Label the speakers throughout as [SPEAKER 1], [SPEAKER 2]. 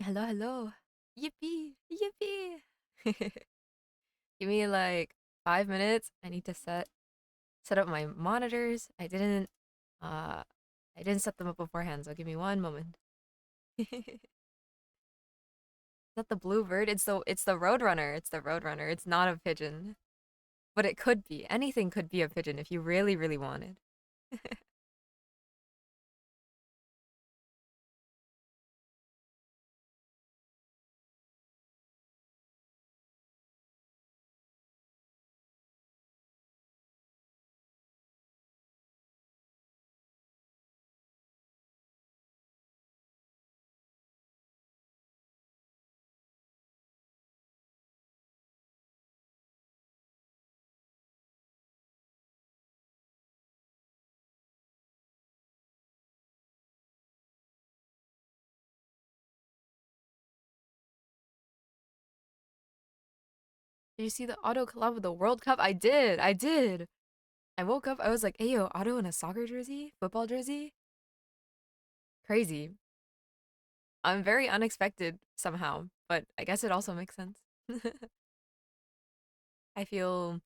[SPEAKER 1] Hello, hello. Yippee, yippee. Give me like 5 minutes. I need to set up my monitors. Uh I didn't set them up beforehand, so give me one moment. Is that the blue bird? It's the roadrunner. It's the roadrunner. It's not a pigeon. But it could be. Anything could be a pigeon if you really, really wanted. Did you see the auto collab with the World Cup? I did. I did. I woke up, I was like, hey yo, auto in a soccer jersey? Football jersey? Crazy. I'm very unexpected somehow, but I guess it also makes sense. I feel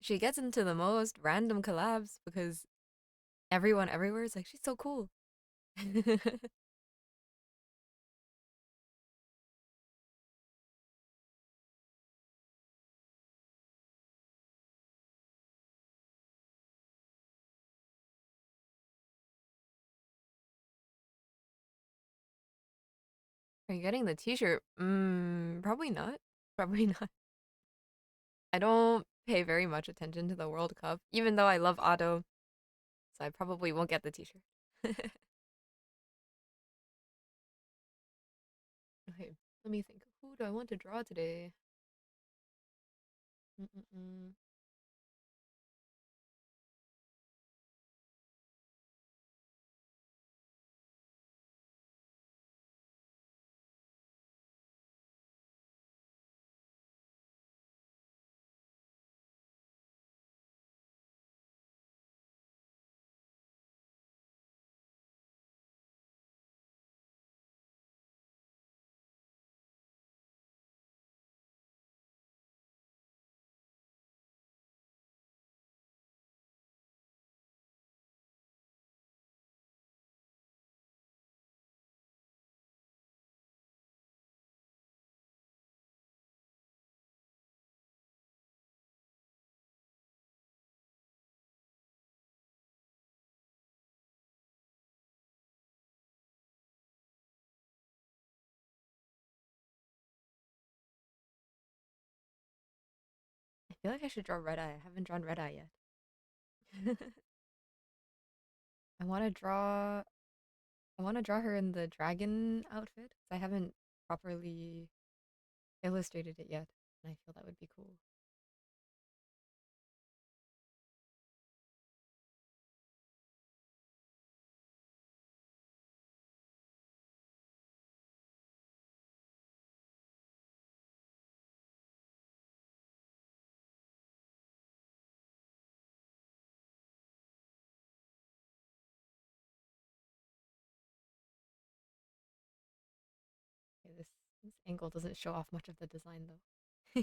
[SPEAKER 1] she gets into the most random collabs because everyone everywhere is like, she's so cool. Are you getting the t-shirt? Probably not. Probably not. I don't pay very much attention to the World Cup, even though I love Otto, so I probably won't get the t-shirt. Okay, let me think. Who do I want to draw today? Mm-mm-mm. I feel like I should draw Red Eye. I haven't drawn Red Eye yet. I want to draw I want to draw her in the dragon outfit. I haven't properly illustrated it yet, and I feel that would be cool. Okay, this angle doesn't show off much of the design though.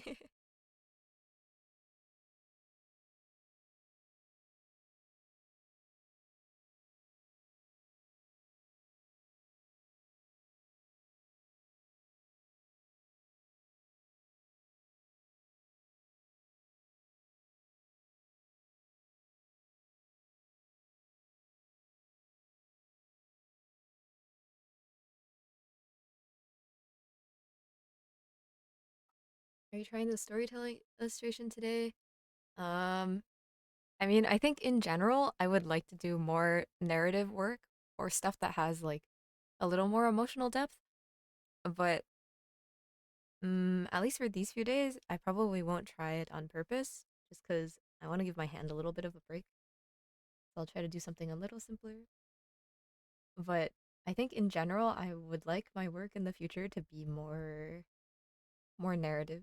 [SPEAKER 1] Are you trying the storytelling illustration today? Um, I mean, I think in general, I would like to do more narrative work or stuff that has like a little more emotional depth. But at least for these few days, I probably won't try it on purpose, just because I want to give my hand a little bit of a break. So I'll try to do something a little simpler. But I think in general, I would like my work in the future to be more narrative.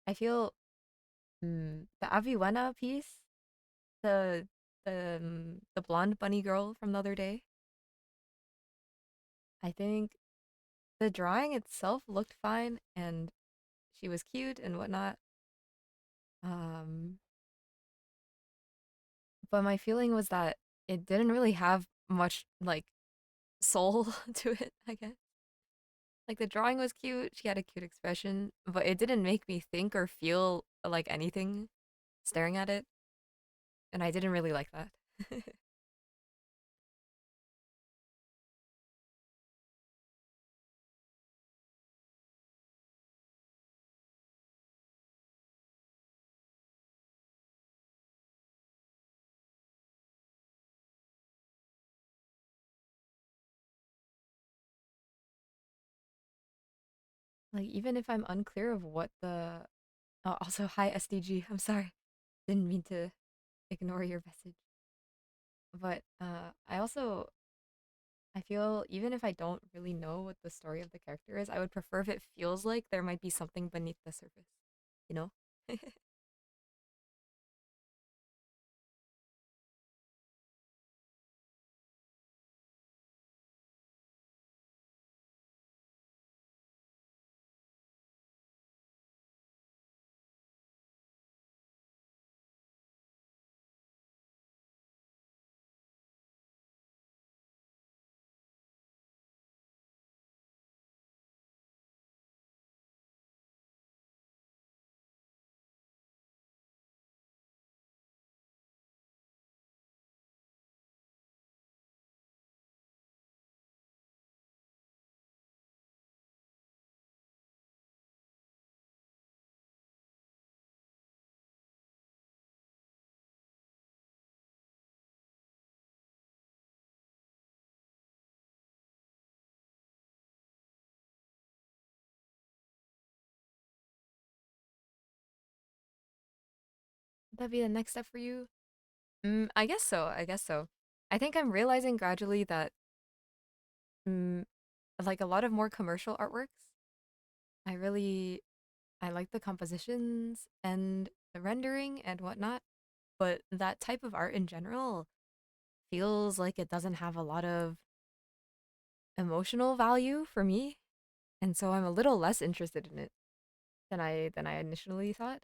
[SPEAKER 1] I feel the Aviwena piece, the the blonde bunny girl from the other day. I think the drawing itself looked fine and she was cute and whatnot. Um, but my feeling was that it didn't really have much like soul to it, I guess. Like the drawing was cute, she had a cute expression, but it didn't make me think or feel like anything staring at it, and I didn't really like that. Like even if I'm unclear of what the also hi SDG, I'm sorry. Didn't mean to ignore your message. But I feel even if I don't really know what the story of the character is, I would prefer if it feels like there might be something beneath the surface, you know? Would that be the next step for you? I guess so. I guess so. I think I'm realizing gradually that mm, like a lot of more commercial artworks, I really I like the compositions and the rendering and whatnot, but that type of art in general feels like it doesn't have a lot of emotional value for me, and so I'm a little less interested in it than I initially thought.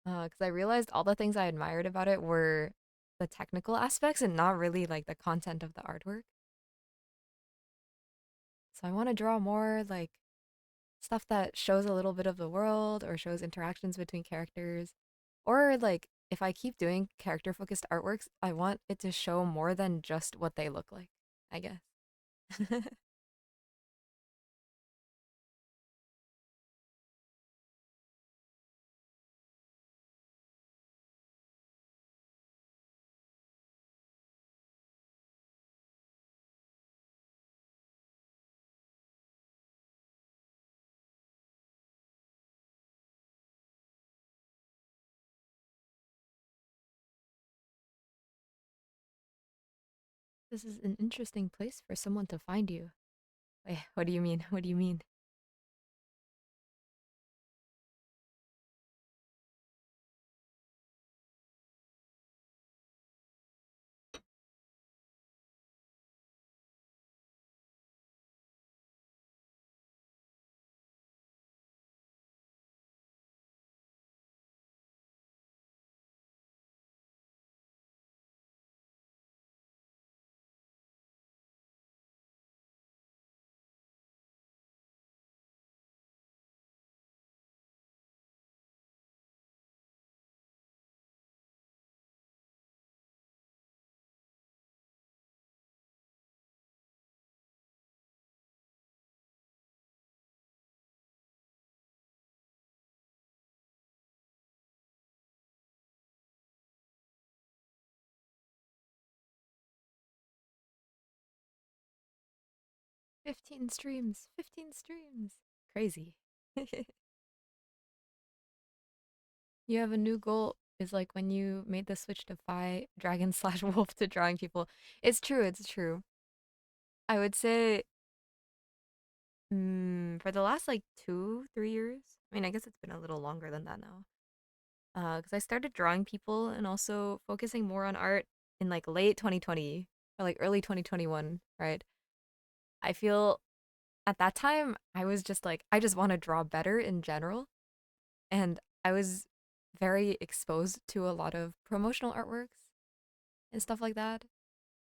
[SPEAKER 1] Because I realized all the things I admired about it were the technical aspects and not really like the content of the artwork. So I want to draw more like stuff that shows a little bit of the world or shows interactions between characters. Or like if I keep doing character focused artworks, I want it to show more than just what they look like, I guess. 'This is an interesting place for someone to find you. Wait, what do you mean? What do you mean? 15 streams, 15 streams. Crazy. You have a new goal is like when you made the switch to Fi dragon slash wolf to drawing people. It's true, it's true. I would say for the last like 2, 3 years. I mean, I guess it's been a little longer than that now. Because I started drawing people and also focusing more on art in like late 2020 or like early 2021, right? I feel at that time I was just like I just want to draw better in general, and I was very exposed to a lot of promotional artworks and stuff like that.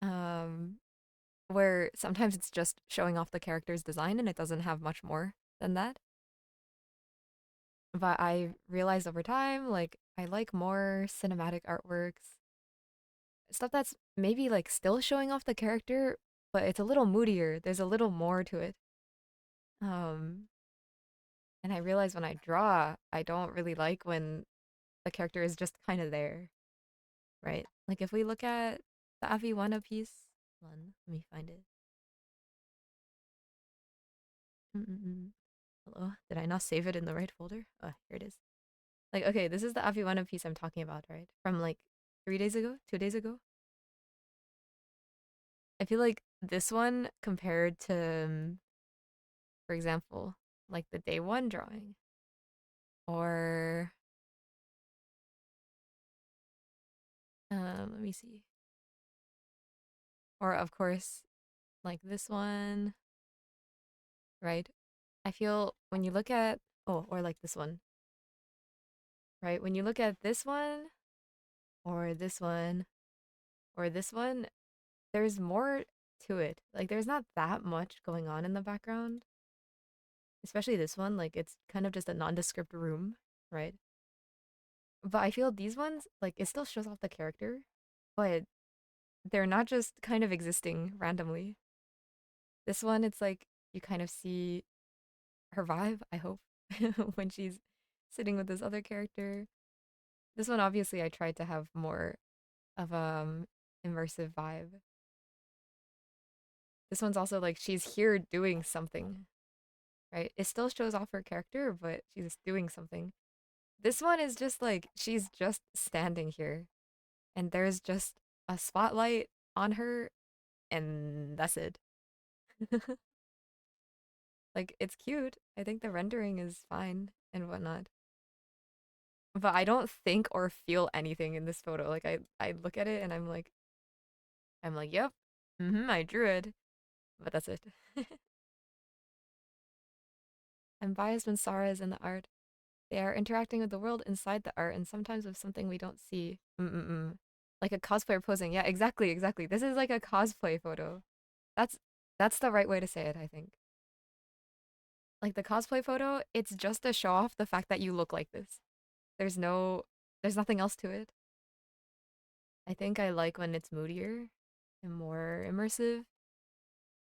[SPEAKER 1] Um, where sometimes it's just showing off the character's design and it doesn't have much more than that. But I realized over time, like, I like more cinematic artworks, stuff that's maybe like still showing off the character, but it's a little moodier. There's a little more to it. Um, and I realize when I draw, I don't really like when the character is just kind of there, right? Like if we look at the Aviwana piece, one, let me find it. Mm-mm-mm. Hello, did I not save it in the right folder? Oh, here it is. Like, okay, this is the Aviwana piece I'm talking about, right? From like 3 days ago, 2 days ago. I feel like this one compared to, for example, like the day one drawing, or let me see, or of course, like this one, right? I feel when you look at, oh, or like this one, right? When you look at this one, or this one, or this one, there's more to it. Like, there's not that much going on in the background, especially this one. Like, it's kind of just a nondescript room, right? But I feel these ones, like, it still shows off the character, but they're not just kind of existing randomly. This one, it's like you kind of see her vibe, I hope, when she's sitting with this other character. This one, obviously, I tried to have more of immersive vibe. This one's also like she's here doing something, right? It still shows off her character, but she's doing something. This one is just like she's just standing here, and there's just a spotlight on her, and that's it. Like, it's cute. I think the rendering is fine and whatnot. But I don't think or feel anything in this photo. Like I look at it and I'm like, yep, I drew it. But that's it. I'm biased when Sarah is in the art. They are interacting with the world inside the art and sometimes with something we don't see. Mm-mm-mm. Like a cosplayer posing. Yeah, exactly, exactly. This is like a cosplay photo. That's that's the right way to say it, I think. Like the cosplay photo, it's just to show off the fact that you look like this. There's no there's nothing else to it. I think I like when it's moodier and more immersive.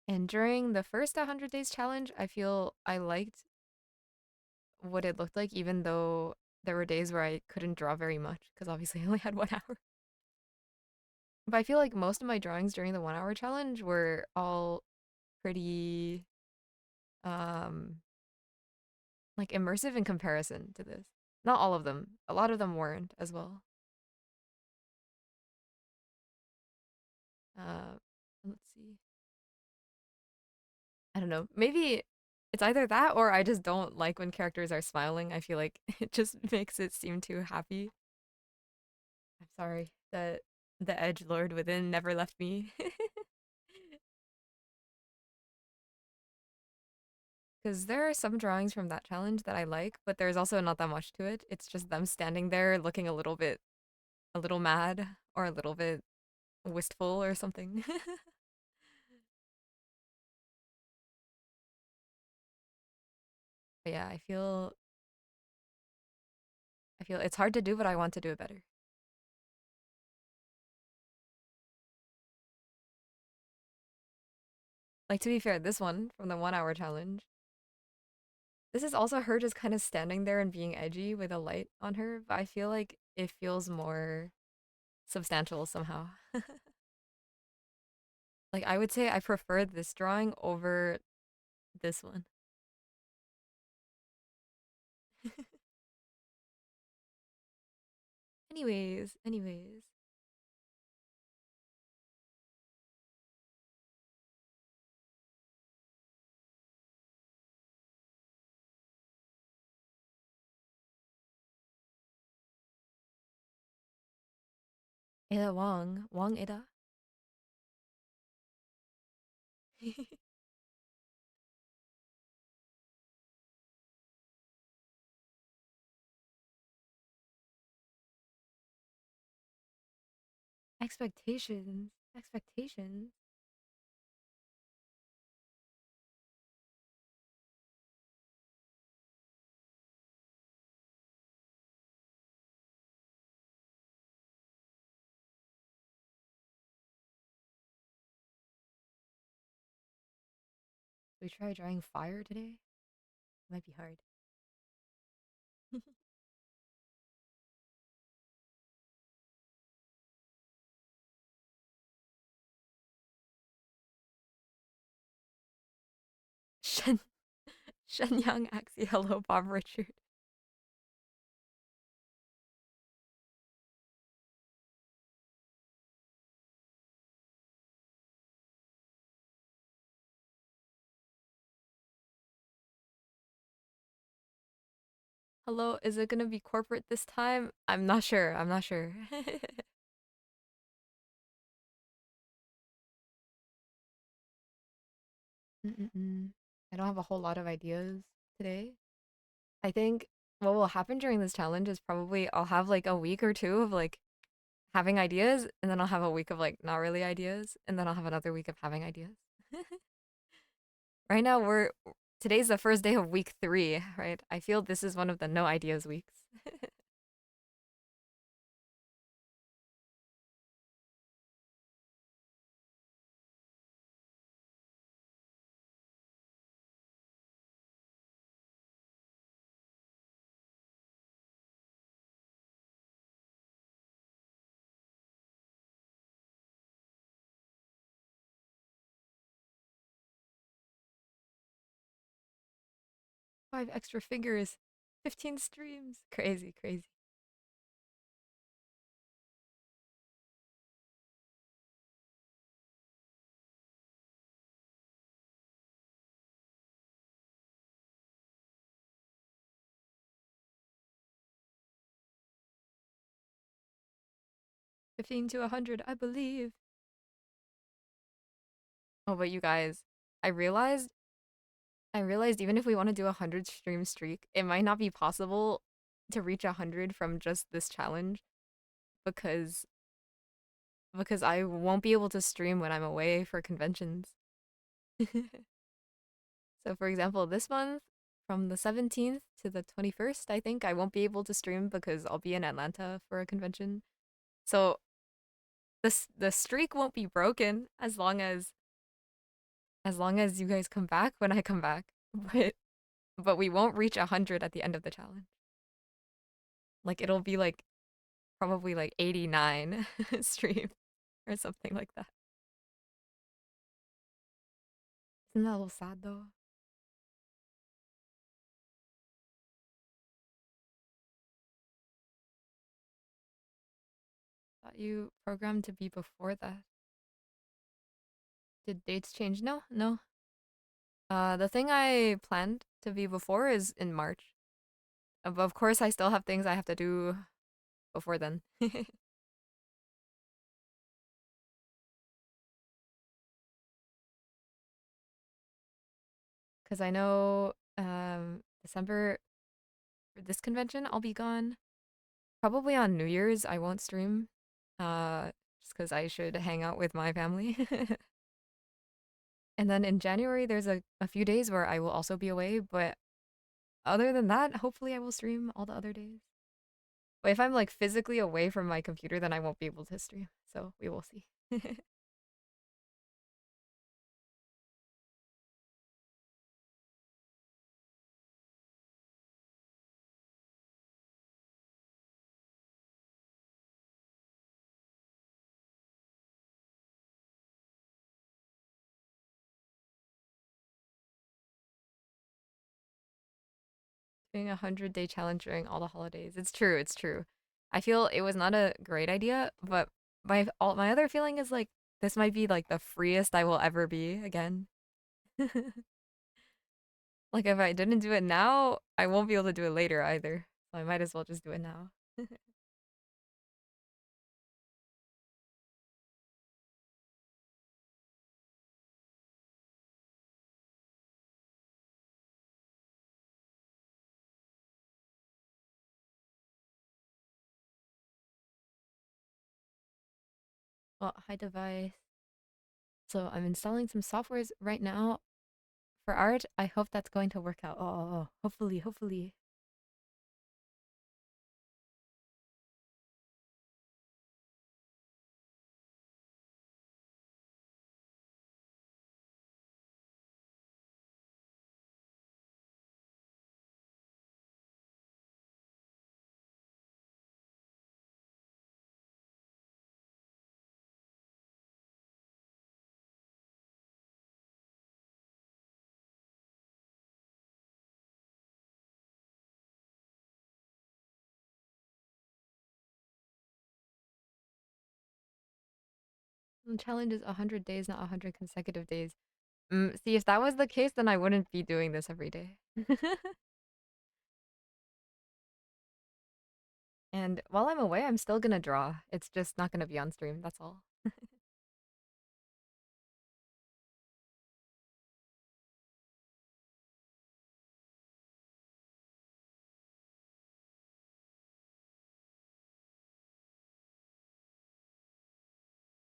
[SPEAKER 1] And during the first 100 days challenge, I feel I liked what it looked like, even though there were days where I couldn't draw very much because obviously I only had 1 hour. But I feel like most of my drawings during the 1 hour challenge were all pretty um like immersive in comparison to this. Not all of them. A lot of them weren't as well. Uh let's see. I don't know. Maybe it's either that or I just don't like when characters are smiling. I feel like it just makes it seem too happy. I'm sorry. The edge lord within never left me. Because there are some drawings from that challenge that I like, but there's also not that much to it. It's just them standing there looking a little mad or a little bit wistful or something. But yeah, I feel it's hard to do, but I want to do it better. Like, to be fair, this one from the 1 hour challenge, this is also her just kind of standing there and being edgy with a light on her, but I feel like it feels more substantial somehow. Like, I would say I prefer this drawing over this one. Anyways. Ada Wong, Wong Ada. Expectations. Expectations. We try drawing fire today? Might be hard. Shen Shenyang Axie, hello, Bob Richard. Hello, is it gonna be corporate this time? I'm not sure. I'm not sure. Mm-mm-mm. I don't have a whole lot of ideas today. I think what will happen during this challenge is probably I'll have like a week or two of like having ideas, and then I'll have a week of like not really ideas, and then I'll have another week of having ideas. Right now, today's the first day of week 3, right? I feel this is one of the no ideas weeks. 5 extra fingers, 15 streams. Crazy, crazy. 15 to 100, I believe. Oh, but you guys, I realized I realized even if we want to do a 100 stream streak, it might not be possible to reach 100 from just this challenge because I won't be able to stream when I'm away for conventions. So for example, this month from the 17th to the 21st, I think I won't be able to stream because I'll be in Atlanta for a convention. So the streak won't be broken as long as you guys come back when I come back. But we won't reach 100 at the end of the challenge. Like it'll be like probably like 89 stream or something like that. Isn't that a little sad though? Thought you programmed to be before that. Did dates change? No, no. The thing I planned to be before is in March. Of course, I still have things I have to do before then. Because I know December for this convention, I'll be gone. Probably on New Year's, I won't stream. Just because I should hang out with my family. And then in January, there's a few days where I will also be away. But other than that, hopefully I will stream all the other days. But if I'm like physically away from my computer, then I won't be able to stream. So we will see. Doing 100-day challenge during all the holidays. It's true. It's true. I feel it was not a great idea, but my other feeling is like this might be like the freest I will ever be again. Like if I didn't do it now, I won't be able to do it later either. So I might as well just do it now. Oh, hi device. So I'm installing some softwares right now for art. I hope that's going to work out. Oh, hopefully, hopefully. The challenge is 100 days, not 100 consecutive days. See, if that was the case, then I wouldn't be doing this every day. And while I'm away, I'm still gonna draw. It's just not gonna be on stream, that's all.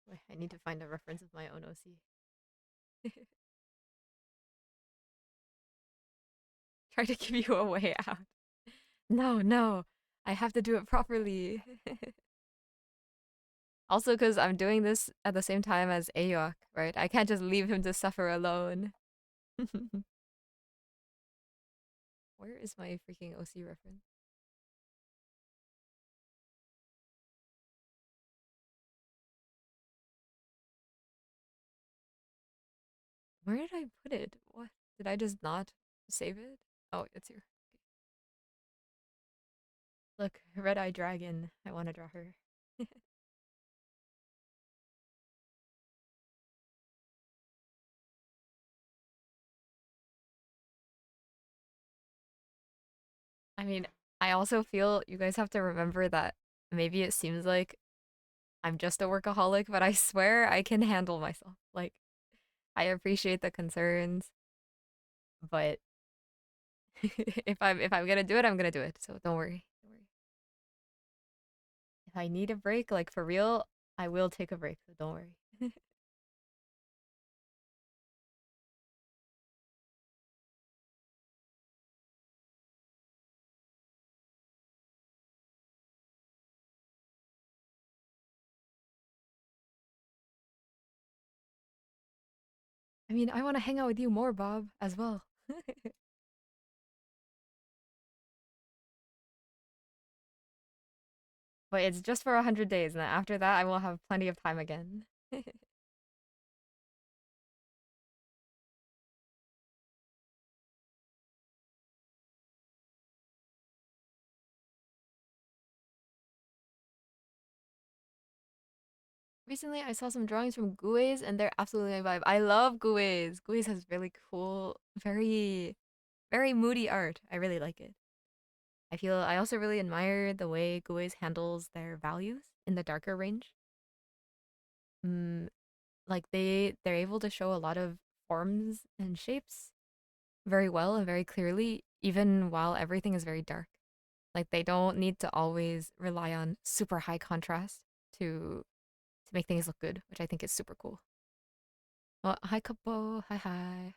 [SPEAKER 1] Wait, I need to find a reference of my own OC. Try to give you a way out. No, no. I have to do it properly. Also, because I'm doing this at the same time as Ayok, right? I can't just leave him to suffer alone. Where is my freaking OC reference? Where did I put it? What? Did I just not save it? Oh, it's here. Look, Red Eye Dragon. I want to draw her. I mean, I also feel you guys have to remember that maybe it seems like I'm just a workaholic, but I swear I can handle myself. Like, I appreciate the concerns, but if I'm gonna do it, I'm gonna do it. So don't worry. Don't worry. If I need a break, like for real, I will take a break. So don't worry. I mean, I want to hang out with you more, Bob, as well. But it's just for 100 days, and then after that, I will have plenty of time again. Recently, I saw some drawings from Guiz, and they're absolutely my vibe. I love Guiz. Guiz has really cool, very moody art. I really like it. I also really admire the way Guiz handles their values in the darker range. Mm, like they're able to show a lot of forms and shapes very well and very clearly, even while everything is very dark. Like they don't need to always rely on super high contrast to make things look good, which I think is super cool. Oh, hi Kapo, hi hi.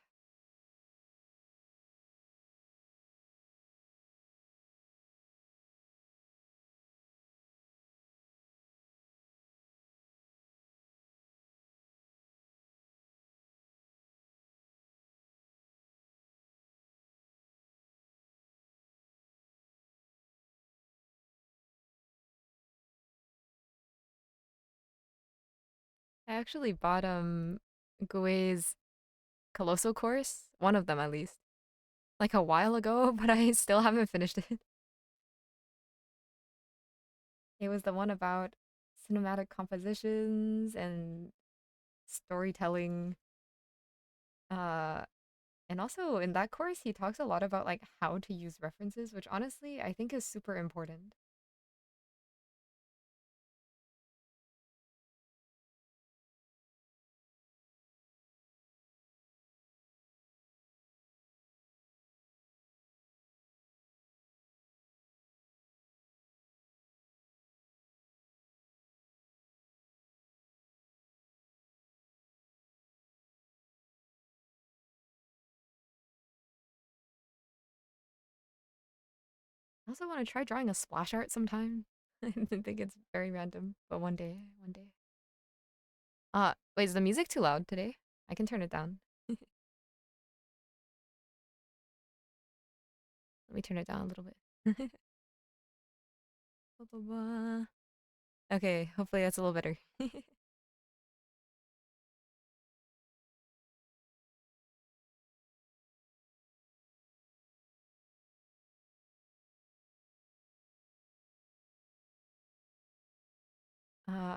[SPEAKER 1] I actually bought Gui's Colossal course, one of them at least, like a while ago, but I still haven't finished it. It was the one about cinematic compositions and storytelling. Uh, and also in that course, he talks a lot about like how to use references, which honestly I think is super important. also want to try drawing a splash art sometime. I think it's very random, but one day, one day. Wait, is the music too loud today? I can turn it down. Let me turn it down a little bit. Ba, ba, ba. Okay, hopefully that's a little better.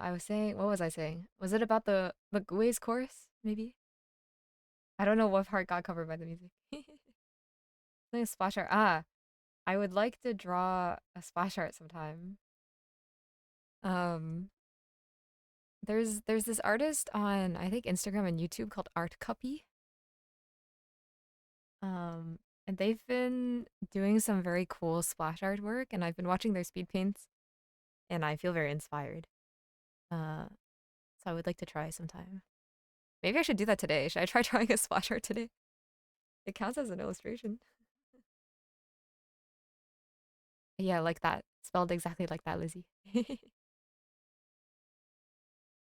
[SPEAKER 1] I was saying, what was I saying? Was it about the Gui's chorus? Maybe. I don't know what part got covered by the music. Something a splash art. I would like to draw a splash art sometime. Um, there's this artist on I think Instagram and YouTube called Art Cuppy. Um, and they've been doing some very cool splash art work, and I've been watching their speed paints, and I feel very inspired. Uh, so I would like to try sometime. Maybe I should do that today. Should I try drawing a splash art today? It counts as an illustration. Yeah, like that. Spelled exactly like that, Lizzie.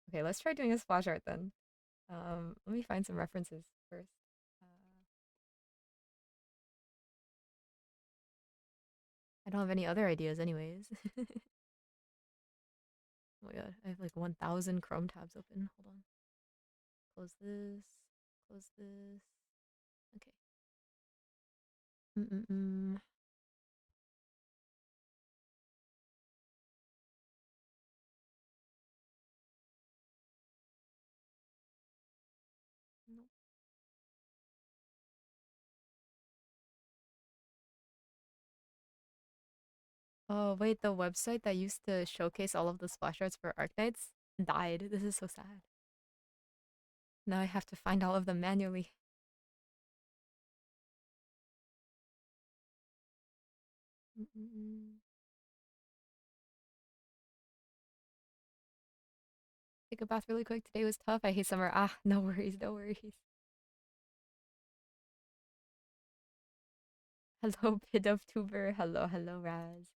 [SPEAKER 1] Okay, let's try doing a splash art then. Let me find some references first. Uh, I don't have any other ideas, anyways. Oh my god, I have like 1,000 Chrome tabs open. Hold on. Close this. Close this. Okay. Mm-mm-mm. Nope. Oh, wait, the website that used to showcase all of the splash arts for Arknights died. This is so sad. Now I have to find all of them manually. Mm-mm-mm. Take a bath really quick. Today was tough. I hate summer. No worries, no worries. Hello, Pidove Hello, hello, Raz.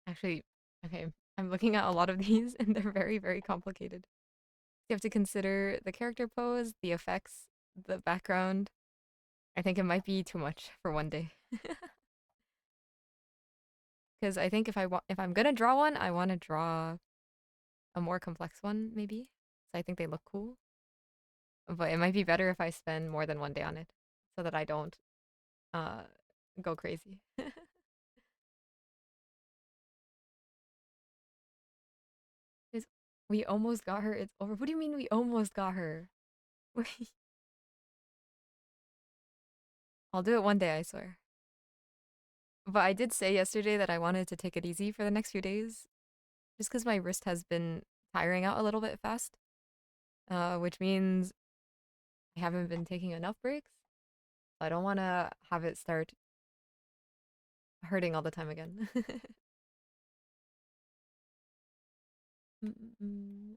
[SPEAKER 1] Actually, okay, I'm looking at a lot of these and they're very, very complicated. You have to consider the character pose, the effects, the background. I think it might be too much for one day. Because I think if I'm gonna draw one, I want to draw a more complex one, maybe. So I think they look cool. But it might be better if I spend more than one day on it, so that I don't uh go crazy. It's, we almost got her. It's over. What do you mean we almost got her? I'll do it one day, I swear. But I did say yesterday that I wanted to take it easy for the next few days, just because my wrist has been tiring out a little bit fast, which means I haven't been taking enough breaks. I don't want to have it start hurting all the time again. Mm-mm-mm.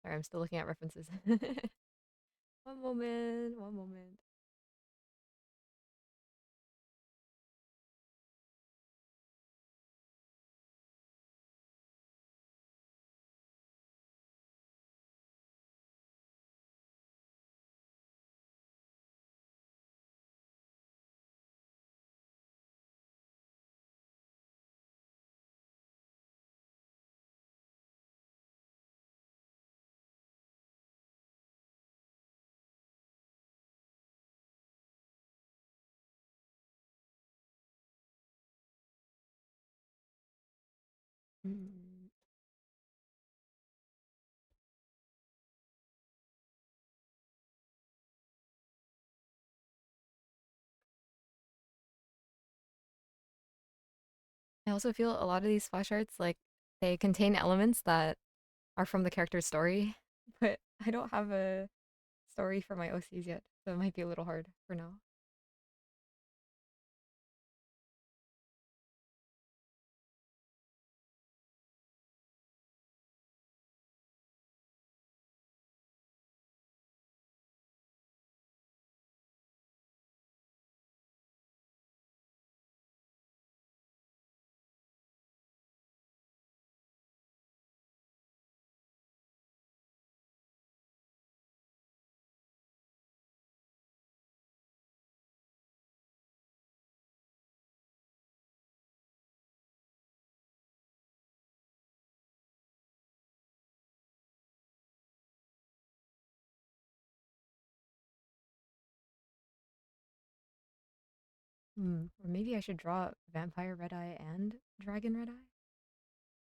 [SPEAKER 1] Sorry, I'm still looking at references. One moment, one moment. Mm. I also feel a lot of these flashcards, like, they contain elements that are from the character's story, but I don't have a story for my OCs yet, so it might be a little hard for now. Or maybe I should draw Vampire Red Eye and Dragon Red Eye?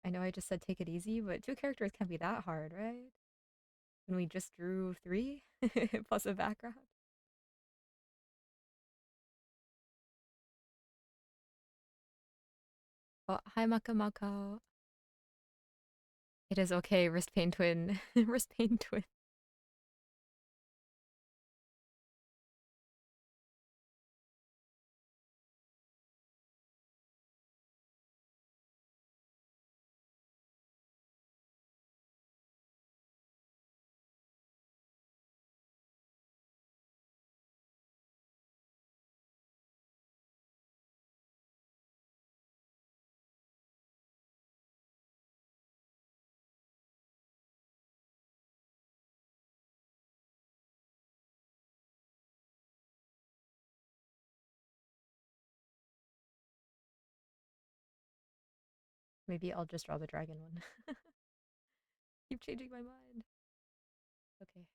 [SPEAKER 1] I know I just said take it easy, but two characters can't be that hard, right? When we just drew three plus a background. Oh, hi Makamako. It is okay, wrist pain twin. Wrist pain twin. Maybe I'll just draw the dragon one. Keep changing my mind. Okay.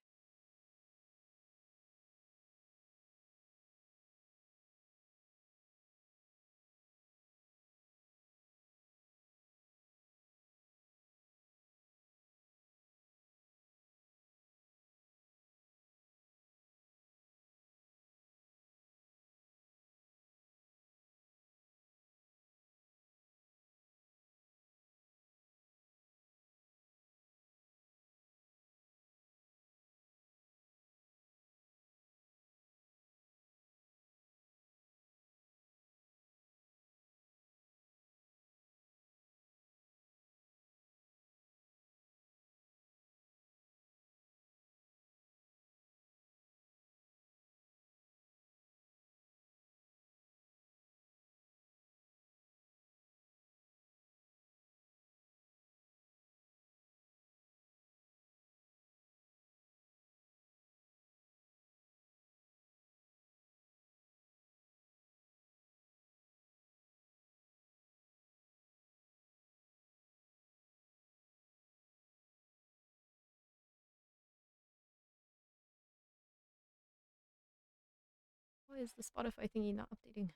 [SPEAKER 1] Why is the Spotify thingy not updating?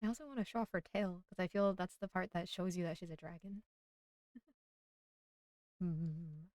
[SPEAKER 1] I also want to show off her tail because I feel that's the part that shows you that she's a dragon. Hmm.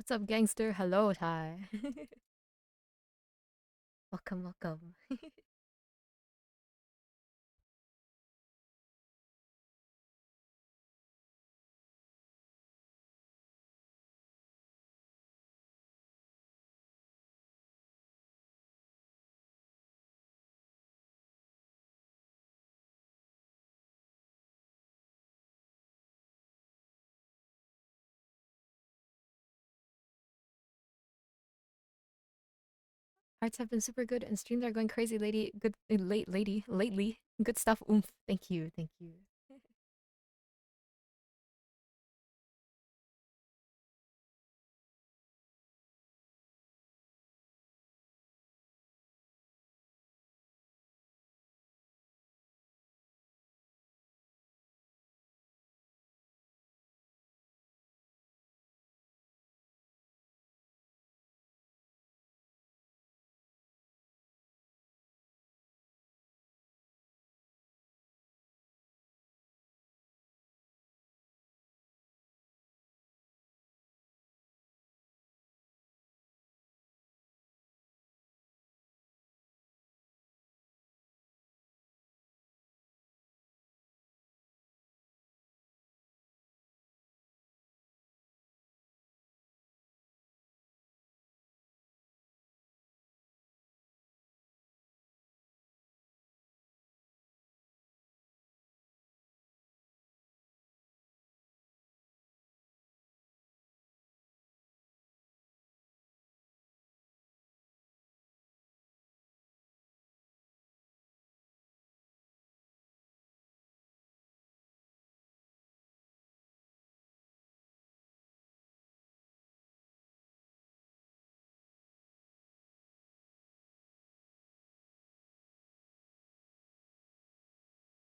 [SPEAKER 1] What's up, gangster? Hello, Ty. Welcome, welcome. Hearts have been super good and streams are going crazy, lady. Good, late, lady, lately. Good stuff. Oomph. Thank you, thank you.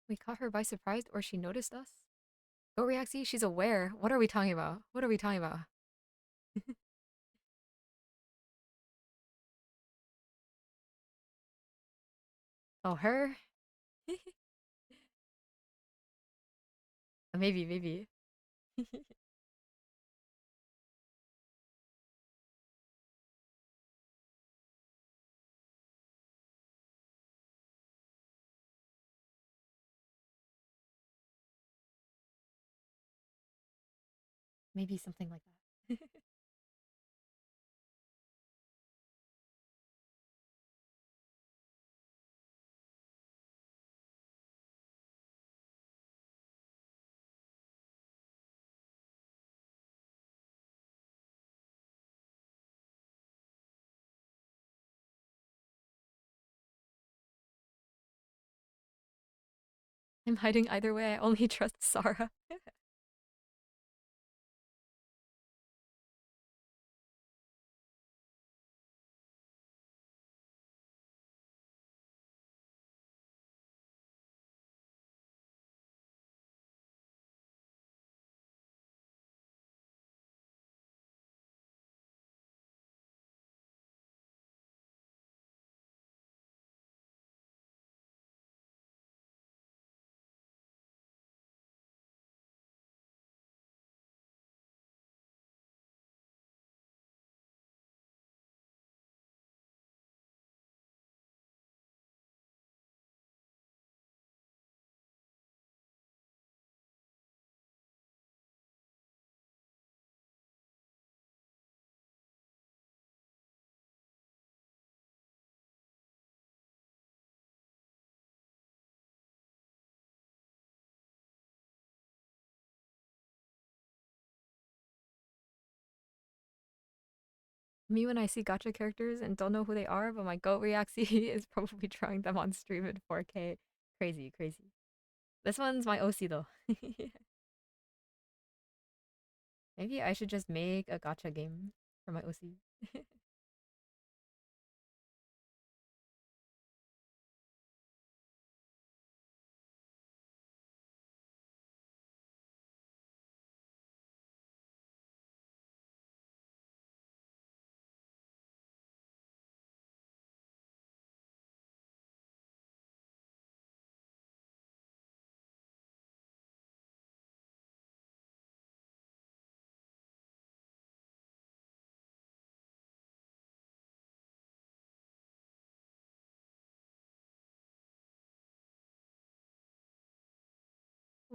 [SPEAKER 1] We caught her by surprise or she noticed us? Go Reaxie, she's aware. What are we talking about? What are we talking about? Oh, her? Maybe, maybe. Maybe something like that. I'm hiding either way. I only trust Sarah. Me when I see gacha characters and don't know who they are, but my goat Reaxie is probably drawing them on stream in 4K. Crazy, crazy. This one's my OC though. Maybe I should just make a gacha game for my OC.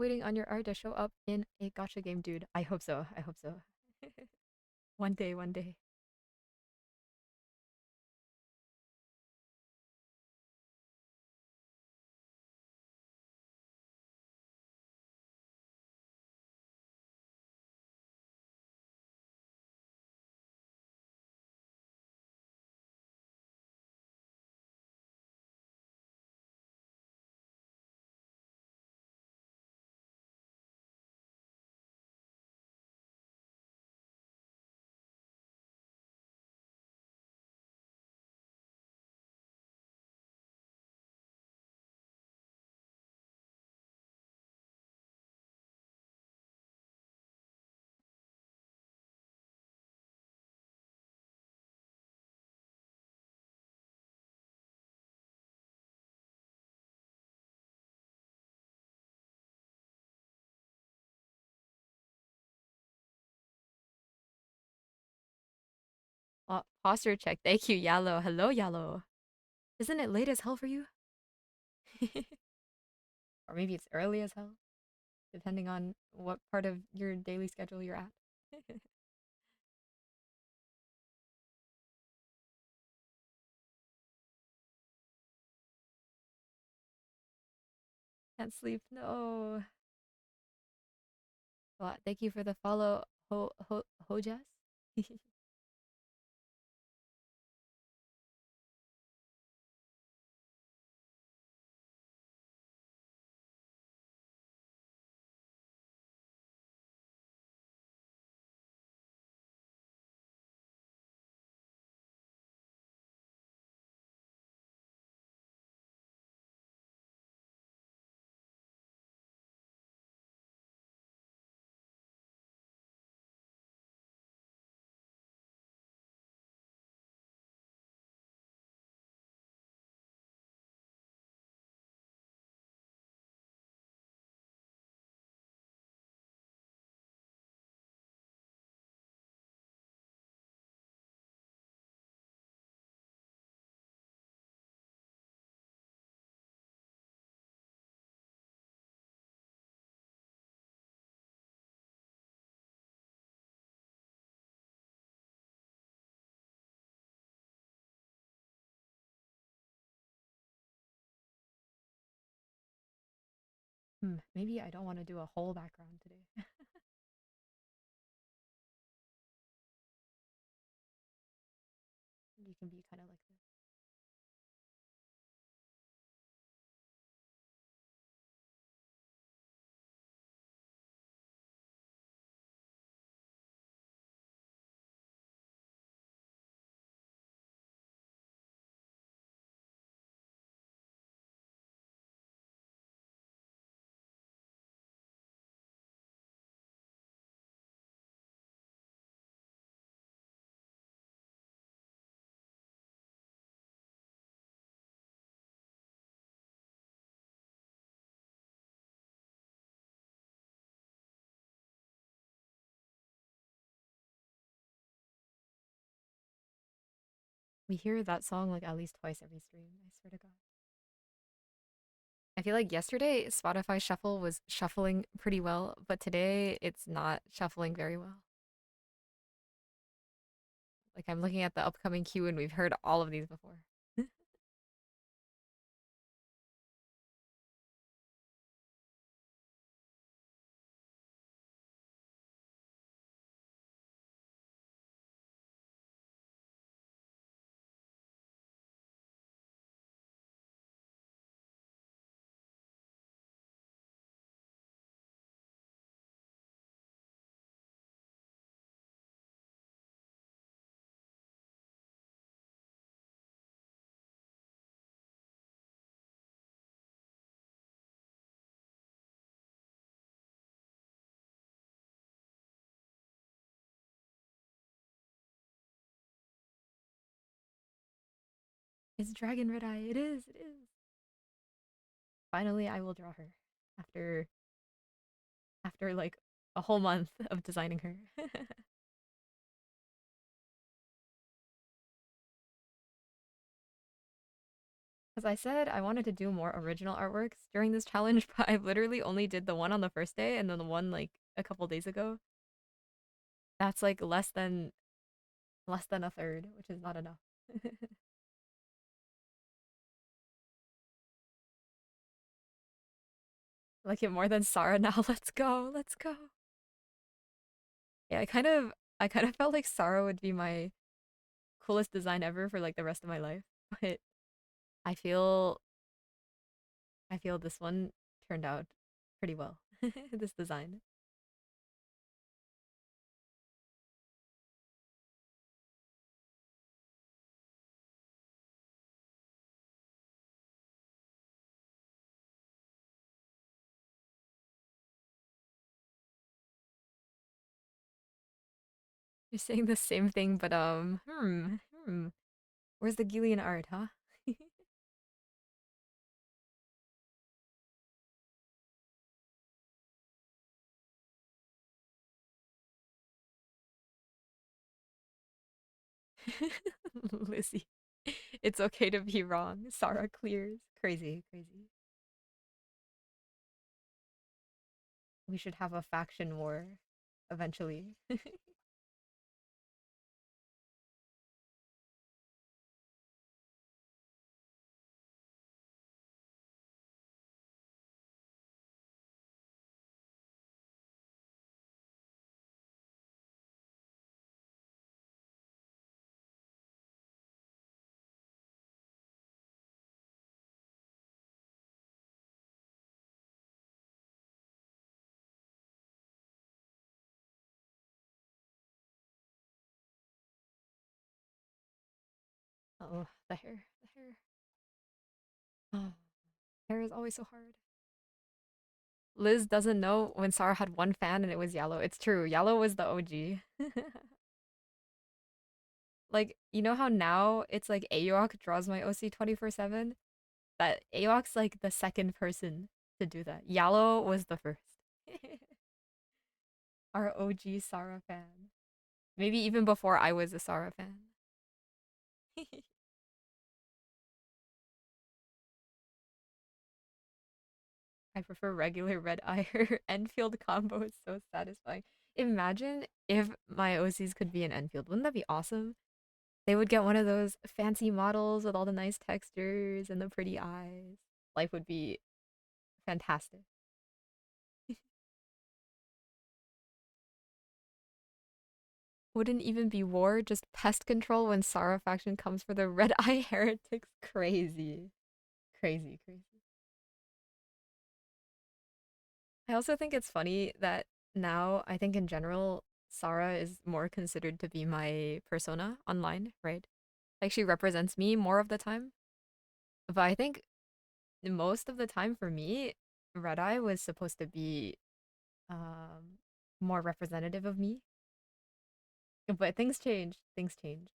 [SPEAKER 1] waiting on your art to show up in a gotcha game, dude. I hope so. I hope so. One day, one day. Posture check. Thank you, Yellow. Hello, Yellow. Isn't it late as hell for you? Or maybe it's early as hell, depending on what part of your daily schedule you're at. Can't sleep. No. Well, thank you for the follow, Hojas. Maybe I don't want to do a whole background today. You can be kind of like this. We hear that song like at least twice every stream. I swear to God. I feel like yesterday Spotify Shuffle was shuffling pretty well, but today it's not shuffling very well. Like I'm looking at the upcoming queue and we've heard all of these before. It's Dragon Red Eye. It is. It is. Finally, I will draw her after like a whole month of designing her. Because I said I wanted to do more original artworks during this challenge, but I literally only did the one on the first day and then the one like a couple days ago. That's like less than a third, which is not enough. Like it more than Sarah now. Let's go. Let's go. Yeah, I kind of felt like Sarah would be my coolest design ever for like the rest of my life. But I feel I feel this one turned out pretty well. This design. You're saying the same thing, but where's the Gillian art, huh? Lizzie. It's okay to be wrong. Sarah clears. Crazy, crazy. We should have a faction war eventually. Oh, the hair. The hair. Oh, hair is always so hard. Liz doesn't know when Sarah had one fan and it was Yellow. It's true. Yellow was the OG. Like, you know how now it's like Aoc draws my OC 24/7? That Aoc's like the second person to do that. Yellow was the first. Our OG Sarah fan. Maybe even before I was a Sarah fan. I prefer regular red eye. Her Enfield combo is so satisfying. Imagine if my OCs could be an Enfield. Wouldn't that be awesome? They would get one of those fancy models with all the nice textures and the pretty eyes. Life would be fantastic. Wouldn't even be war, just pest control when Sarah faction comes for the red eye heretics. Crazy. Crazy, crazy. I also think it's funny that now I think in general Sarah is more considered to be my persona online, right? Like she represents me more of the time. But I think most of the time for me, Red Eye was supposed to be um more representative of me. But things changed. Things changed.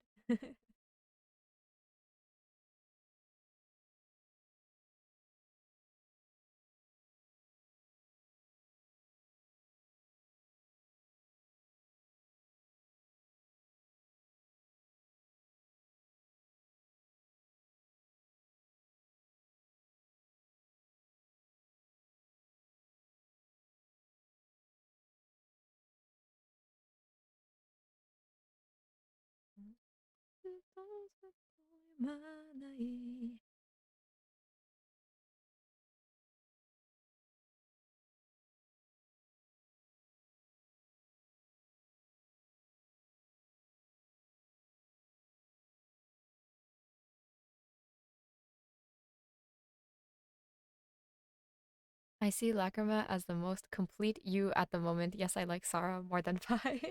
[SPEAKER 1] I see Lacrima as the most complete you at the moment. Yes, I like Sarah more than Pi.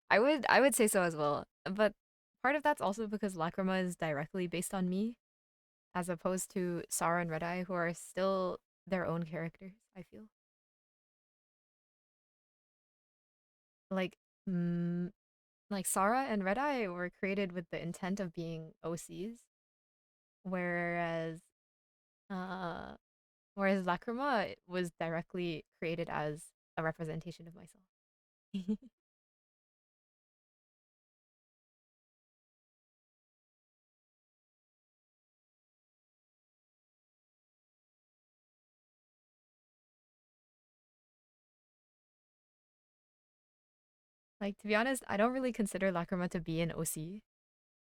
[SPEAKER 1] I would say so as well. But part of that's also because Lacrima is directly based on me, as opposed to Sarah and Red Eye, who are still their own characters, I feel. Like mm, like Sarah and Red Eye were created with the intent of being OCs, whereas uh whereas Lacrima was directly created as a representation of myself. Like, to be honest, I don't really consider Lacrima to be an OC.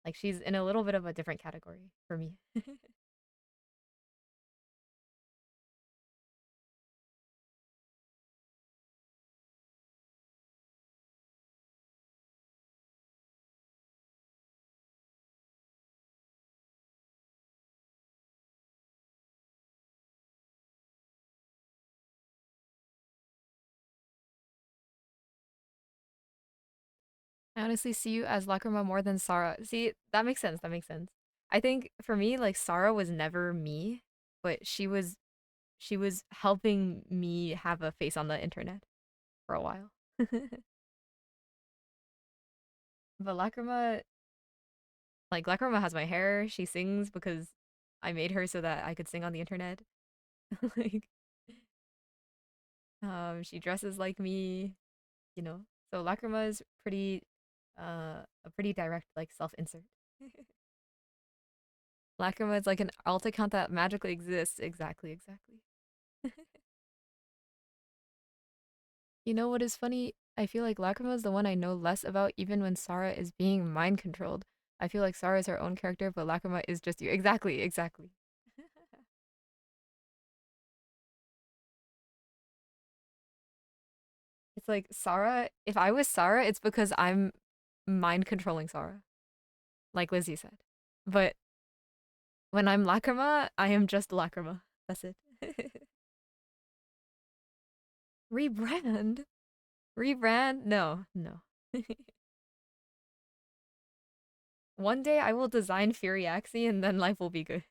[SPEAKER 1] Like, she's in a little bit of a different category for me. I honestly see you as Lacrima more than Sarah. See, that makes sense. That makes sense. I think for me, like Sarah was never me, but she was helping me have a face on the internet for a while. But Lacrima, like Lacrima has my hair. She sings because I made her so that I could sing on the internet. Like, she dresses like me, you know. So Lacrima is pretty, a pretty direct like self-insert. Lacrima is like an alt account that magically exists. Exactly, exactly. You know what is funny? I feel like Lacrima is the one I know less about even when Sarah is being mind controlled. I feel like Sarah is her own character, but Lacrima is just you. Exactly, exactly. It's like Sarah, if I was Sarah, it's because I'm mind controlling Sarah, like Lizzie said. But when I'm Lacrima, I am just Lacrima. That's it. Rebrand? Rebrand? No, no. One day I will design Furiaxi and then life will be good.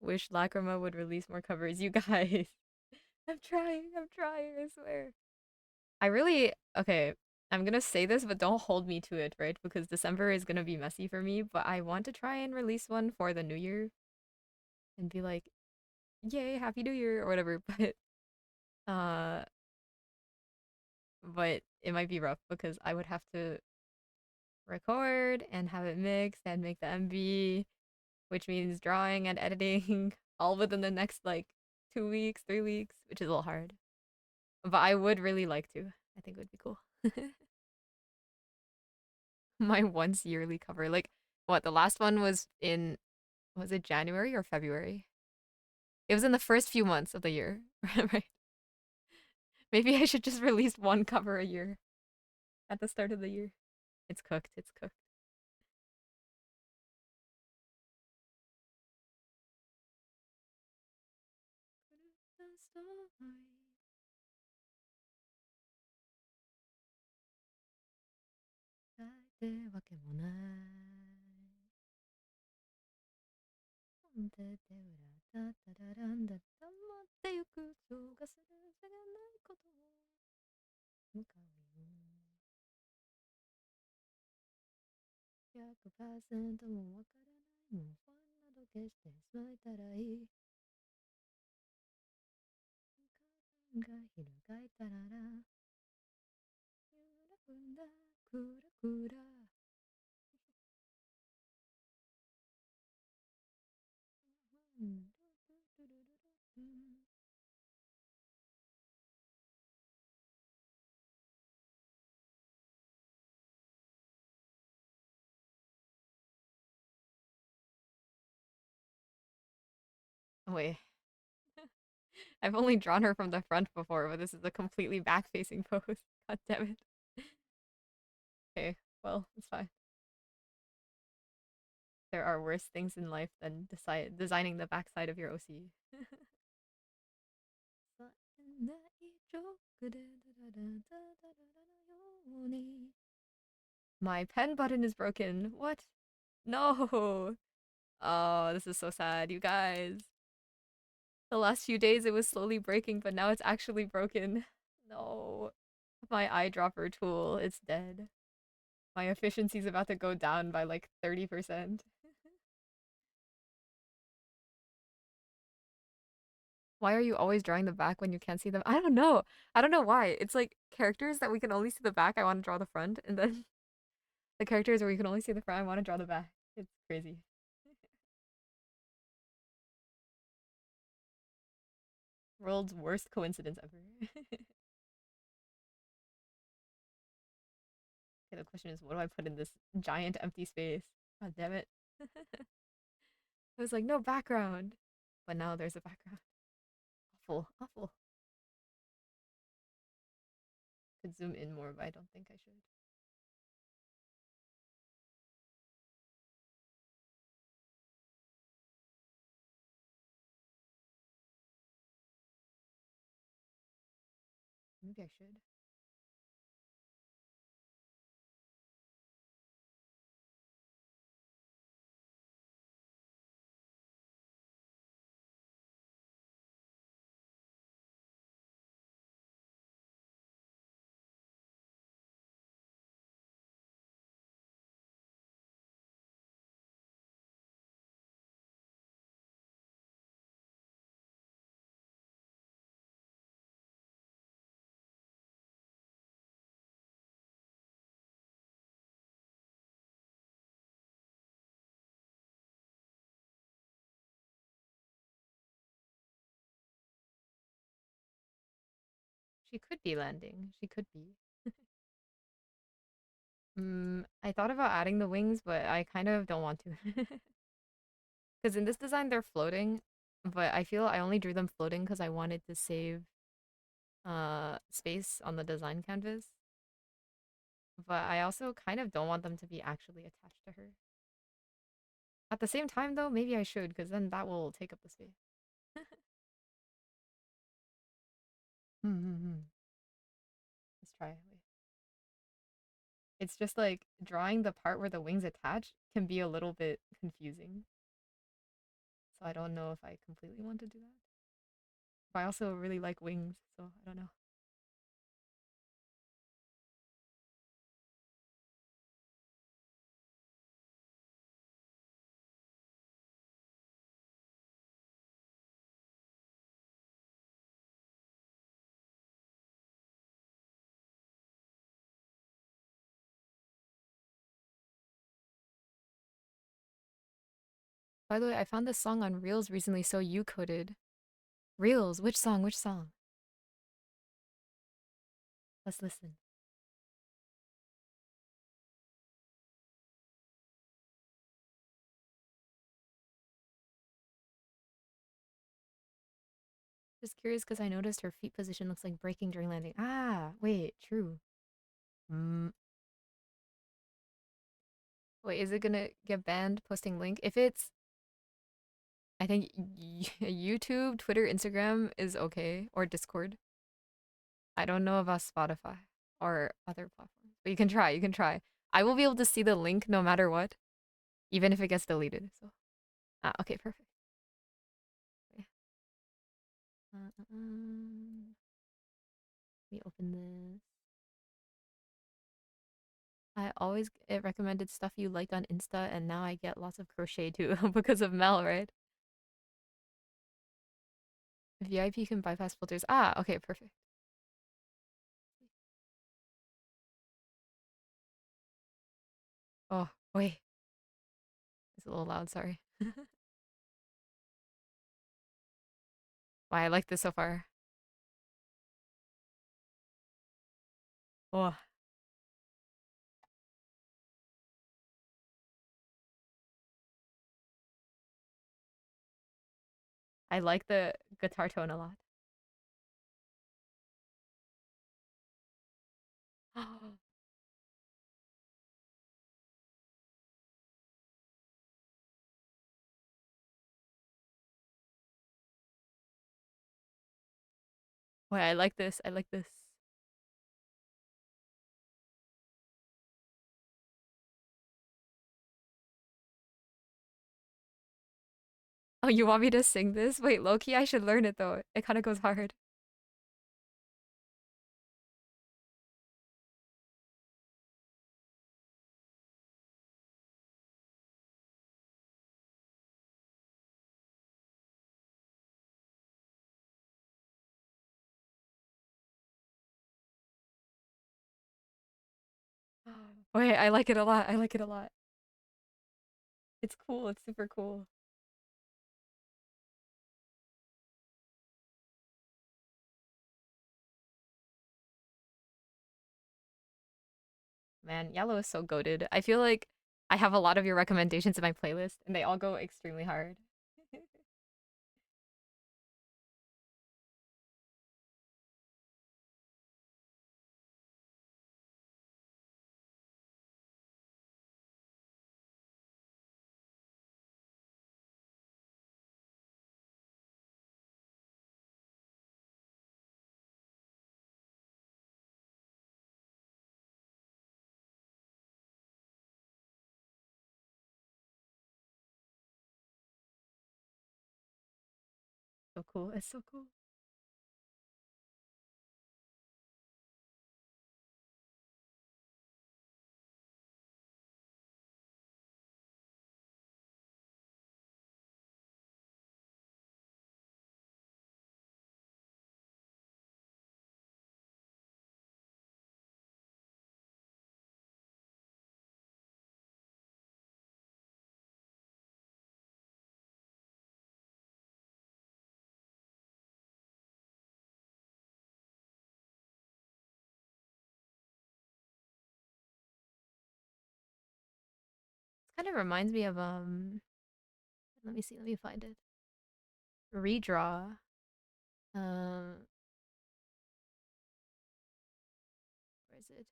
[SPEAKER 1] Wish Lacrima would release more covers, you guys. I'm trying, I swear. I really, okay, I'm gonna say this, but don't hold me to it, right? Because December is gonna be messy for me, but I want to try and release one for the new year and be like, yay, happy new year or whatever. Uh, but it might be rough because I would have to record and have it mixed and make the MV, which means drawing and editing all within the next like 2 weeks, 3 weeks, which is a little hard. But I would really like to. I think it would be cool. My once yearly cover. Like, what, the last one was it January or February? It was in the first few months of the year, right? Maybe I should just release one cover a year at the start of the year. It's cooked, it's cooked.100%もわからないもうファンなど消してしまえたらいいが翻ったならゆらふんだくらくら Wait, I've only drawn her from the front before, but this is a completely back-facing pose. God damn it. Okay, well, it's fine. There are worse things in life than designing the backside of your OC. My pen button is broken. What? No. Oh, this is so sad, you guys. The last few days it was slowly breaking, but now it's actually broken. No. My eyedropper tool, it's dead. My efficiency is about to go down by like 30%. Why are you always drawing the back when you can't see them? I don't know. I don't know why. It's like characters that we can only see the back. I want to draw the front, and then The characters where you can only see the front. I want to draw the back. It's crazy. World's worst coincidence ever. Okay, the question is, what do I put in this giant empty space? God damn it. I was like, no background. But now there's a background. Awful, awful. Could zoom in more, but I don't think I should. Maybe I should. She could be landing. She could be. I thought about adding the wings, but I kind of don't want to. Because in this design, they're floating, but I feel I only drew them floating because I wanted to save space on the design canvas. But I also kind of don't want them to be actually attached to her. At the same time, though, maybe I should, because then that will take up the space. Let's try. Wait. It's just like drawing the part where the wings attach can be a little bit confusing. So I don't know if I completely want to do that. But I also really like wings, so I don't know. By the way, I found this song on Reels recently, so you coded. Reels, which song? Which song? Let's listen. Just curious because I noticed her feet position looks like braking during landing. Ah, wait, true. Mm. Wait, is it gonna get banned posting link? If it's, I think YouTube, Twitter, Instagram is okay, or Discord. I don't know about Spotify or other platforms, but you can try. You can try. I will be able to see the link no matter what, even if it gets deleted. So, okay, perfect. Okay. Let me open this. I always get recommended stuff you liked on Insta, and now I get lots of crochet too because of Mel, right? VIP can bypass filters. Ah, okay, perfect. Oh, wait. It's a little loud, sorry. Why I like this so far. Oh, I like the guitar tone a lot. Wait, I like this. I like this. Oh, you want me to sing this? Wait, Loki, I should learn it though. It kind of goes hard. Wait, I like it a lot. I like it a lot. It's cool. It's super cool. Man, Yellow is so goated. I feel like I have a lot of your recommendations in my playlist, and they all go extremely hard. So cool. It's so cool. Kind of reminds me of let me see, let me find it. Redraw. Um, where is it?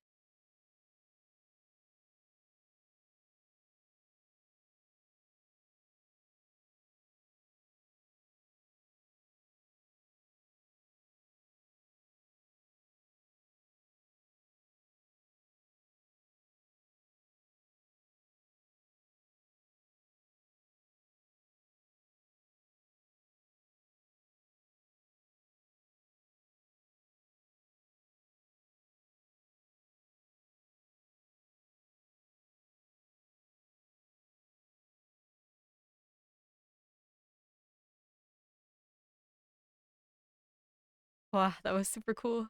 [SPEAKER 1] Wow, that was super cool.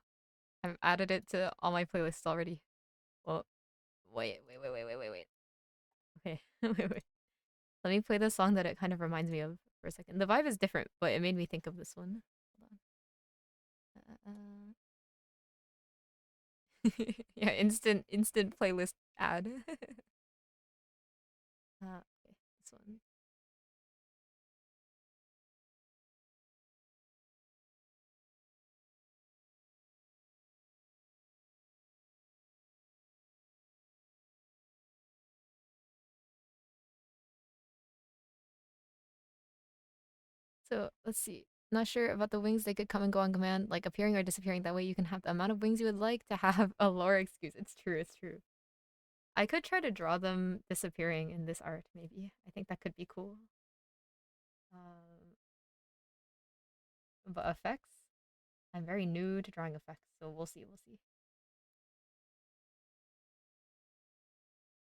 [SPEAKER 1] I've added it to all my playlists already. Well, wait. Okay, wait, wait. Let me play the song that it kind of reminds me of for a second. The vibe is different, but it made me think of this one. Hold on. Yeah, instant playlist ad. Okay, this one. So let's see. Not sure about the wings. They could come and go on command, like appearing or disappearing. That way you can have the amount of wings you would like to have a lore excuse. It's true, it's true. I could try to draw them disappearing in this art, maybe. I think that could be cool. Um, but effects? I'm very new to drawing effects, so we'll see, we'll see.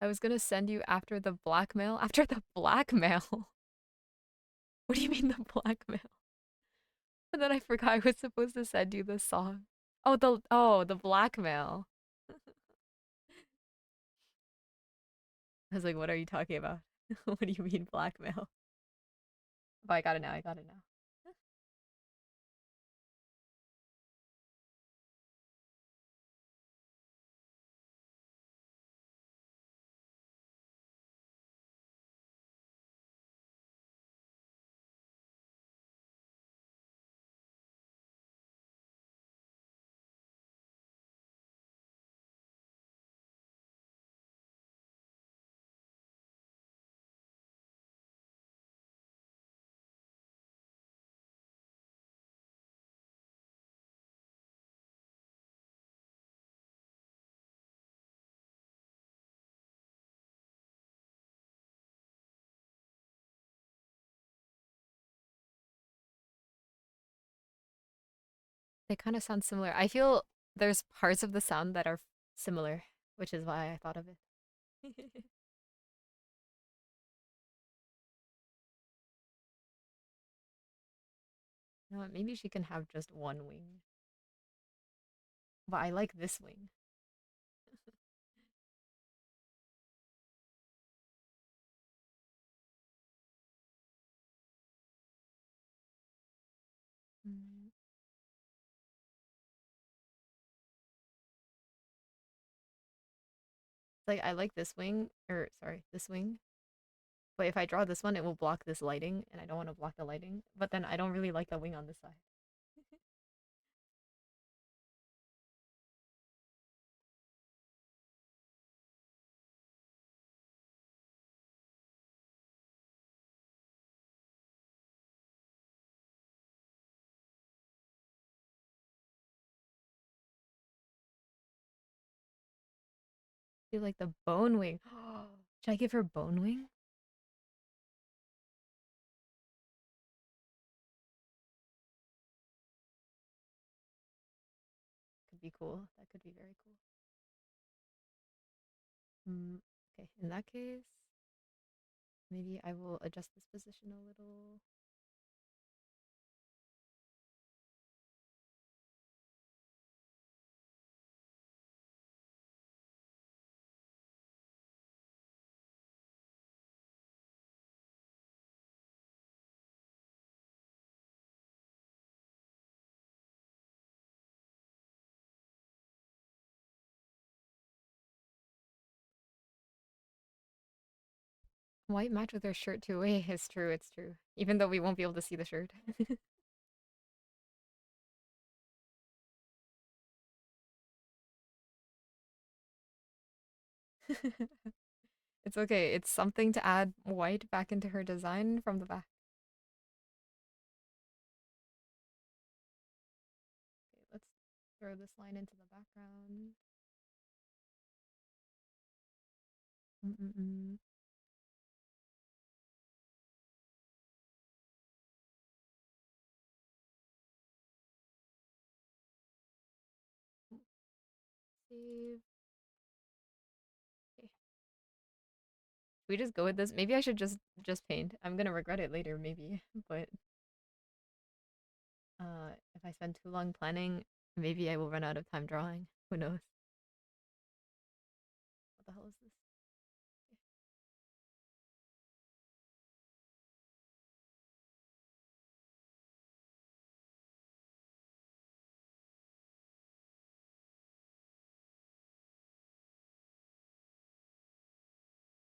[SPEAKER 1] I was gonna send you after the blackmail. After the blackmail? What do you mean the blackmail? And then I forgot I was supposed to send you the song. Oh, the blackmail. I was like, what are you talking about? What do you mean blackmail? Oh, I got it now. I got it now. They kind of sound similar. I feel there's parts of the sound that are similar, which is why I thought of it. You know what? Maybe she can have just one wing. But I like this wing. like I like this wing, or sorry, this wing. But if I draw this one, it will block this lighting, and I don't want to block the lighting. But then I don't really like the wing on this side. I feel like the bone wing. Should I give her bone wing? Could be cool. That could be very cool. Okay, in that case, maybe I will adjust this position a little. White match with her shirt too. It's true, it's true. Even though we won't be able to see the shirt. It's okay. It's something to add white back into her design from the back. Okay, let's throw this line into the background. Mm-mm-mm. Save. Okay. We just go with this. Maybe I should just paint. I'm gonna regret it later, maybe. But if I spend too long planning, maybe I will run out of time drawing. Who knows? What the hell is this?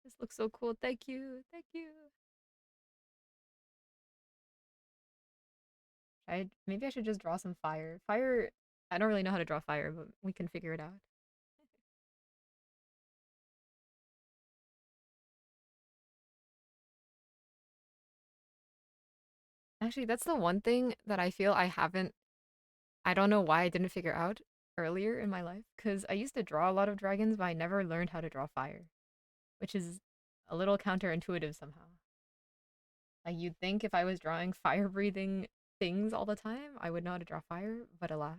[SPEAKER 1] This looks so cool. Thank you. Thank you. I maybe I should just draw some fire. Fire. I don't really know how to draw fire, but we can figure it out. Actually, that's the one thing that I feel I haven't. I don't know why I didn't figure out earlier in my life, because I used to draw a lot of dragons, but I never learned how to draw fire, which is a little counterintuitive somehow. Like you'd think if I was drawing fire breathing things all the time, I would know how to draw fire, but alas,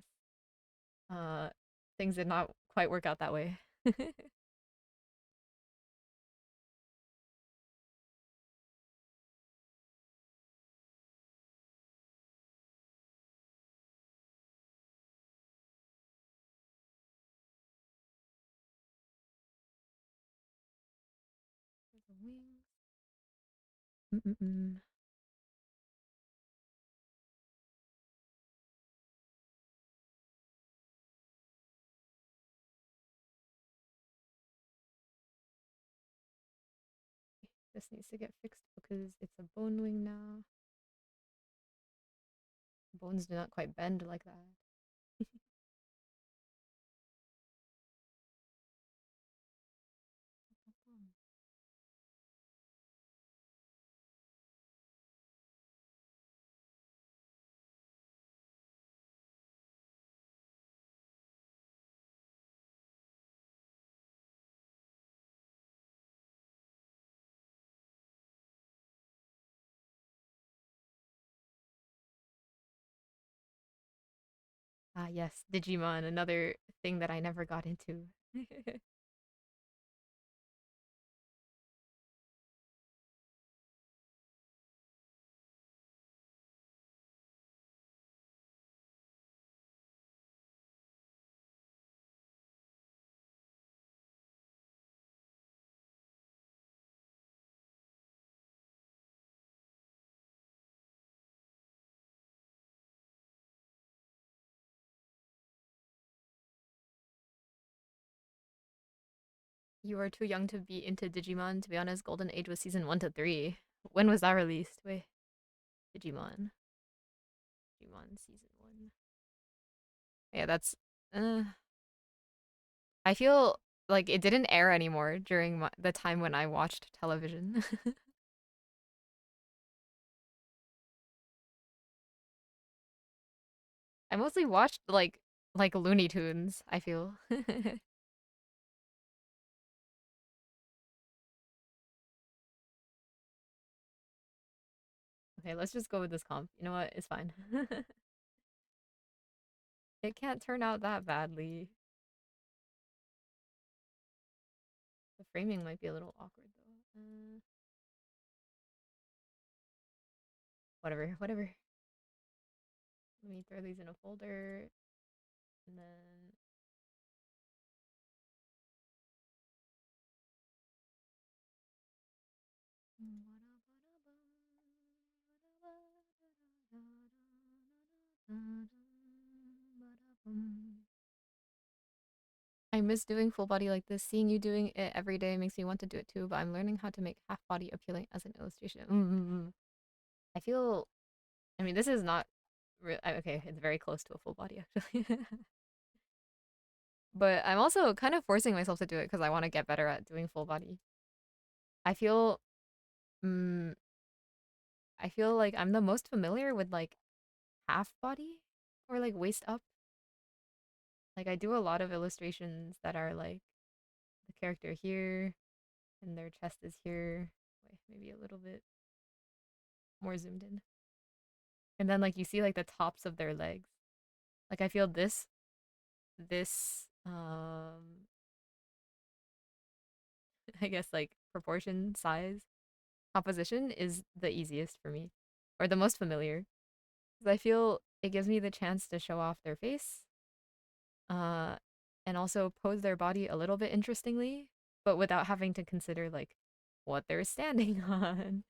[SPEAKER 1] uh, things did not quite work out that way. There's the wings. Mm-mm-mm. This needs to get fixed because it's a bone wing now. Bones do not quite bend like that. Ah, yes, Digimon, another thing that I never got into. You are too young to be into Digimon. To be honest, Golden Age was season 1 to 3. When was that released? Wait, Digimon. Digimon season 1. Yeah, that's. Uh, I feel like it didn't air anymore during the time when I watched television. I mostly watched like Looney Tunes, I feel. Okay, let's just go with this comp. You know what? It's fine. It can't turn out that badly. The framing might be a little awkward though. Whatever, whatever. Let me throw these in a folder and then I miss doing full body like this. Seeing you doing it every day makes me want to do it too, but I'm learning how to make half body appealing as an illustration. I feel, I mean, this is not real. Okay, it's very close to a full body actually. But I'm also kind of forcing myself to do it because I want to get better at doing full body. I feel, mm, I feel like I'm the most familiar with like half body or like waist up. Like I do a lot of illustrations that are like the character here and their chest is here. Wait, maybe a little bit more zoomed in. And then like you see like the tops of their legs. Like I feel this I guess like proportion, size, composition is the easiest for me or the most familiar. Because I feel it gives me the chance to show off their face, uh, and also pose their body a little bit interestingly, but without having to consider like what they're standing on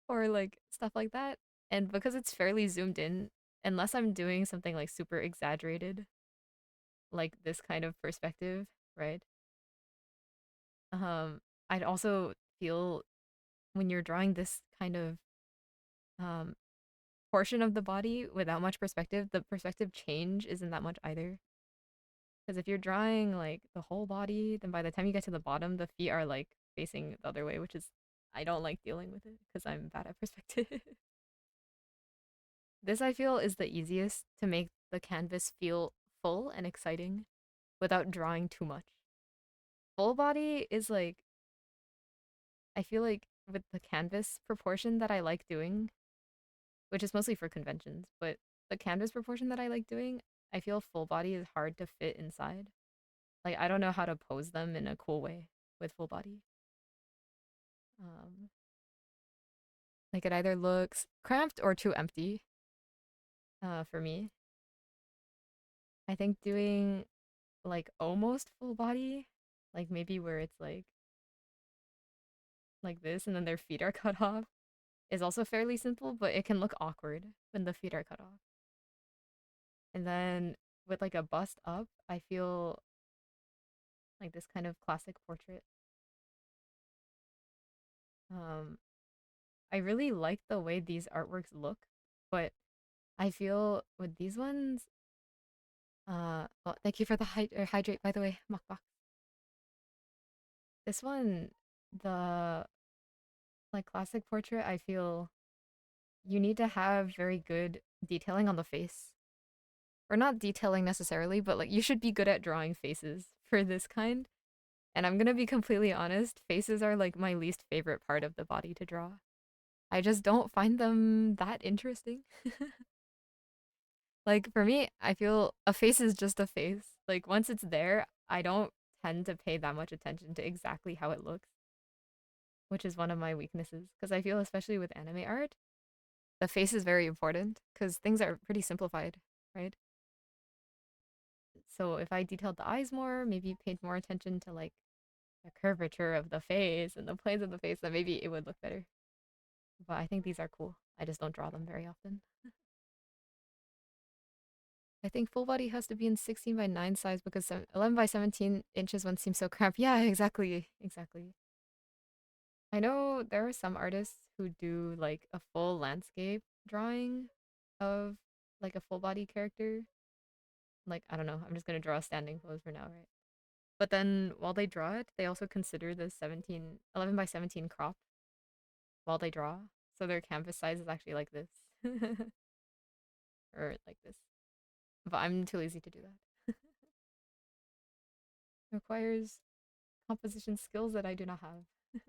[SPEAKER 1] or like stuff like that. And because it's fairly zoomed in, unless I'm doing something like super exaggerated, like this kind of perspective, right? Um, I'd also feel when you're drawing this kind of um portion of the body without much perspective, the perspective change isn't that much either. Because if you're drawing like the whole body, then by the time you get to the bottom, the feet are like facing the other way, which is I don't like dealing with it because I'm bad at perspective. This I feel is the easiest to make the canvas feel full and exciting without drawing too much. Full body is like I feel like with the canvas proportion that I like doing, which is mostly for conventions, but the canvas proportion that I like doing, I feel full body is hard to fit inside. Like I don't know how to pose them in a cool way with full body. Um, like it either looks cramped or too empty. For me, I think doing like almost full body, like maybe where it's like this, and then their feet are cut off, is also fairly simple, but it can look awkward when the feet are cut off. And then with like a bust up, I feel like this kind of classic portrait. Um, I really like the way these artworks look, but I feel with these ones, well, thank you for the hydrate, by the way, Mukbang. This one, the like classic portrait, I feel you need to have very good detailing on the face. Or not detailing necessarily, but like you should be good at drawing faces for this kind. And I'm gonna be completely honest, faces are like my least favorite part of the body to draw. I just don't find them that interesting. Like for me, I feel a face is just a face. Like once it's there, I don't tend to pay that much attention to exactly how it looks, which is one of my weaknesses. Because I feel, especially with anime art, the face is very important because things are pretty simplified, right? So if I detailed the eyes more, maybe paid more attention to like the curvature of the face and the planes of the face, then maybe it would look better. But I think these are cool. I just don't draw them very often. I think full body has to be in 16 by 9 size because 11 by 17 inches one seems so cramped. Yeah, exactly. Exactly. I know there are some artists who do like a full landscape drawing of like a full body character. Like, I don't know, I'm just gonna draw a standing pose for now, right? But then while they draw it, they also consider the 11 by 17 crop while they draw. So their canvas size is actually like this. Or like this. But I'm too lazy to do that. It requires composition skills that I do not have. I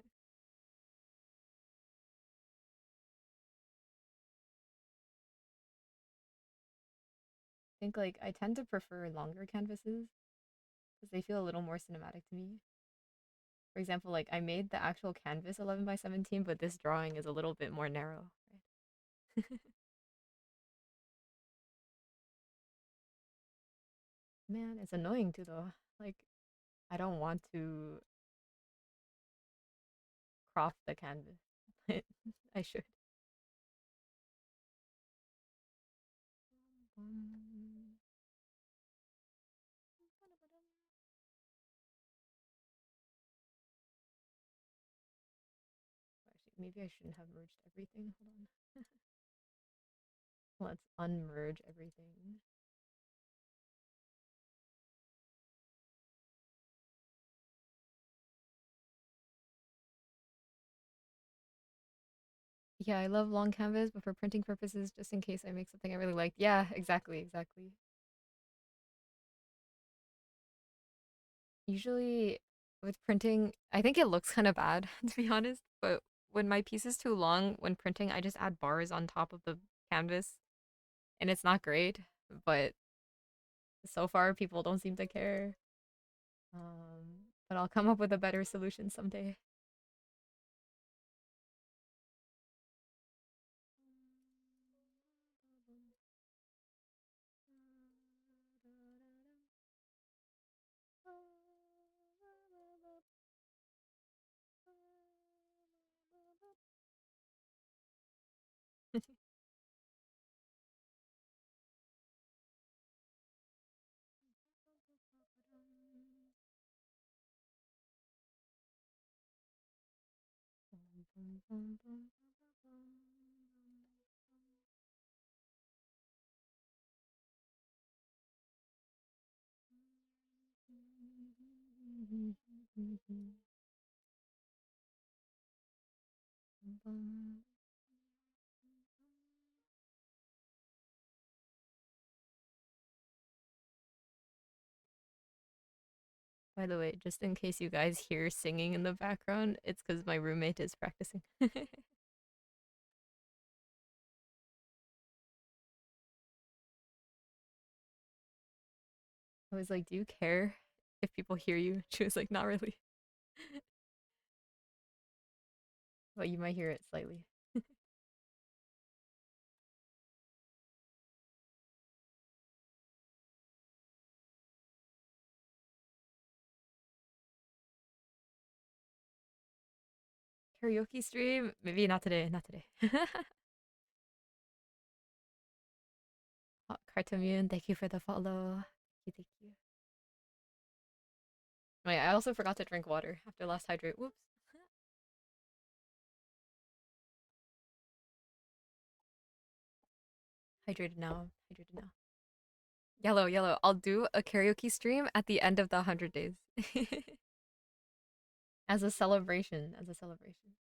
[SPEAKER 1] think like I tend to prefer longer canvases because they feel a little more cinematic to me. For example, like I made the actual canvas 11 by 17, but this drawing is a little bit more narrow, right? Man, it's annoying too though. Like I don't want to crop the canvas, but I should. Actually, maybe I shouldn't have merged everything. Hold on. Let's unmerge everything. Yeah, I love long canvas, but for printing purposes, just in case I make something I really like. Yeah, exactly, exactly. Usually with printing, I think it looks kind of bad, to be honest, but when my piece is too long, when printing, I just add bars on top of the canvas, and it's not great, but so far people don't seem to care. But I'll come up with a better solution someday. By the way, just in case you guys hear singing in the background, it's because my roommate is practicing. I was like, "Do you care if people hear you?" She was like, "Not really, but you might hear it slightly." Karaoke stream? Maybe not today, not today. Oh, Cartoon, thank you for the follow. Thank you, thank you. Wait, I also forgot to drink water after last hydrate. Whoops. Hydrated now. Hydrated now. Yellow, yellow. I'll do a karaoke stream at the end of the 100 days. As a celebration. As a celebration.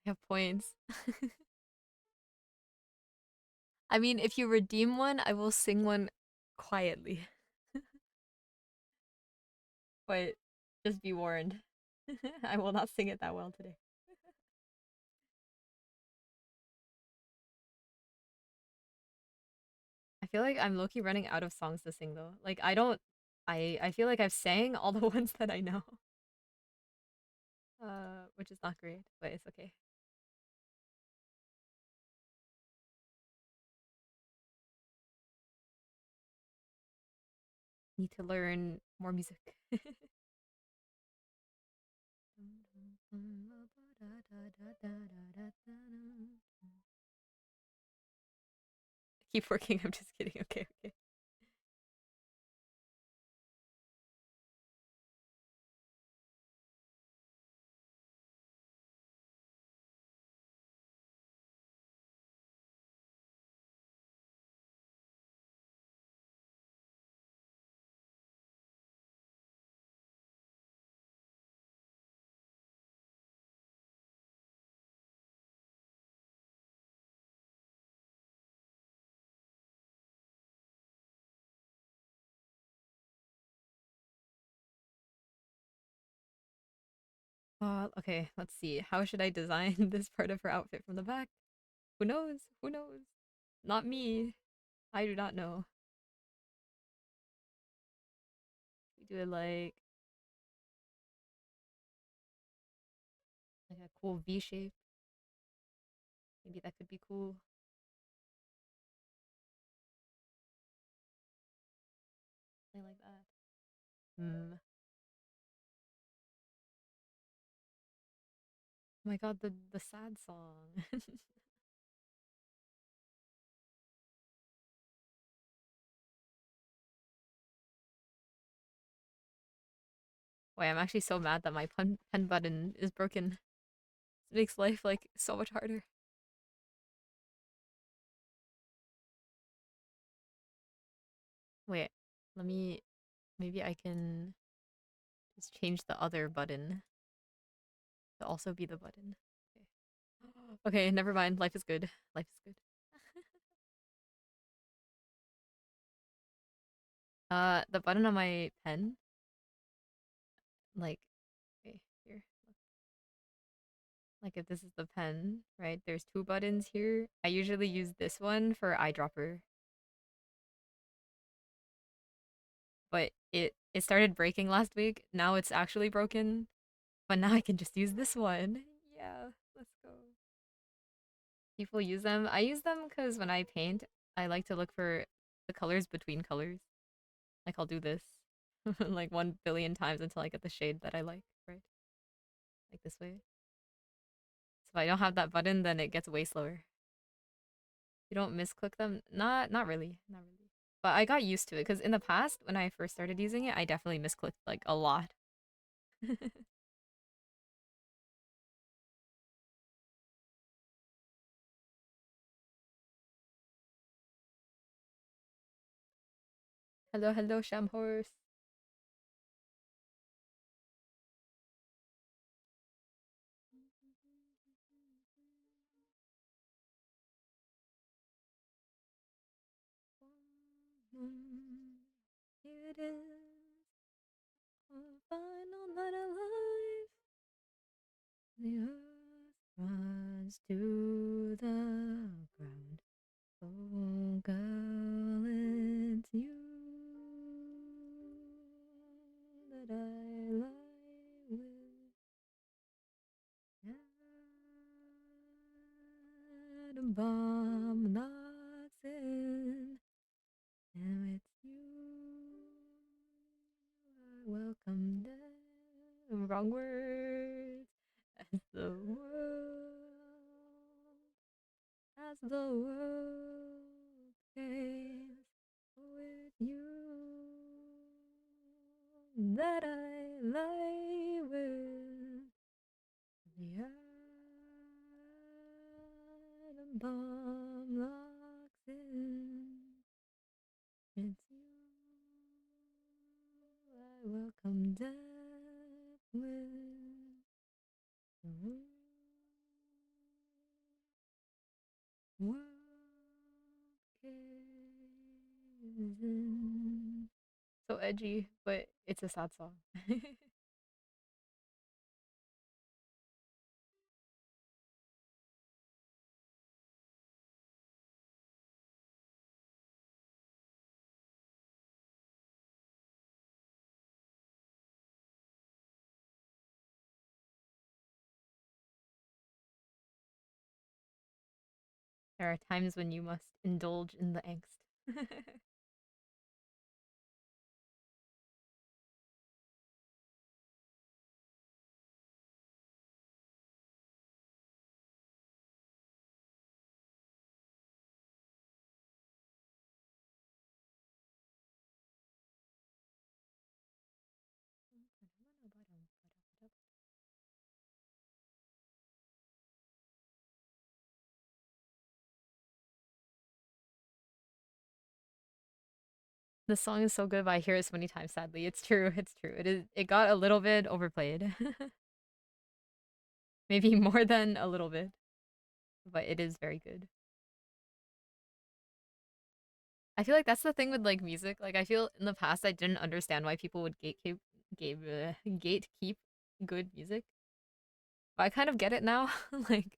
[SPEAKER 1] I have points. I mean, if you redeem one, I will sing one quietly. But just be warned. I will not sing it that well today. I feel like I'm low-key running out of songs to sing though. Like I don't I feel like I've sang all the ones that I know, which is not great, but it's okay. Need to learn more music. Keep working. I'm just kidding. Okay, okay. Okay, let's see. How should I design this part of her outfit from the back? Who knows? Who knows? Not me. I do not know. We do it like a cool V shape. Maybe that could be cool. Something like that. Hmm. Oh my god, the sad song. Wait, I'm actually so mad that my pen button is broken. It makes life like so much harder. Wait, let me. Maybe I can just change the other button to also be the button. Okay. Okay, never mind. Life is good. Life is good. The button on my pen, like, okay, here. Like if this is the pen, right? There's two buttons here. I usually use this one for eyedropper, but it started breaking last week. Now it's actually broken, but now I can just use this one. Yeah, let's go. People use them. I use them because when I paint, I like to look for the colors between colors. Like I'll do this like 1 billion times until I get the shade that I like, right? Like this way. So if I don't have that button, then it gets way slower. You don't misclick them? Not really. Not really. But I got used to it because in the past, when I first started using it, I definitely misclicked like a lot. Hello, hello, Sham Horse. Here it is, our final night alive. The earth runs to the ground. Oh, girl, it's you that I lie with. And a bomb knocks in, and it's you I welcome them. Wrong words. As the world fades with you that I lie with the atom bomb locks in. It's you I welcome death with. The world caves in. So edgy, but it's a sad song. There are times when you must indulge in the angst. The song is so good, but I hear it so many times, sadly. It's true, it's true. It got a little bit overplayed. Maybe more than a little bit, but it is very good. I feel like that's the thing with like music. Like I feel in the past I didn't understand why people would gatekeep good music. But I kind of get it now. Like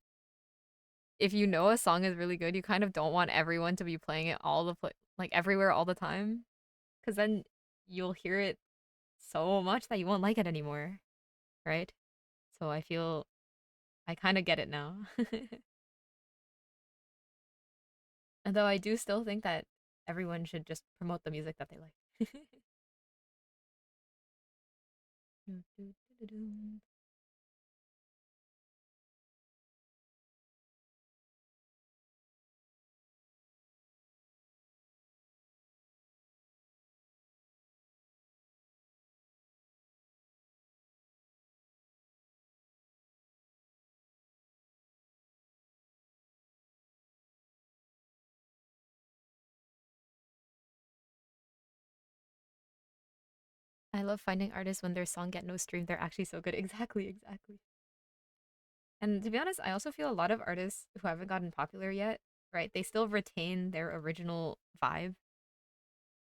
[SPEAKER 1] if you know a song is really good, you kind of don't want everyone to be playing it like everywhere all the time, because then you'll hear it so much that you won't like it anymore, right? So I feel I kind of get it now. And though I do still think that everyone should just promote the music that they like. I love finding artists when their song get no stream. They're actually so good. Exactly, exactly. And to be honest, I also feel a lot of artists who haven't gotten popular yet, right? They still retain their original vibe,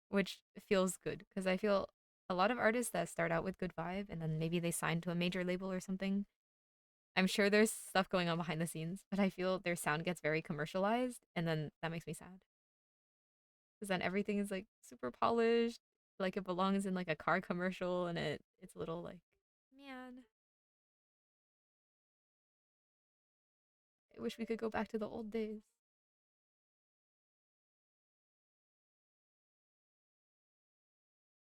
[SPEAKER 1] which feels good because I feel a lot of artists that start out with good vibe and then maybe they sign to a major label or something. I'm sure there's stuff going on behind the scenes, but I feel their sound gets very commercialized and then that makes me sad. Because then everything is like super polished, like it belongs in like a car commercial and it's a little like, man, I wish we could go back to the old days.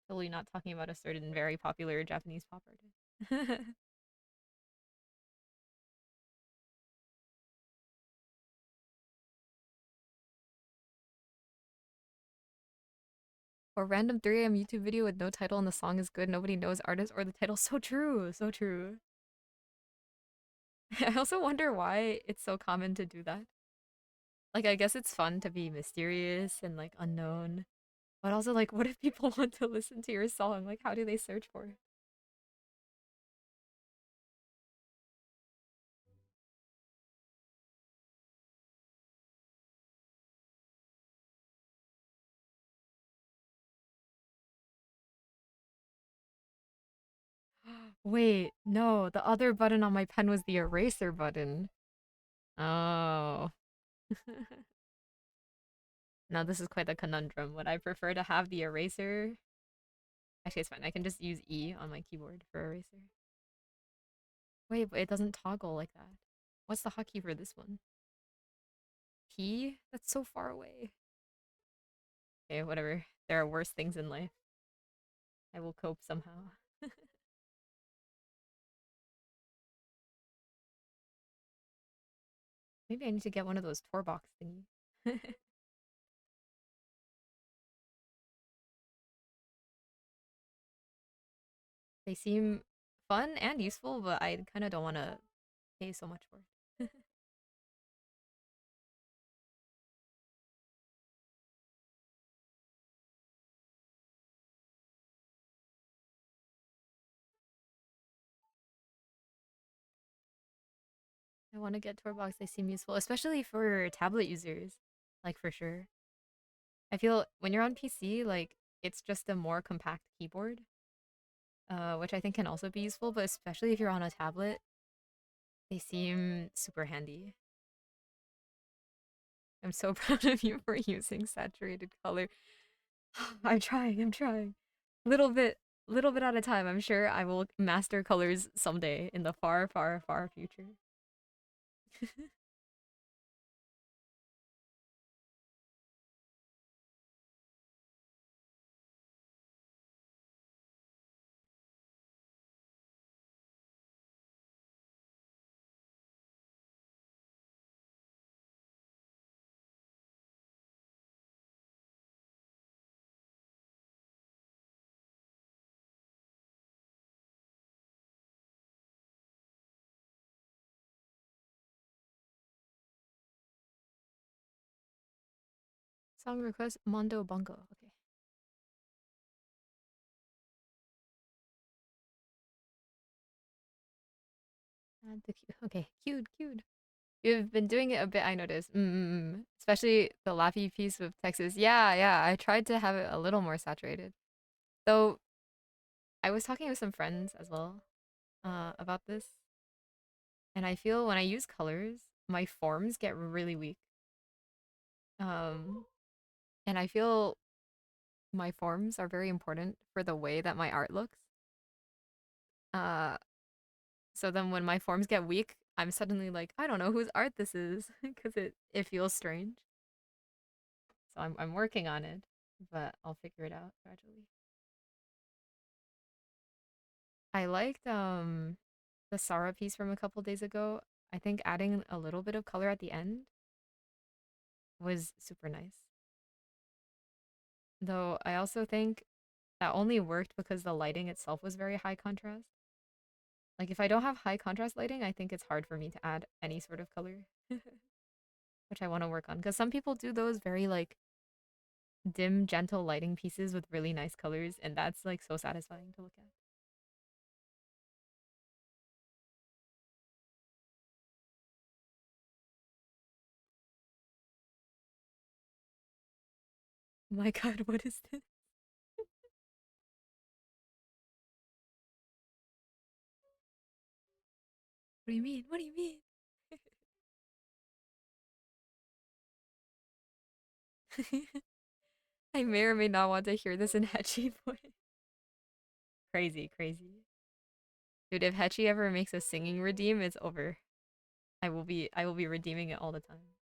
[SPEAKER 1] Totally not talking about a certain very popular Japanese pop artist. Or random 3 a.m. YouTube video with no title and the song is good, nobody knows artist or the title. So true, so true. I also wonder why it's so common to do that. Like, I guess it's fun to be mysterious and like unknown, but also like, what if people want to listen to your song? Like, how do they search for it? Wait, no, the other button on my pen was the eraser button. Oh. Now this is quite a conundrum. Would I prefer to have the eraser? Actually, it's fine. I can just use E on my keyboard for eraser. Wait, but it doesn't toggle like that. What's the hotkey for this one? P? That's so far away. Okay, whatever. There are worse things in life. I will cope somehow. Maybe I need to get one of those tour box thingies. They seem fun and useful, but I kind of don't want to pay so much for it. I want to get tour box. They seem useful, especially for tablet users. Like for sure. I feel when you're on PC, like it's just a more compact keyboard, which I think can also be useful, but especially if you're on a tablet, they seem super handy. I'm so proud of you for using saturated color. I'm trying, I'm trying. Little bit at a time. I'm sure I will master colors someday in the far, far, far future. Song request Mondo Bongo. Okay. Add the cue. Okay, cued, cued. You've been doing it a bit, I noticed. Especially the Laffy piece with Texas. Yeah, yeah. I tried to have it a little more saturated. Though I was talking with some friends as well, about this, and I feel when I use colors, my forms get really weak. Um, and I feel my forms are very important for the way that my art looks. Uh, so then when my forms get weak, I'm suddenly like, I don't know whose art this is because it feels strange. So I'm working on it, but I'll figure it out gradually. I liked the Sarah piece from a couple days ago. I think adding a little bit of color at the end was super nice. Though I also think that only worked because the lighting itself was very high contrast. Like if I don't have high contrast lighting, I think it's hard for me to add any sort of color, which I want to work on. Because some people do those very like dim, gentle lighting pieces with really nice colors, and that's like so satisfying to look at. My God, what is this? What do you mean? What do you mean? I may or may not want to hear this in Hetchy voice. Crazy, crazy. Dude, if Hetchy ever makes a singing redeem, it's over. I will be redeeming it all the time.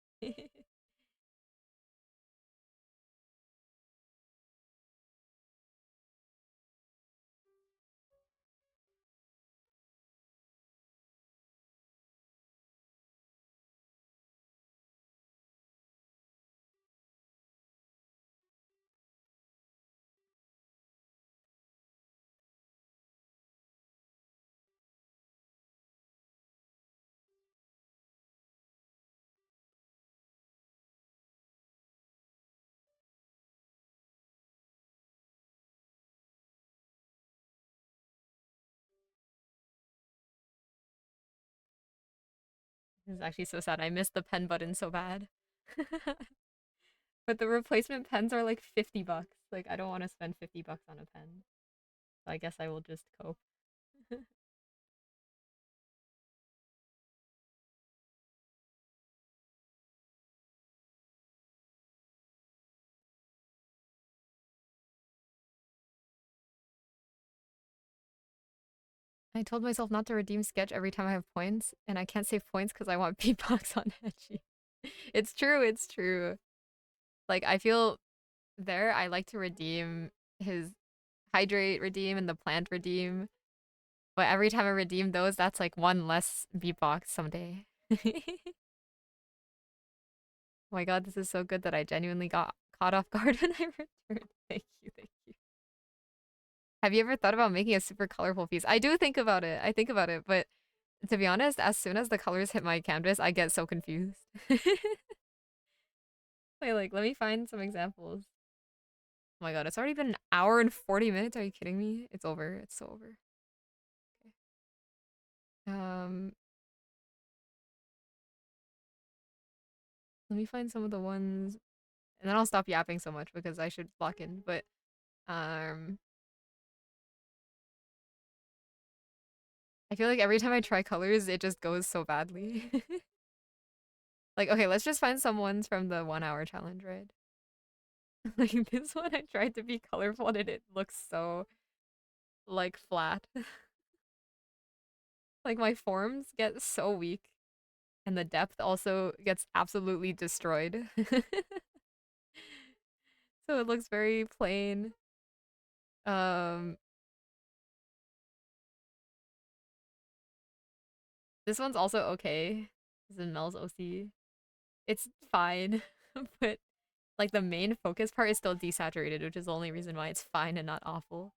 [SPEAKER 1] This is actually so sad. I missed the pen button so bad. But the replacement pens are like 50 bucks. Like I don't want to spend 50 bucks on a pen. So I guess I will just cope. I told myself not to redeem sketch every time I have points, and I can't save points because I want beatbox on Edgy. It's true, it's true. Like I feel there I like to redeem his hydrate redeem and the plant redeem. But every time I redeem those, that's like one less beatbox someday. Oh my god, this is so good that I genuinely got caught off guard when I returned. Thank you, thank you. Have you ever thought about making a super colorful piece? I do think about it. I think about it, but to be honest, as soon as the colors hit my canvas, I get so confused. Wait, like, let me find some examples. Oh my god, it's already been an hour and 40 minutes. Are you kidding me? It's over. It's so over. Okay. Let me find some of the ones, and then I'll stop yapping so much because I should lock in. But um, I feel like every time I try colors, it just goes so badly. Like, okay, let's just find some ones from the 1 hour challenge, right? Like this one, I tried to be colorful and it looks so like flat. Like my forms get so weak, and the depth also gets absolutely destroyed. So it looks very plain. Um, this one's also okay. This is Mel's OC. It's fine, but like the main focus part is still desaturated, which is the only reason why it's fine and not awful.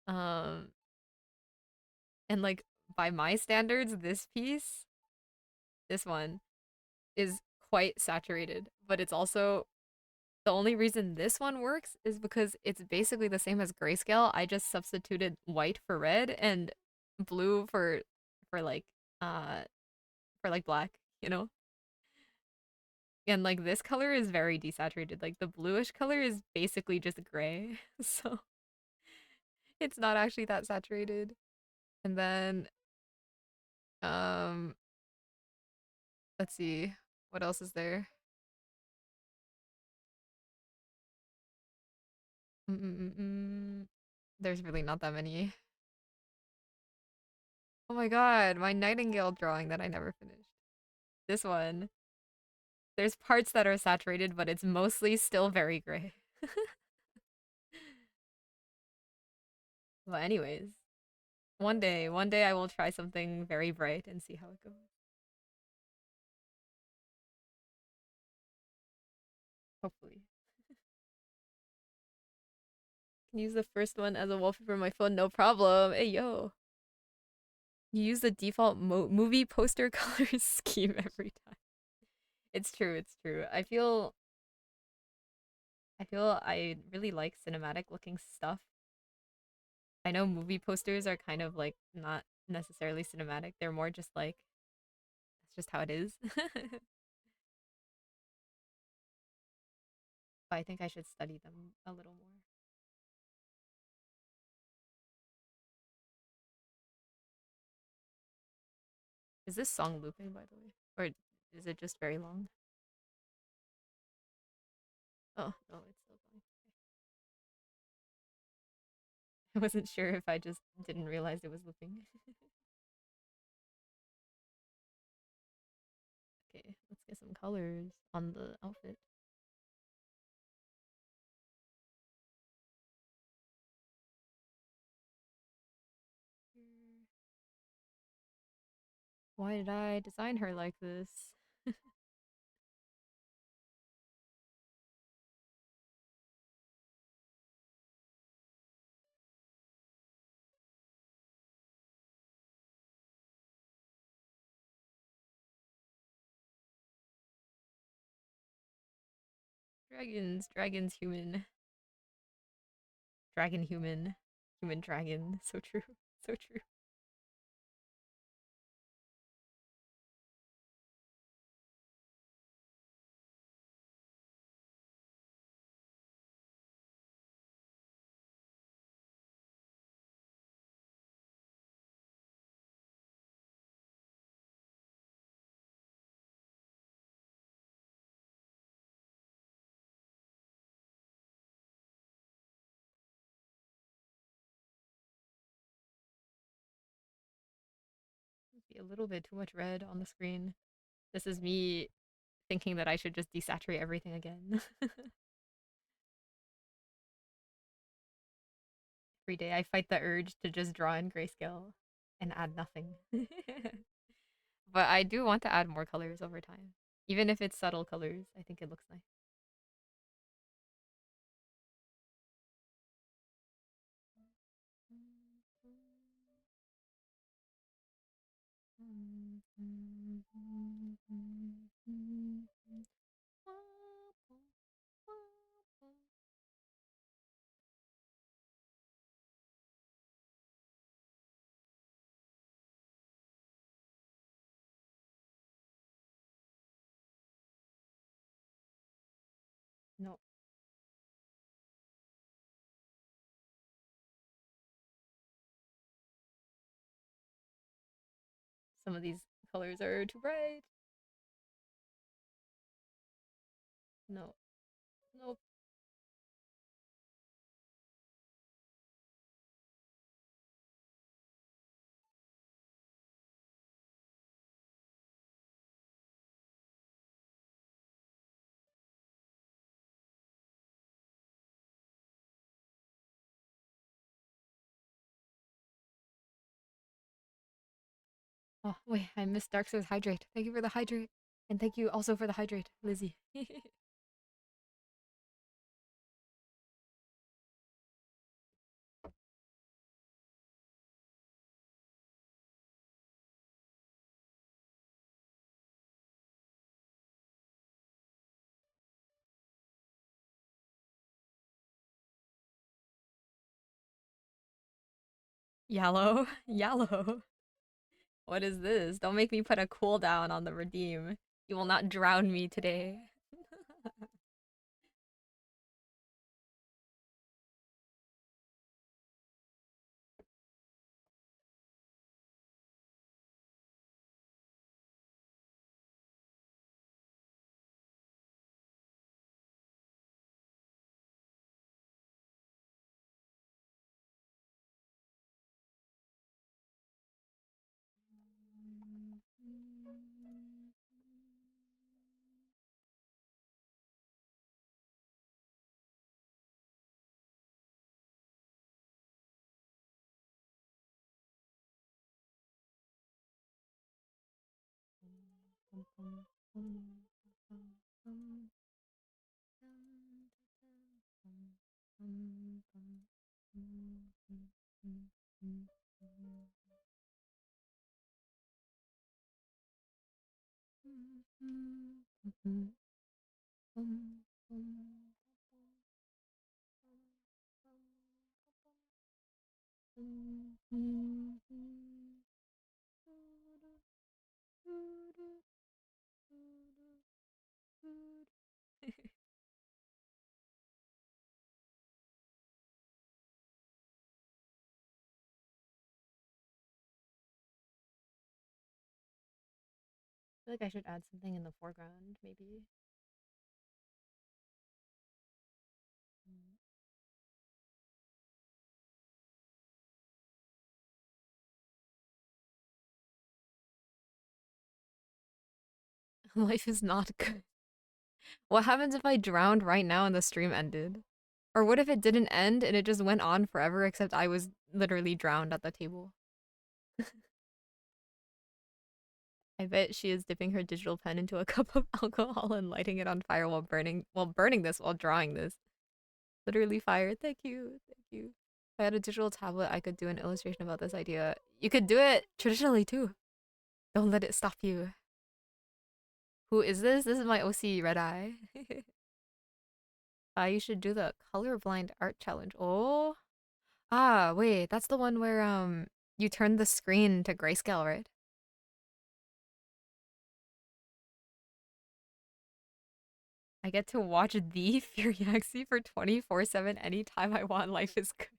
[SPEAKER 1] Um, and like by my standards, this piece, this one, is quite saturated, but it's also The only reason this one works is because it's basically the same as grayscale. I just substituted white for red and blue for like uh for like black, you know? And like this color is very desaturated. Like the bluish color is basically just gray. So it's not actually that saturated. And then um let's see. What else is there? Mm-mm-mm-mm. There's really not that many. Oh my god, my nightingale drawing that I never finished. This one. There's parts that are saturated, but it's mostly still very gray. But anyways, one day I will try something very bright and see how it goes. Hopefully. Can use the first one as a wallpaper on my phone, no problem. Hey yo. You use the default movie poster color scheme every time. It's true, it's true. I feel I really like cinematic looking stuff. I know movie posters are kind of like not necessarily cinematic. They're more just like it's just how it is. But I think I should study them a little more. Is this song looping, by the way? Or is it just very long? Oh, no, it's still going. I wasn't sure if I just didn't realize it was looping. Okay, let's get some colors on the outfit. Why did I design her like this? Dragons, human. Dragon, human. Human, dragon. So true. So true. Be a little bit too much red on the screen. This is me thinking that I should just desaturate everything again. Every day I fight the urge to just draw in grayscale and add nothing. But I do want to add more colors over time. Even if it's subtle colors, I think it looks nice. No, some of these colors are too bright. No, nope. Oh, wait, I missed Dark Souls Hydrate. Thank you for the hydrate. And thank you also for the hydrate, Lizzie. Yellow, yellow. What is this? Don't make me put a cooldown on the redeem. You will not drown me today. I feel like I should add something in the foreground, maybe. Life is not good. What happens if I drowned right now and the stream ended? Or what if it didn't end and it just went on forever except I was literally drowned at the table? I bet she is dipping her digital pen into a cup of alcohol and lighting it on fire while drawing this. Literally fire. Thank you. Thank you. If I had a digital tablet, I could do an illustration about this idea. You could do it traditionally too. Don't let it stop you. Who is this? This is my OC Red Eye. You should do the colorblind art challenge. Oh. Ah, wait, that's the one where you turn the screen to grayscale, right? I get to watch the Furiaxi for 24/7 anytime I want. Life is good.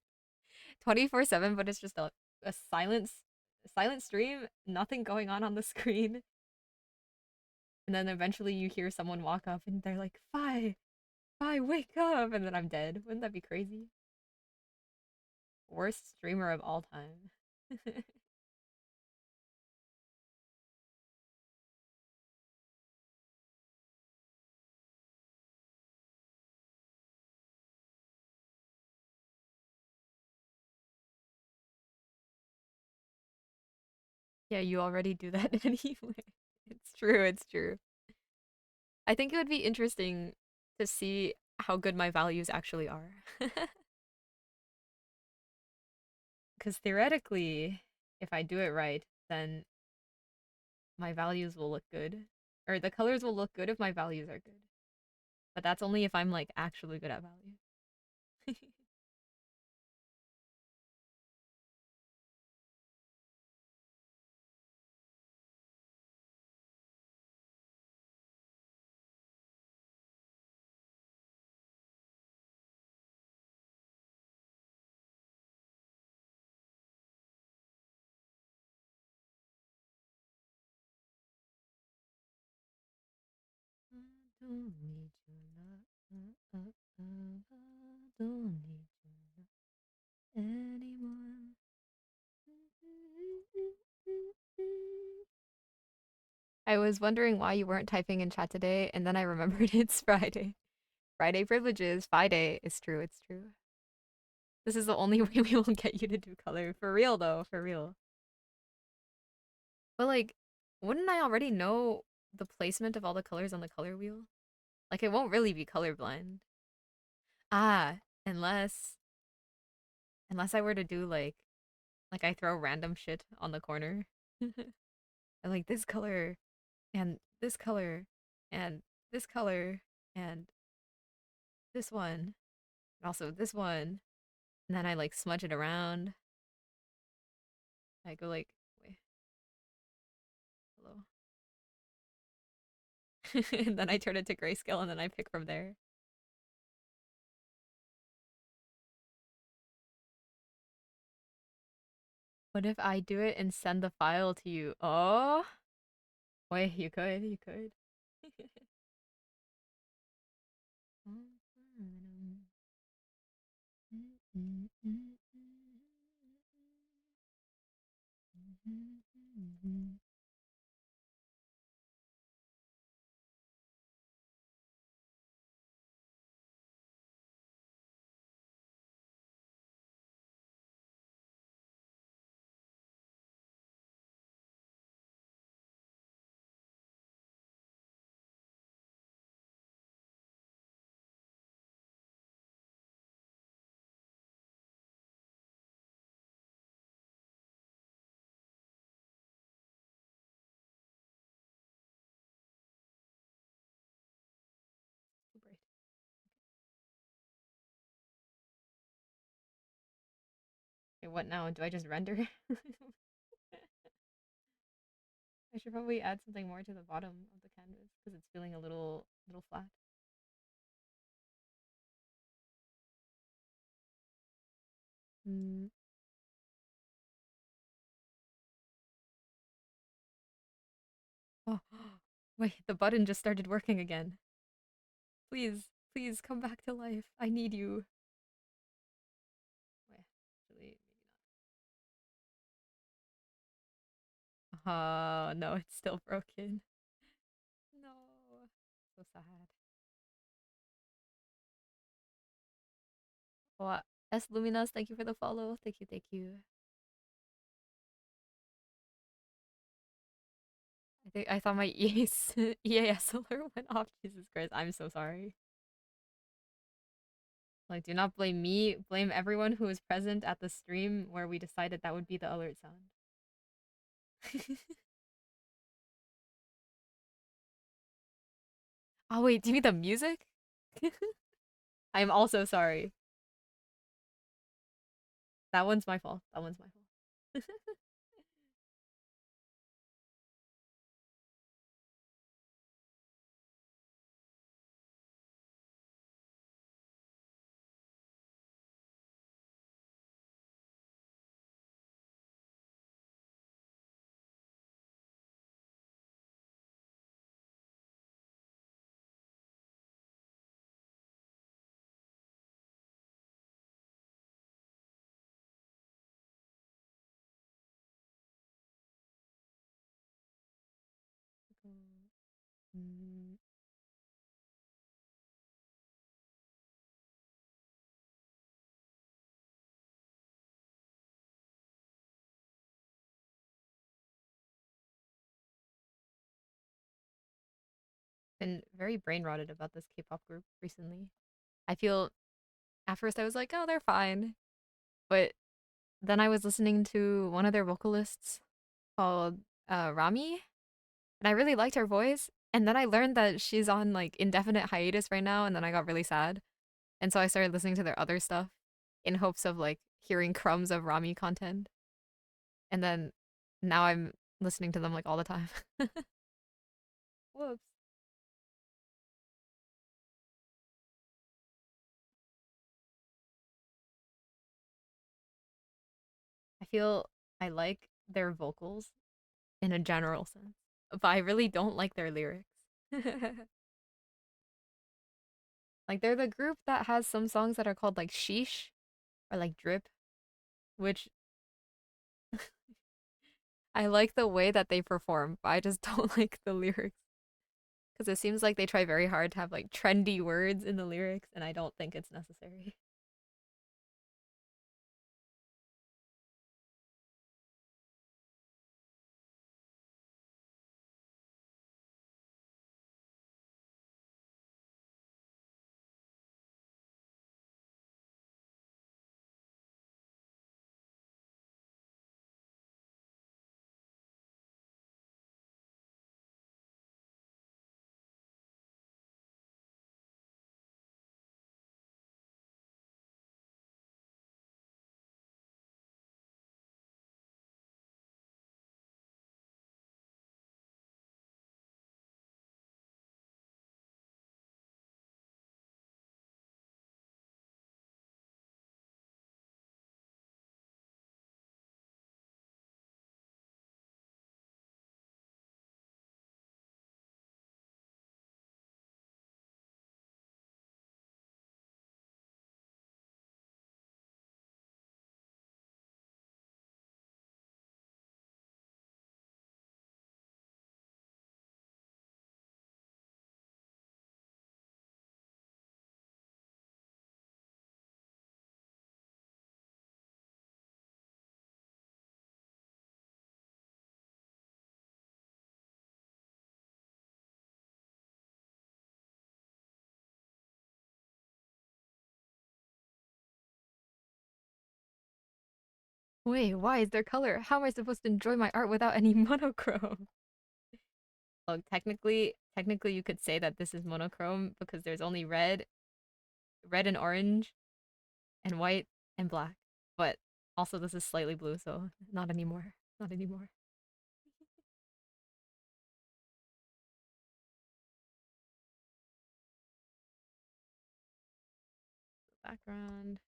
[SPEAKER 1] 24/7, but it's just a silent stream, nothing going on the screen. And then eventually you hear someone walk up and they're like, Fi, wake up! And then I'm dead. Wouldn't that be crazy? Worst streamer of all time. Yeah, you already do that anyway. It's true, it's true. I think it would be interesting to see how good my values actually are. Because theoretically, if I do it right, then my values will look good. Or the colors will look good if my values are good. But that's only if I'm like actually good at values. I don't need your love. I don't need your love anymore. I was wondering why you weren't typing in chat today, and then I remembered it's Friday. Friday privileges. Friday. It's true. It's true. This is the only way we will get you to do color. For real, though. For real. But, like, wouldn't I already know the placement of all the colors on the color wheel? Like, it won't really be colorblind. Ah, unless... Unless I were to do, like I throw random shit on the corner. And, like, this color, and this color, and this color, and this one, and also this one. And then I, like, smudge it around. I go like, wait, hello. And then I turn it to grayscale and then I pick from there. What if I do it and send the file to you? Oh, wait, you could. Okay, what now? Do I just render? I should probably add something more to the bottom of the canvas because it's feeling a little flat. Mm. Oh, wait, the button just started working again. Please, please come back to life. I need you. Wait, actually, maybe not. No, it's still broken. No. So sad. Well, S Luminous, thank you for the follow. Thank you, thank you. I thought my EAS alert went off. Jesus Christ, I'm so sorry. Like, do not blame me. Blame everyone who was present at the stream where we decided that would be the alert sound. Oh wait, do you mean the music? I am also sorry. That one's my fault. That one's my fault. Mm, been very brain rotted about this K-pop group recently. I feel at first I was like, oh, they're fine. But then I was listening to one of their vocalists called Rami, and I really liked her voice. And then I learned that she's on like indefinite hiatus right now, and then I got really sad. And so I started listening to their other stuff in hopes of like hearing crumbs of Rami content. And then now I'm listening to them like all the time. Whoops. I feel I like their vocals in a general sense, but I really don't like their lyrics. Like they're the group that has some songs that are called like Sheesh or like Drip, which I like the way that they perform, but I just don't like the lyrics because it seems like they try very hard to have like trendy words in the lyrics, and I don't think it's necessary. Wait, why is there color? How am I supposed to enjoy my art without any monochrome? Well, technically you could say that this is monochrome because there's only red and orange and white and black. But also this is slightly blue, so not anymore. Not anymore. Background.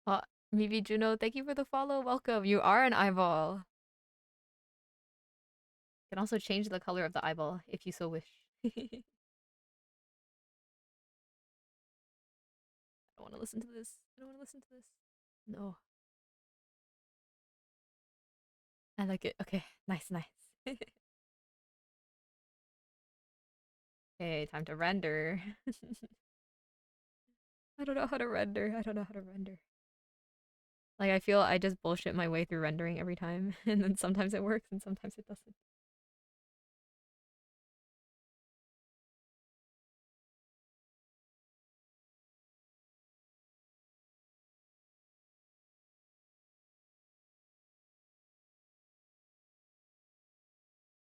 [SPEAKER 1] Oh, maybe Juno, thank you for the follow. Welcome. You are an eyeball. You can also change the color of the eyeball if you so wish. I don't want to listen to this. I don't want to listen to this. No, I like it. Okay, nice, nice. Okay, time to render. I don't know how to render. I don't know how to render. Like, I feel I just bullshit my way through rendering every time, and then sometimes it works and sometimes it doesn't.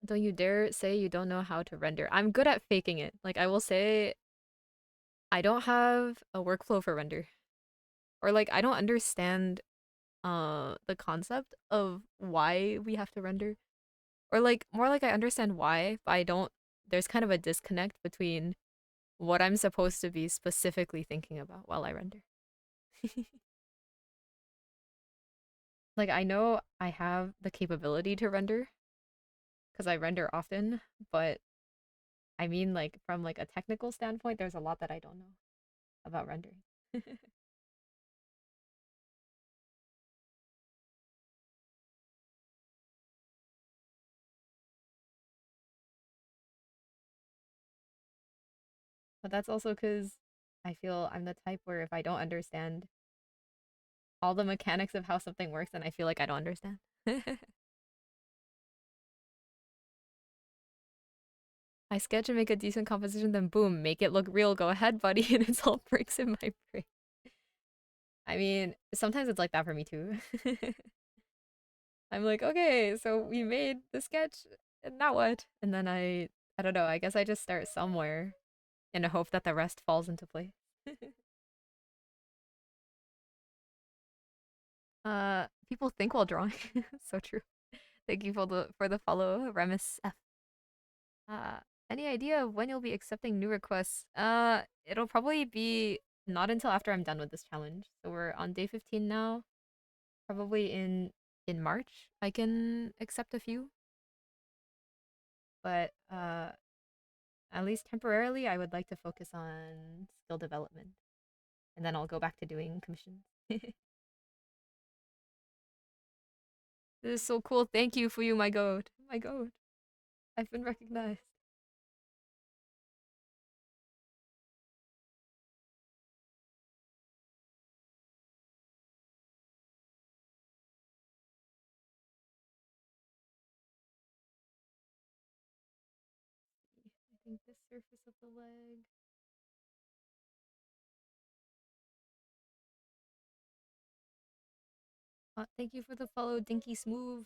[SPEAKER 1] Don't you dare say you don't know how to render. I'm good at faking it. Like, I will say I don't have a workflow for render. Or like I don't understand the concept of why we have to render. Or like more like I understand why, but I don't there's kind of a disconnect between what I'm supposed to be specifically thinking about while I render. Like I know I have the capability to render because I render often, but I mean like from like a technical standpoint, there's a lot that I don't know about rendering. But that's also because I feel I'm the type where if I don't understand all the mechanics of how something works, then I feel like I don't understand. I sketch and make a decent composition, then boom, make it look real. Go ahead, buddy, and it's all breaks in my brain. I mean, sometimes it's like that for me too. I'm like, okay, so we made the sketch, and now what? And then I don't know. I guess I just start somewhere in a hope that the rest falls into place. People think while drawing. So true. Thank you for the follow, Remus F. Uh, any idea of when you'll be accepting new requests? It'll probably be not until after I'm done with this challenge. So we're on day 15 now. Probably in March I can accept a few, but at least temporarily I would like to focus on skill development and then I'll go back to doing commissions. This is so cool. Thank you for you, my goat. My goat. I've been recognized. I think this surface of the leg. Thank you for the follow, Dinky Smooth.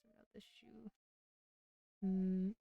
[SPEAKER 1] Sort out the shoe. Hmm.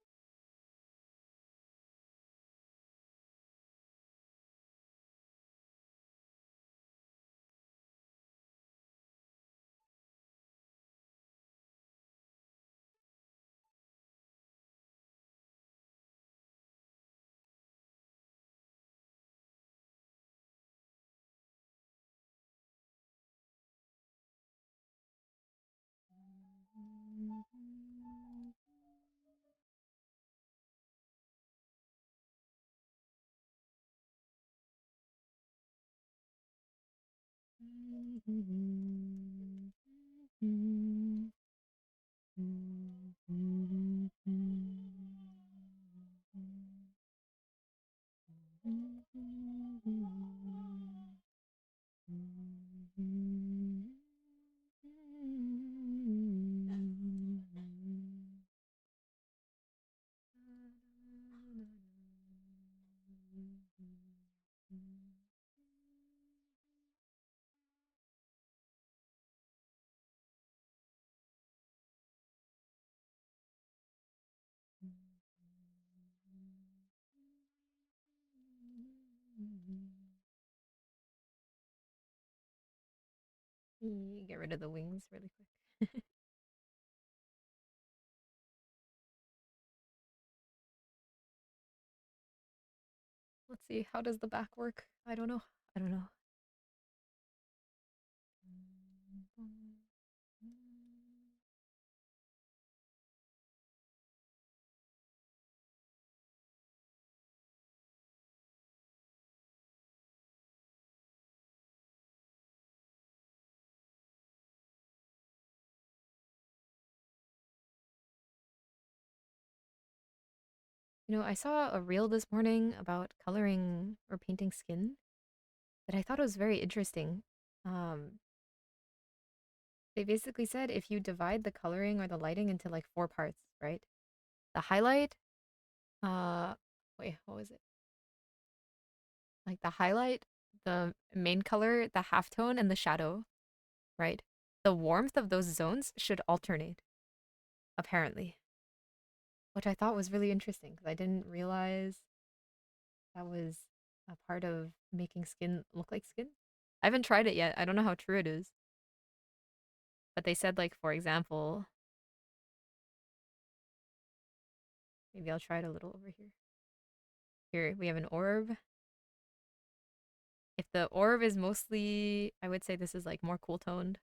[SPEAKER 1] Get rid of the wings really quick. Let's see, how does the back work? I don't know. I don't know. I saw a reel this morning about coloring or painting skin that I thought was very interesting. Um, they basically said if you divide the coloring or the lighting into like four parts, right? The highlight, uh, wait, what was it? Like the highlight, the main color, the halftone, and the shadow, right? The warmth of those zones should alternate, apparently, which I thought was really interesting because I didn't realize that was a part of making skin look like skin. I haven't tried it yet. I don't know how true it is. But they said, like, for example, maybe I'll try it a little over here. Here, we have an orb. If the orb is mostly, I would say this is like more cool toned.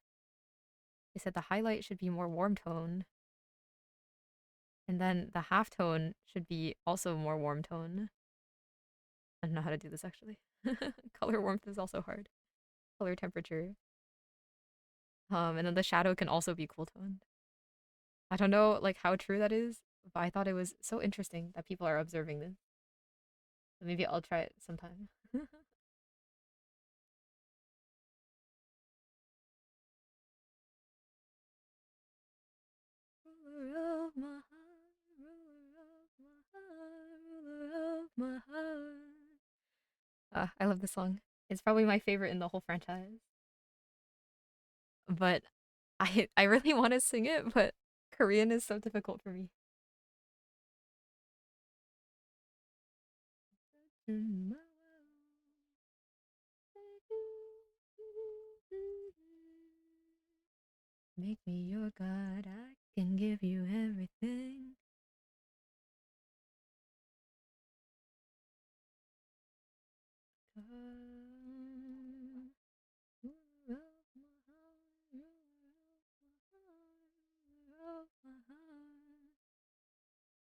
[SPEAKER 1] They said the highlight should be more warm tone. And then the halftone should be also more warm tone. I don't know how to do this actually. Color warmth is also hard. Color temperature. And then the shadow can also be cool toned. I don't know like how true that is, but I thought it was so interesting that people are observing this. So maybe I'll try it sometime. Ruler of my heart, ruler of my heart, ruler of my heart. I love this song. It's probably my favorite in the whole franchise. But I really want to sing it, but Korean is so difficult for me. Make me your god, I can give you everything.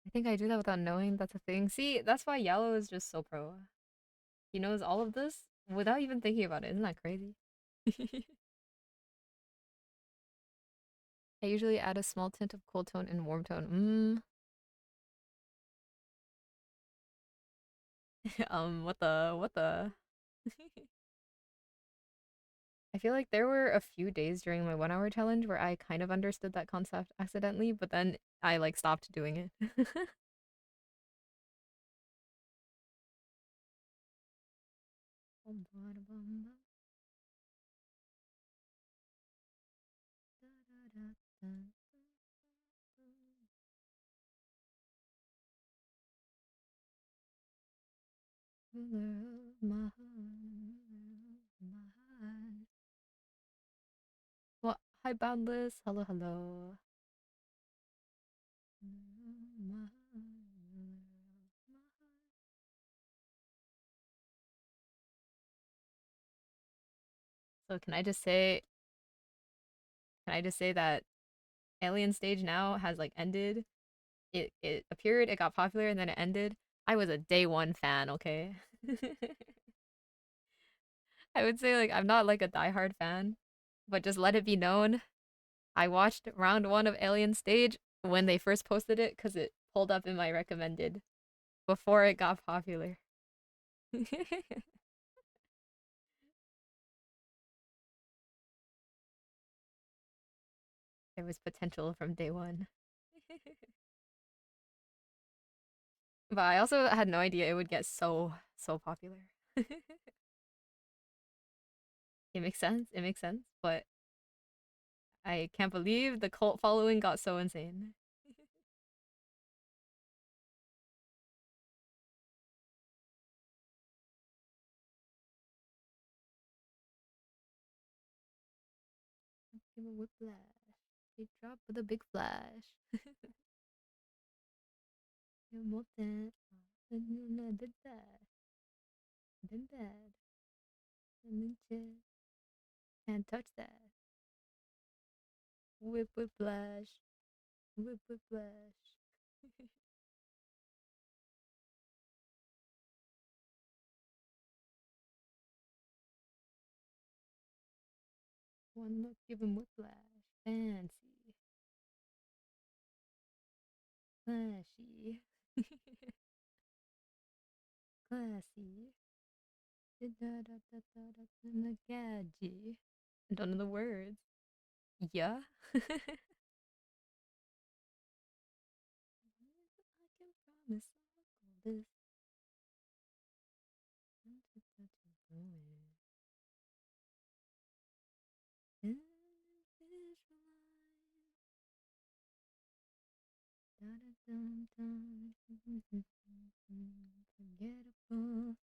[SPEAKER 1] I think I do that without knowing that's a thing. See, that's why Yellow is just so pro. He knows all of this without even thinking about it. Isn't that crazy? I usually add a small tint of cool tone and warm tone. What the? I feel like there were a few days during my 1 hour challenge where I kind of understood that concept accidentally, but then I like stopped doing it. Ruler of my heart, my heart. Well, hi Boundless. Hello, hello. So can I just say that Alien Stage now has like ended. It appeared, it got popular, and then it ended. I was a day one fan, okay? I would say like I'm not like a diehard fan, but just let it be known. I watched round one of Alien Stage when they first posted it because it pulled up in my recommended before it got popular. There was potential from day one. But I also had no idea it would get so popular. It makes sense. It makes sense. But I can't believe the cult following got so insane. a whiplash. They drop with a big flash. You want that? I did that. Did that. And then can't touch that. Whiplash. Whiplash. One look, give him whiplash. Fancy. Flashy. Classy. Gadgy. I don't know the words. Yeah. I can promise all this. Forgettable.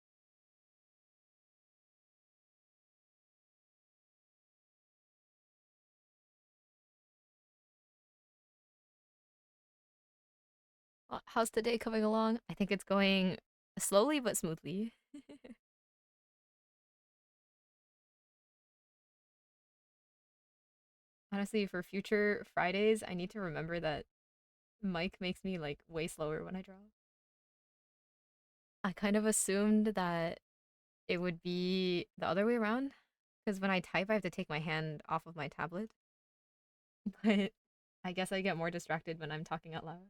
[SPEAKER 1] How's the day coming along? I think it's going slowly but smoothly. Honestly, for future Fridays, I need to remember that Mike makes me like way slower when I draw. I kind of assumed that it would be the other way around because when I type, I have to take my hand off of my tablet. But I guess I get more distracted when I'm talking out loud.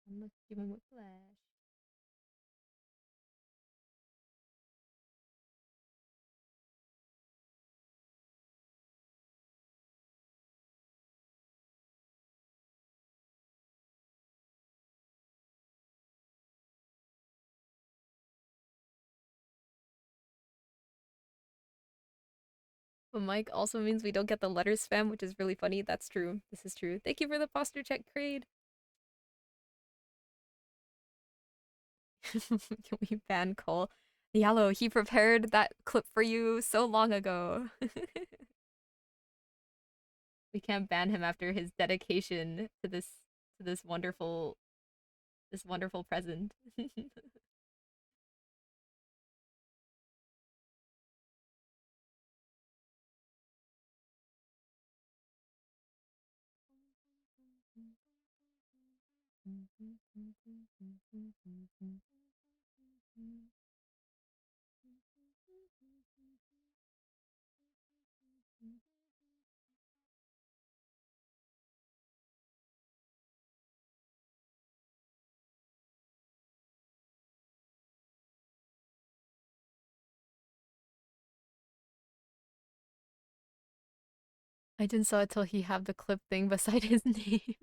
[SPEAKER 1] I'm not giving whiplash. But Mike also means we don't get the letter spam, which is really funny. That's true. This is true. Thank you for the posture check, Crade. Can we ban Cole? Yellow, he prepared that clip for you so long ago. We can't ban him after his dedication to this wonderful present. I didn't saw it till he had the clip thing beside his name.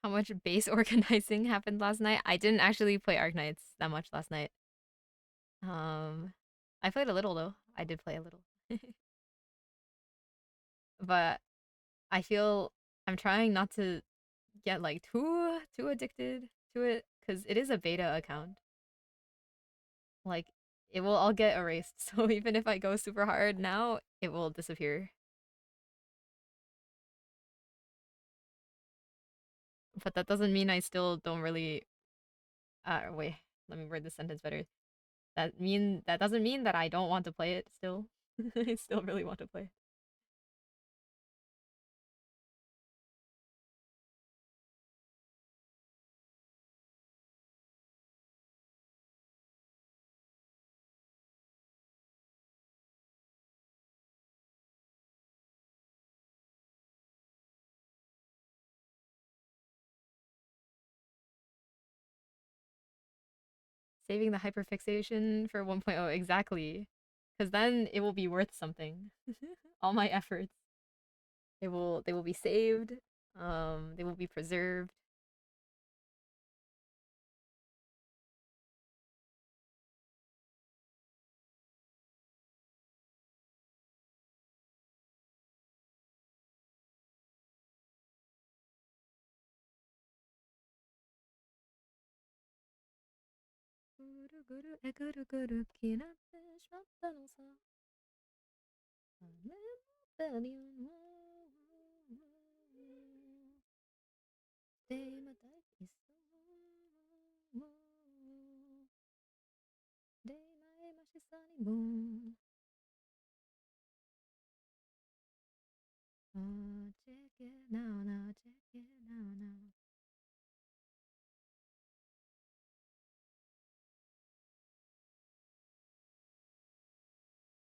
[SPEAKER 1] How much base organizing happened last night? I didn't actually play Arknights that much last night. Um, I played a little though. I did play a little. But I feel I'm trying not to get like too addicted to it because it is a beta account. Like it will all get erased. So even if I go super hard now, it will disappear. But that doesn't mean I still don't really wait, let me word the sentence better. that doesn't mean that I don't want to play it still. I still really want to play it. Saving the hyperfixation for 1.0 exactly. Because then it will be worth something. All my efforts. They will be saved. They will be preserved. Check it now, now, check it now, now.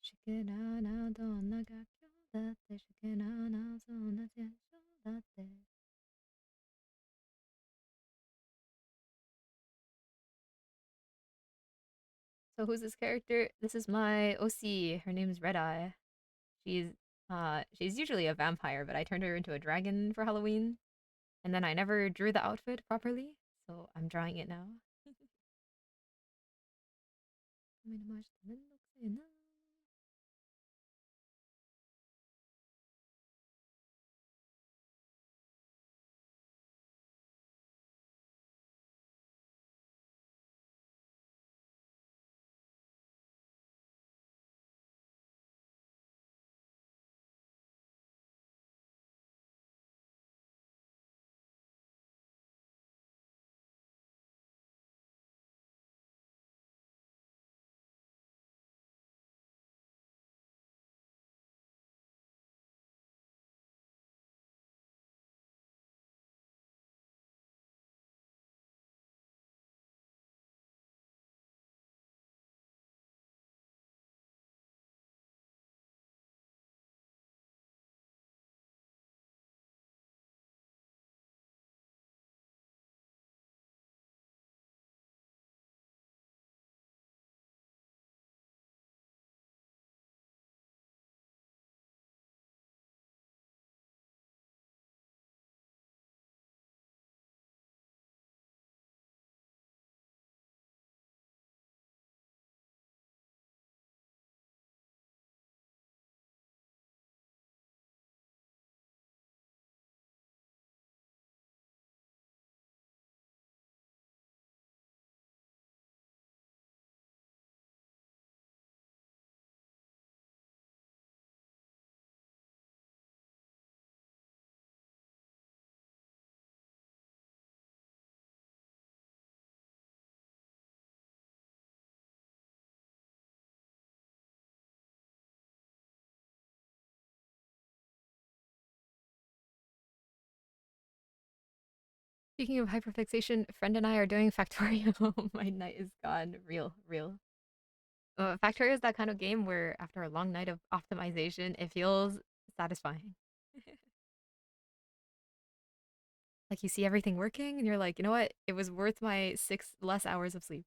[SPEAKER 1] しけらなどんな楽曲だってしけらなそんな現象だって So who's this character? This is my OC. Her name's Red Eye. She's she's usually a vampire, but I turned her into a dragon for Halloween, and then I never drew the outfit properly, so I'm drawing it now. Speaking of hyperfixation, friend and I are doing Factorio. My night is gone. Real, real. Factorio is that kind of game where after a long night of optimization, it feels satisfying. Like you see everything working and you're like, you know what? It was worth my 6 less hours of sleep.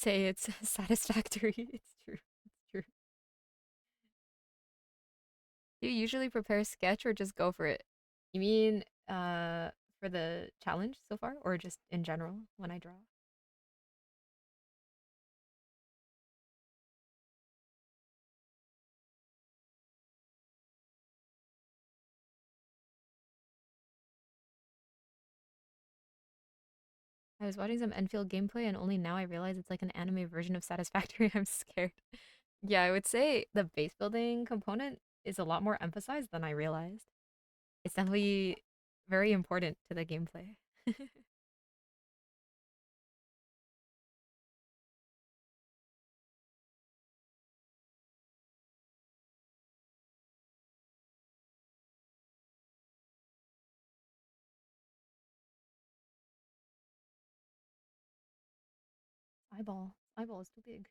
[SPEAKER 1] say it's satisfactory. It's true. It's true. Do you usually prepare a sketch or just go for it? You mean for the challenge so far or just in general when I draw? I was watching some Enfield gameplay and only now I realize it's like an anime version of Satisfactory. I'm scared. Yeah, I would say the base building component is a lot more emphasized than I realized. It's definitely very important to the gameplay. Eyeball is too big.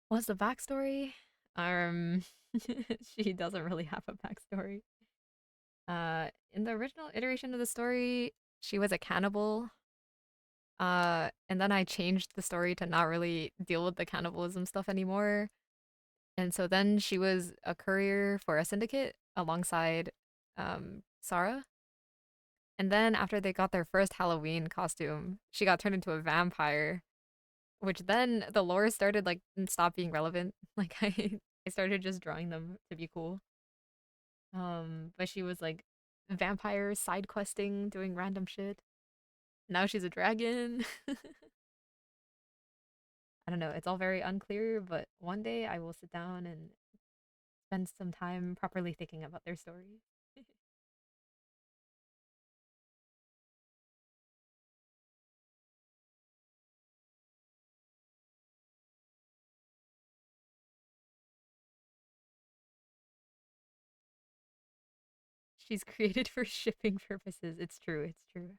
[SPEAKER 1] What's the backstory? Um, she doesn't really have a backstory. In the original iteration of the story, she was a cannibal. And then I changed the story to not really deal with the cannibalism stuff anymore. And so then she was a courier for a syndicate alongside Sarah. And then after they got their first Halloween costume, she got turned into a vampire, which then the lore started like stop being relevant. Like I started just drawing them to be cool. But she was like vampire side questing, doing random shit. Now she's a dragon. I don't know, it's all very unclear, but one day I will sit down and spend some time properly thinking about their story. She's created for shipping purposes. It's true, it's true.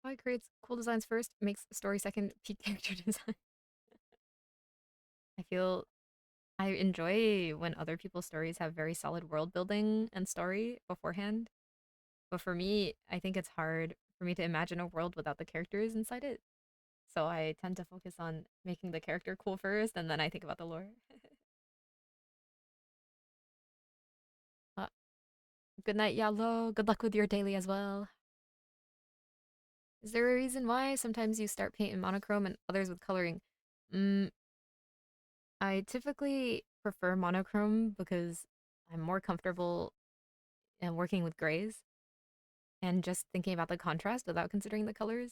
[SPEAKER 1] Probably creates cool designs first, makes story second, peak character design. I feel I enjoy when other people's stories have very solid world building and story beforehand. But for me, I think it's hard for me to imagine a world without the characters inside it. So I tend to focus on making the character cool first, and then I think about the lore. uh, Good night, Yallo. Good luck with your daily as well. Is there a reason why sometimes you start paint in monochrome and others with coloring? Mm, I typically prefer monochrome because I'm more comfortable working with grays and just thinking about the contrast without considering the colors.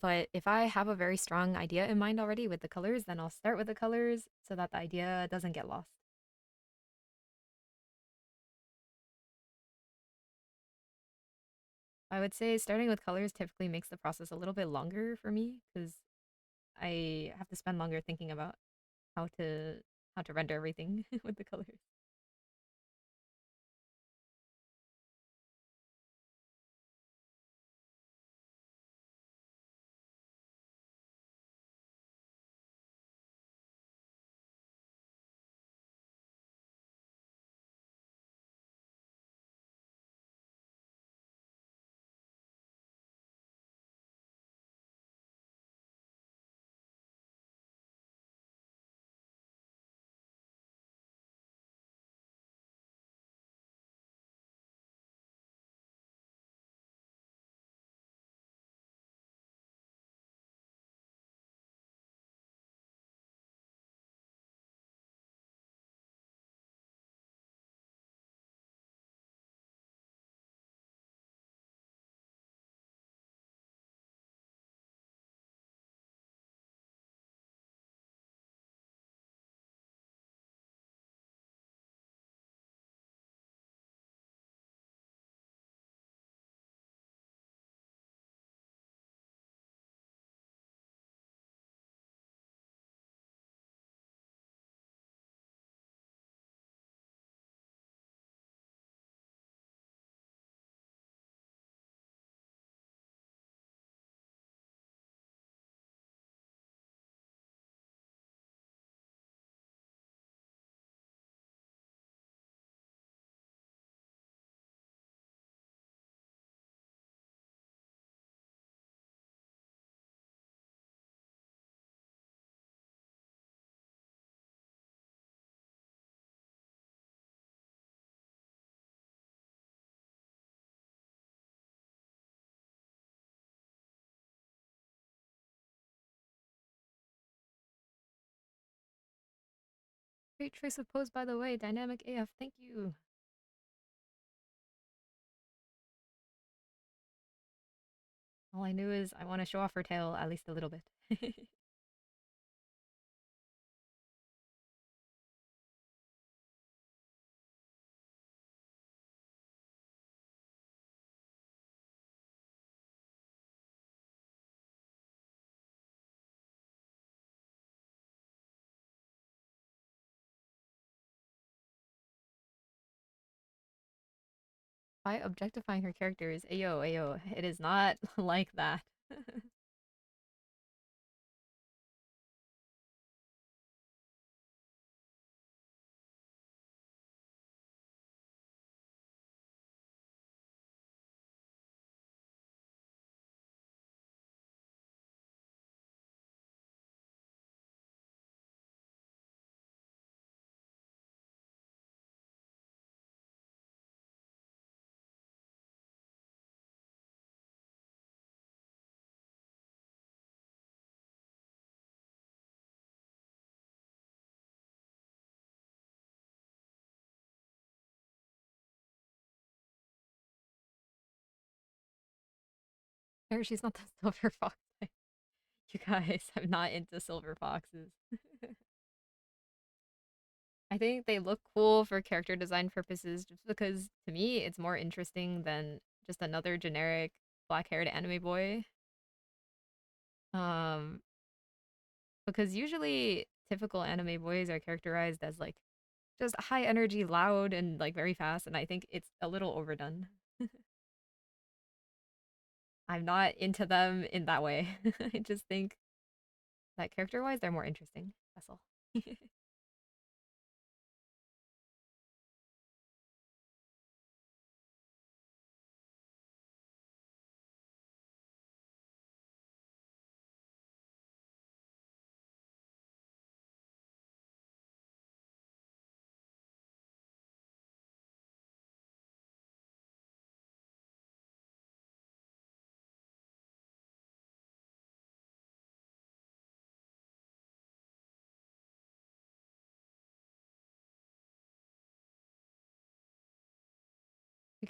[SPEAKER 1] But if I have a very strong idea in mind already with the colors, then I'll start with the colors so that the idea doesn't get lost. I would say starting with colors typically makes the process a little bit longer for me because I have to spend longer thinking about how to how to render everything with the colors. Great choice of pose, by the way. Dynamic AF. Thank you. All I knew is I want to show off her tail at least a little bit. By objectifying her characters, ayo, ayo, it is not like that. She's not the silver fox type. You guys, I'm not into silver foxes. I think they look cool for character design purposes just because to me it's more interesting than just another generic black-haired anime boy. Um, because usually typical anime boys are characterized as like just high energy, loud, and like very fast, and I think it's a little overdone. I'm not into them in that way. I just think that character-wise, they're more interesting. That's all.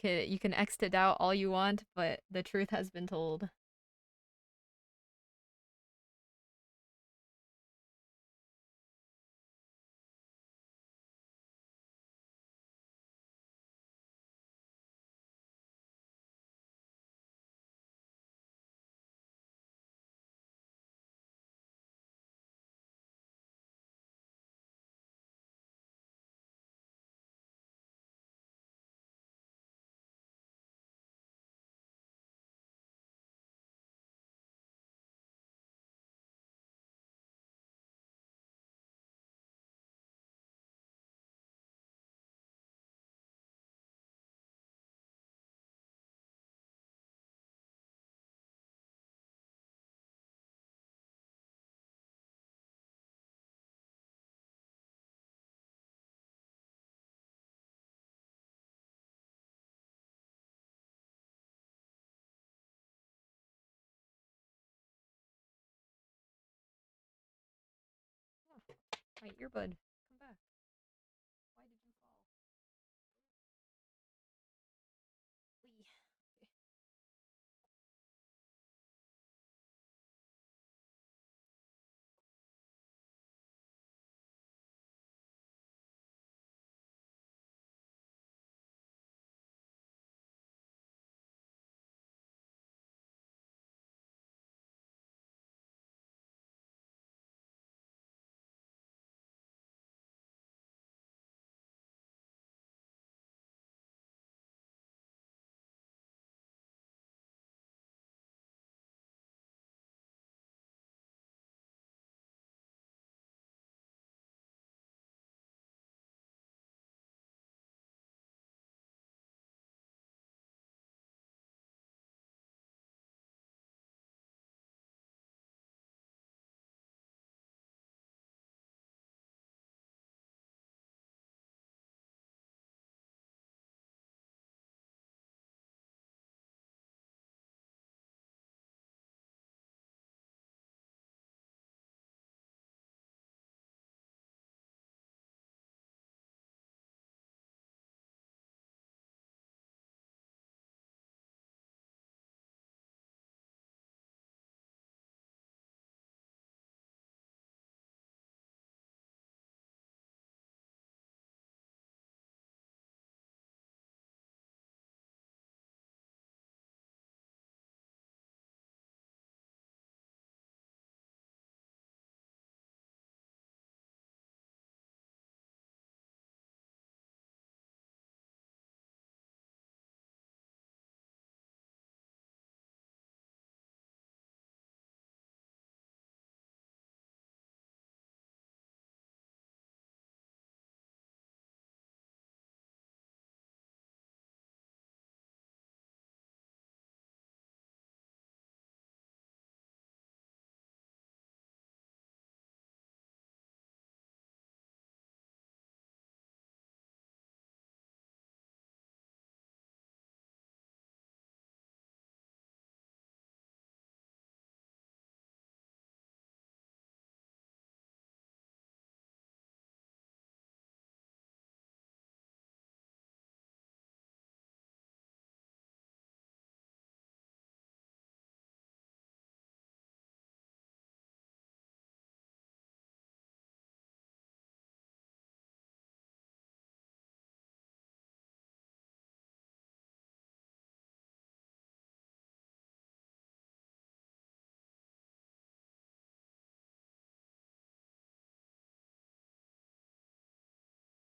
[SPEAKER 1] You can exit out all you want, but the truth has been told. Oh, my earbud. Come back. Why did you fall? Wee. Okay.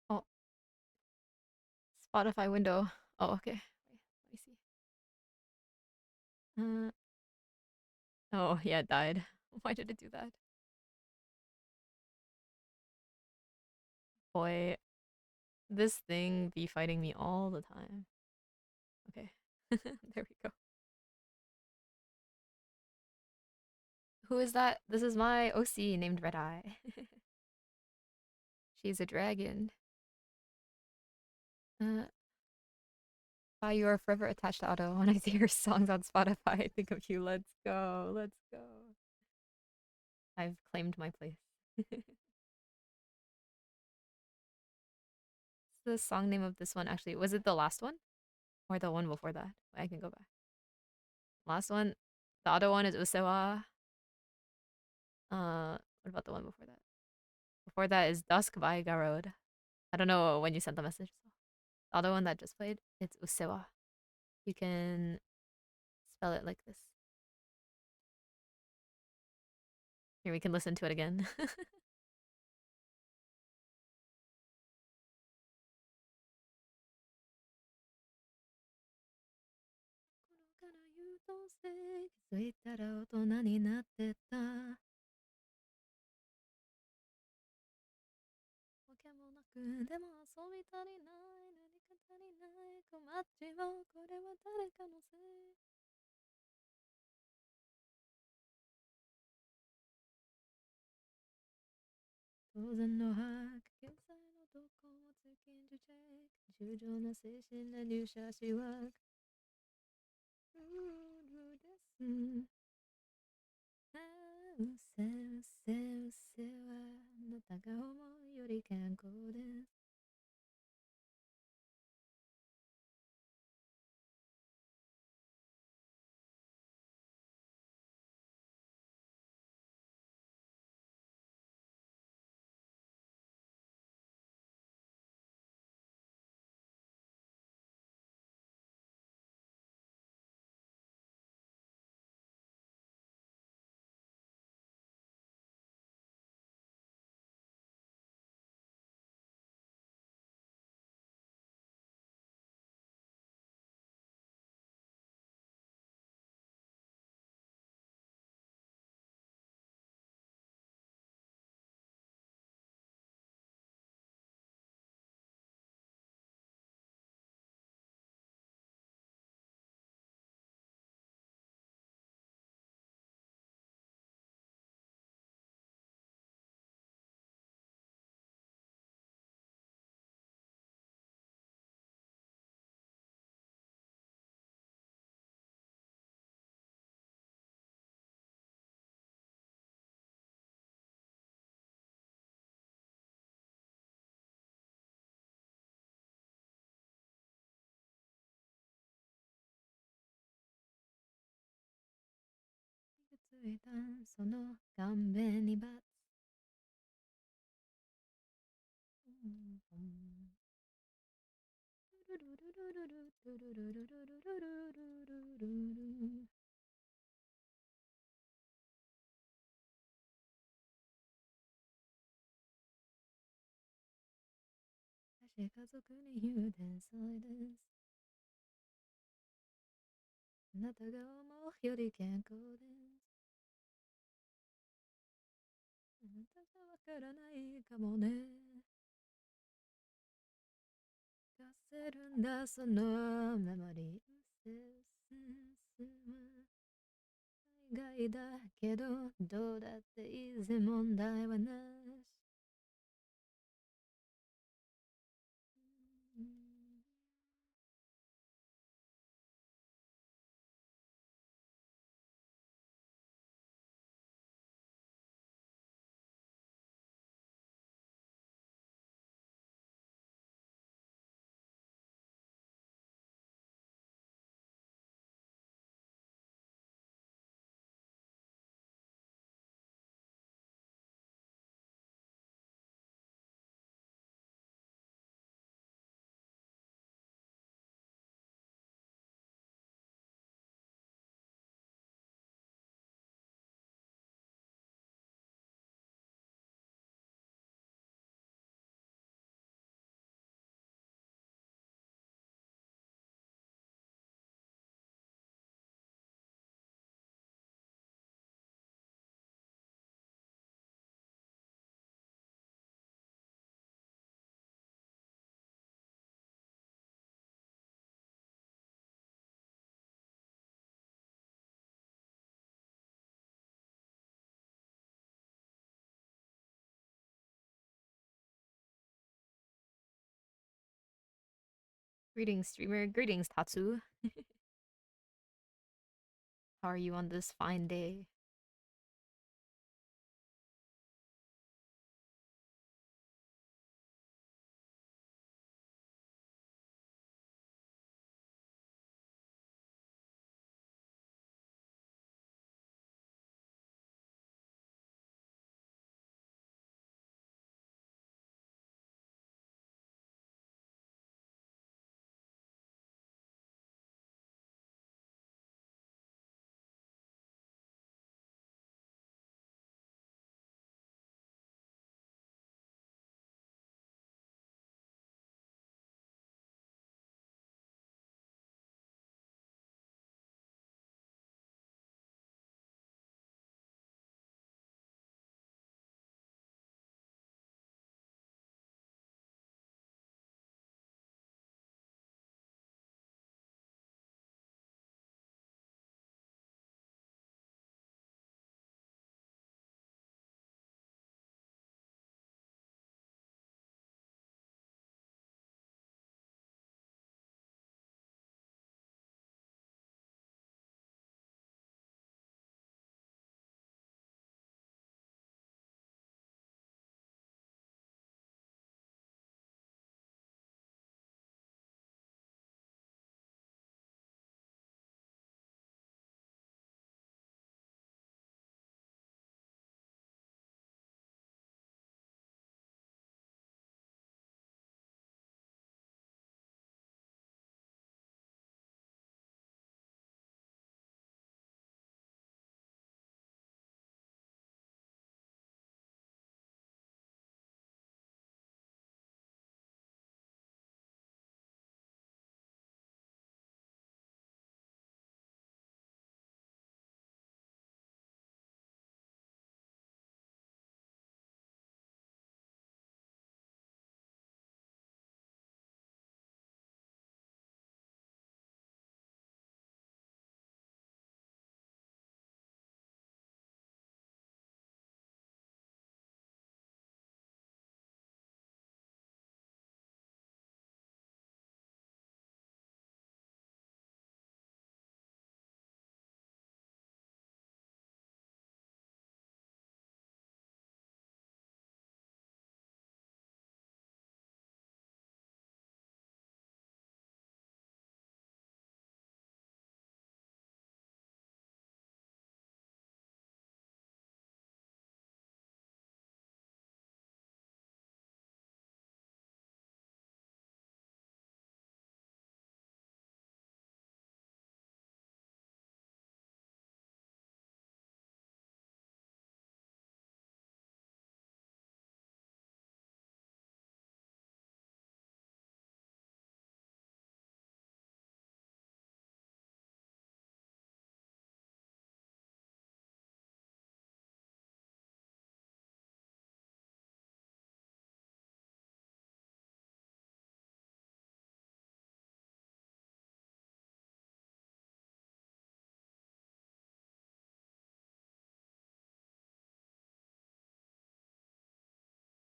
[SPEAKER 1] Oh, Spotify window. Oh, okay. Wait, let me see. Oh, yeah, it died. Why did it do that? Boy, this thing be fighting me all the time. Okay. There we go. Who is that? This is my OC named Red Eye. She's a dragon. Uh, you are forever attached to Otto. When I see her songs on Spotify, I think of you. Let's go. Let's go. I've claimed my place. What's the song name of this one? Actually, was it the last one or the one before that? I can go back. Last one. The other one is Usewa. What about the one before that? Before that is Dusk by Garode. I don't know when you sent the message. So. The other one that just played, it's Usewa. You can spell it like this. Here, we can listen to it again. わけもなくでも遊び足りない何か足りない困っちまうこれは誰かのせい当然の把握現在のどこも通勤受チェック重情な精神な入社しはルールですあうせうせうせはあなたが思うより健康ですついたその顔面にバツ私家族に言う天才ですあなたが思うより健康ですあなたじゃわからないかもね出せるんだそのメモリーうせうせうせは意外だけどどうだっていいぜ問題はなし Greetings, streamer. Greetings, Tatsu. How are you on this fine day?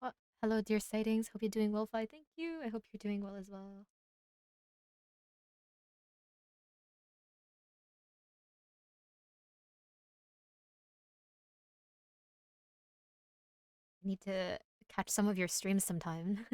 [SPEAKER 1] Well, hello, dear sightings. Hope you're doing well, Fi. Thank you. I hope you're doing well as well. I need to catch some of your streams sometime.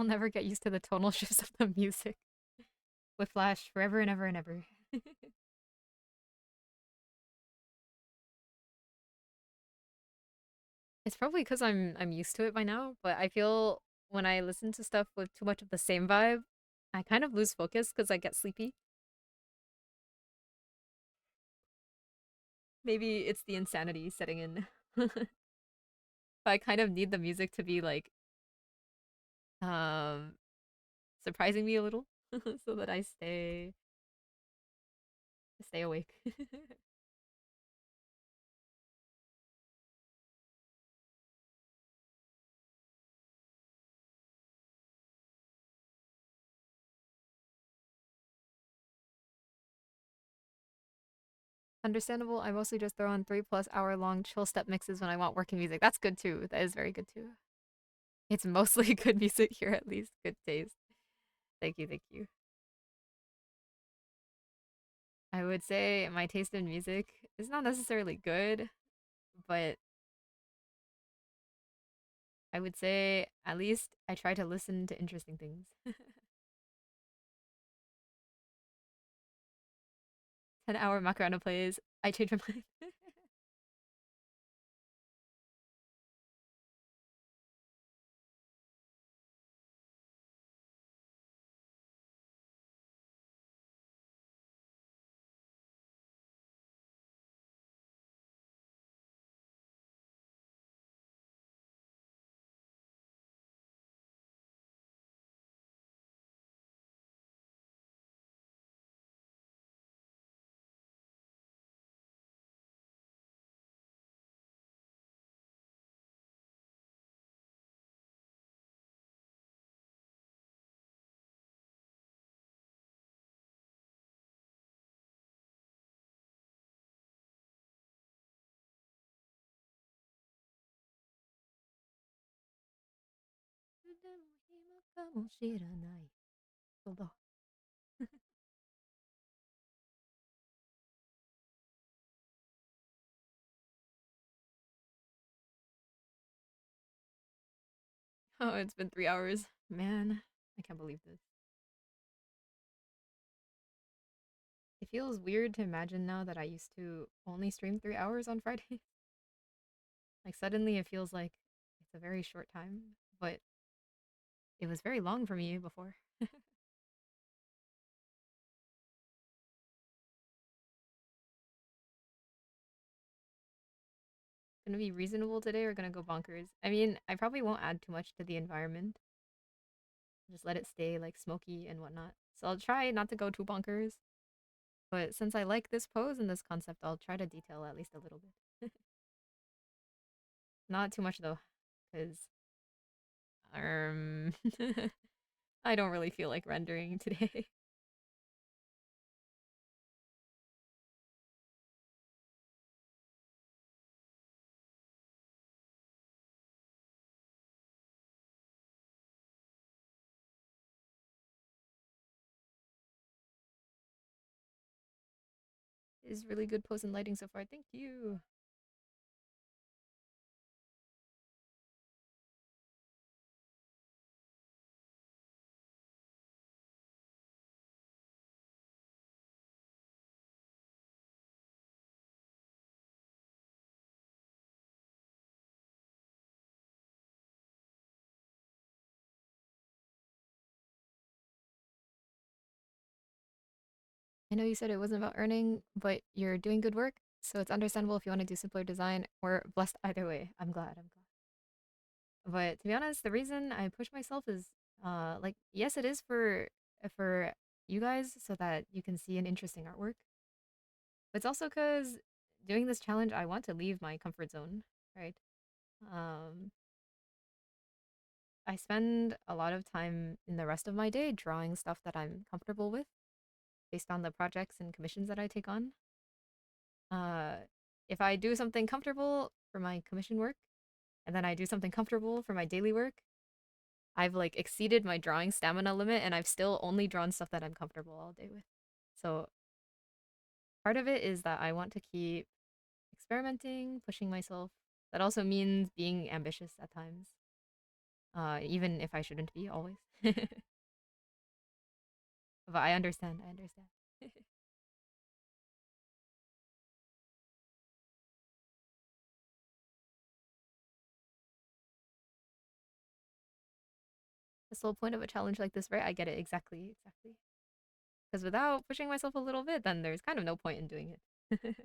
[SPEAKER 1] I'll never get used to the tonal shifts of the music. With Flash, forever and ever and ever. It's probably because I'm used to it by now, but I feel when I listen to stuff with too much of the same vibe, I kind of lose focus because I get sleepy. Maybe it's the insanity setting in. But I kind of need the music to be like um surprising me a little so that I stay awake. Understandable. I mostly just throw on 3+ hour long chill step mixes when I want working music. That's good too. That is very good too. It's mostly good music here at least. Good taste. Thank you, thank you. I would say my taste in music is not necessarily good, but I would say at least I try to listen to interesting things. 10-hour Macarena plays. I change my mind. Oh, it's been 3 hours. Man, I can't believe this. It feels weird to imagine now that I used to only stream 3 hours on Fridays. Like suddenly it feels like it's a very short time, but it was very long for me before. Gonna be reasonable today or gonna go bonkers? I mean, I probably won't add too much to the environment. Just let it stay like smoky and whatnot. So I'll try not to go too bonkers. But since I like this pose and this concept, I'll try to detail at least a little bit. Not too much though, because um I don't really feel like rendering today. Is really good pose and lighting so far. Thank you. I know you said it wasn't about earning, but you're doing good work, so it's understandable if you want to do simpler design. Or blessed either way. I'm glad. I'm glad. But to be honest, the reason I push myself is like yes, it is for you guys so that you can see an interesting artwork. But it's also because doing this challenge, I want to leave my comfort zone, right? Um, I spend a lot of time in the rest of my day drawing stuff that I'm comfortable with based on the projects and commissions that I take on. Uh, if I do something comfortable for my commission work, and then I do something comfortable for my daily work, I've like exceeded my drawing stamina limit and I've still only drawn stuff that I'm comfortable all day with. So part of it is that I want to keep experimenting, pushing myself. That also means being ambitious at times, even if I shouldn't be always. But I understand. I understand. That's the whole point of a challenge like this, right? I get it exactly, exactly. Because without pushing myself a little bit, then there's kind of no point in doing it.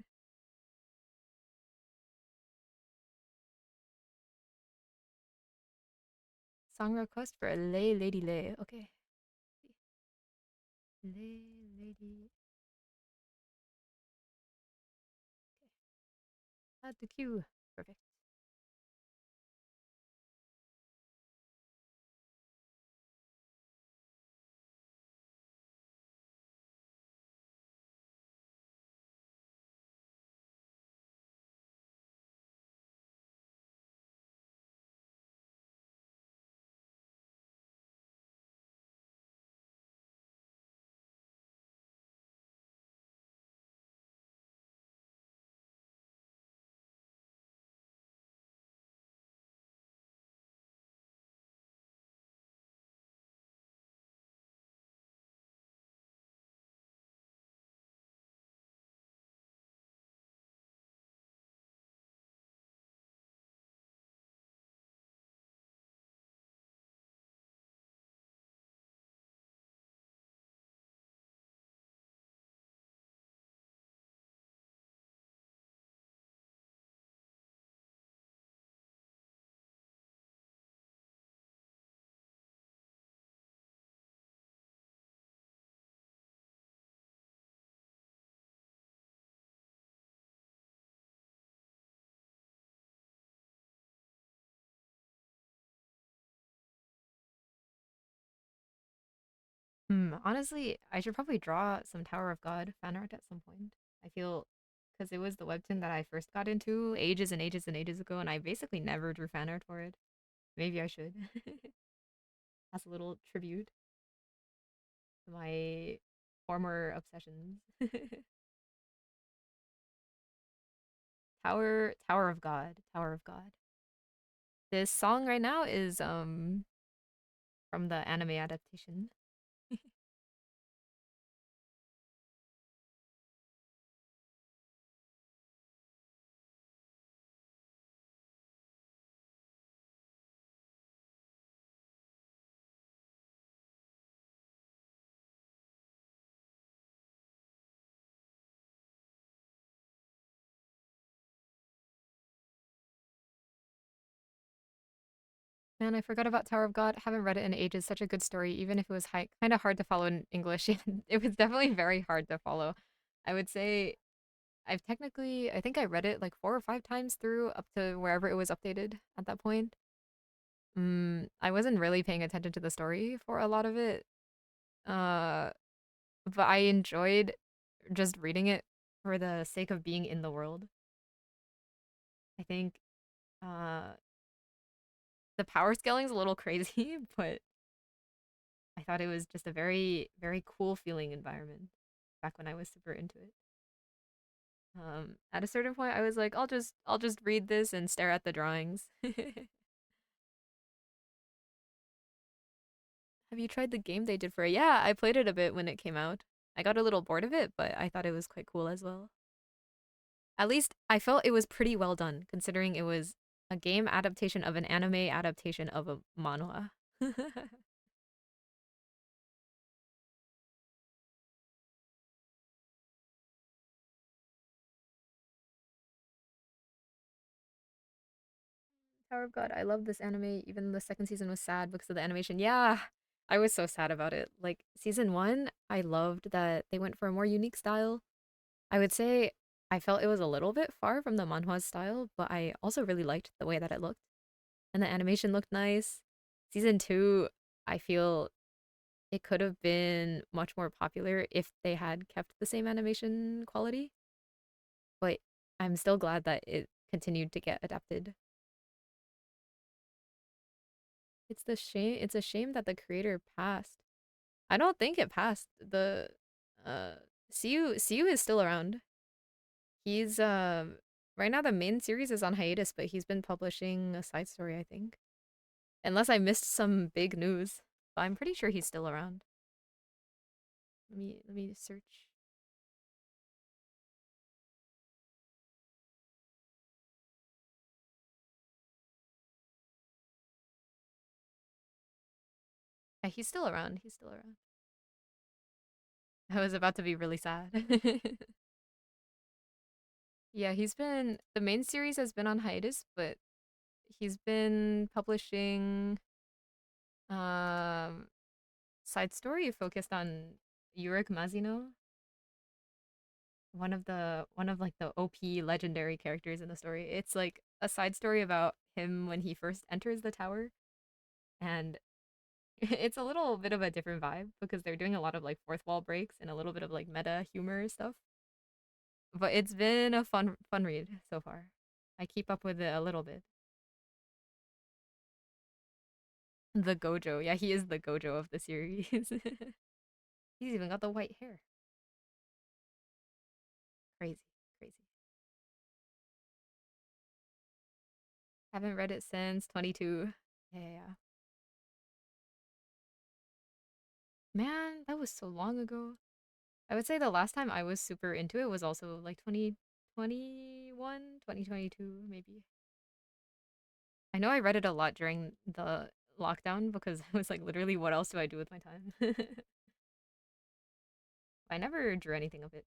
[SPEAKER 1] Song request for Lay Lady Lay. Okay. Lay Lady. Add the queue. Perfect. Honestly, I should probably draw some Tower of God fan art at some point. I feel because it was the webtoon that I first got into ages and ages and ages ago, and I basically never drew fan art for it. Maybe I should. As a little tribute to my former obsessions. Tower of God. Tower of God. This song right now is from the anime adaptation. Man, I forgot about Tower of God. Haven't read it in ages. Such a good story, even if it was kind of hard to follow in English. It was definitely very hard to follow. I would say I think I read it like 4 or 5 times through up to wherever it was updated at that point. I wasn't really paying attention to the story for a lot of it. Uh, but I enjoyed just reading it for the sake of being in the world. I think uh the power scaling's a little crazy, but I thought it was just a very, very cool feeling environment back when I was super into it. At a certain point I was like, I'll just read this and stare at the drawings. Have you tried the game they did for it? Yeah, I played it a bit when it came out. I got a little bored of it, but I thought it was quite cool as well. At least I felt it was pretty well done, considering it was a game adaptation of an anime adaptation of a manhwa. Tower of God, I love this anime. Even the second season was sad because of the animation. Yeah, I was so sad about it. Like season one, I loved that they went for a more unique style. I would say I felt it was a little bit far from the manhwa's style, but I also really liked the way that it looked. And the animation looked nice. Season two, I feel it could have been much more popular if they had kept the same animation quality, but I'm still glad that it continued to get adapted. It's a shame that the creator passed. I don't think it passed. The uh CU is still around. He's right now the main series is on hiatus, but he's been publishing a side story, I think. Unless I missed some big news. but I'm pretty sure he's still around. Let me search. Yeah, he's still around. He's still around. I was about to be really sad. Yeah, the main series has been on hiatus, but he's been publishing um side story focused on Yurik Mazino, one of like the OP legendary characters in the story. It's like a side story about him when he first enters the tower, and it's a little bit of a different vibe because they're doing a lot of like fourth wall breaks and a little bit of like meta humor stuff. But it's been a fun read so far. I keep up with it a little bit. The Gojo. Yeah, he is the Gojo of the series. He's even got the white hair. Crazy. Crazy. Haven't read it since 22. Yeah, yeah, yeah. Man, that was so long ago. I would say the last time I was super into it was also like 2021, 2022, maybe. I know I read it a lot during the lockdown because I was like, literally, what else do I do with my time? I never drew anything of it.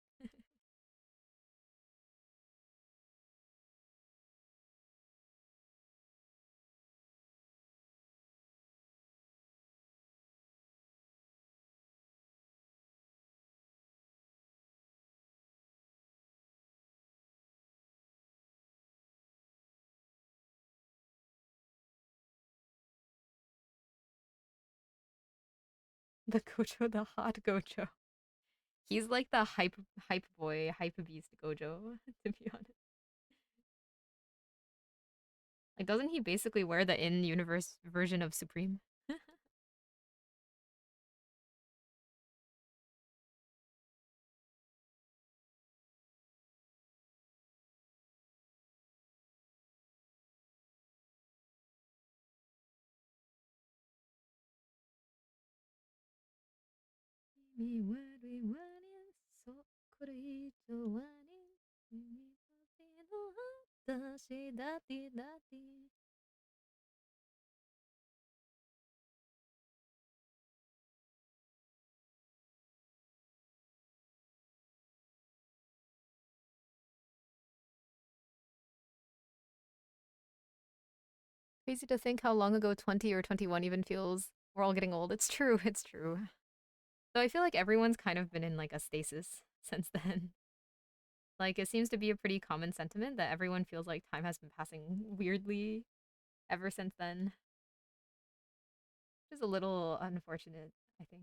[SPEAKER 1] The Gojo, the hot Gojo. He's like the hype boy, hype beast Gojo, to be honest. Like, doesn't he basically wear the in-universe version of Supreme? Me what we want is so Crazy to think how long ago 20 or 21 even feels. We're all getting old. It's true, it's true. So I feel like everyone's kind of been in like a stasis since then. Like it seems to be a pretty common sentiment that everyone feels like time has been passing weirdly ever since then. Which is a little unfortunate, I think.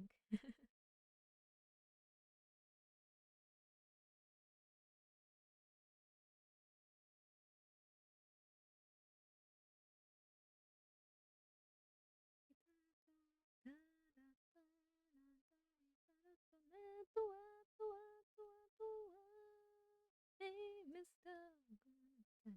[SPEAKER 1] Hey, Mr. Good.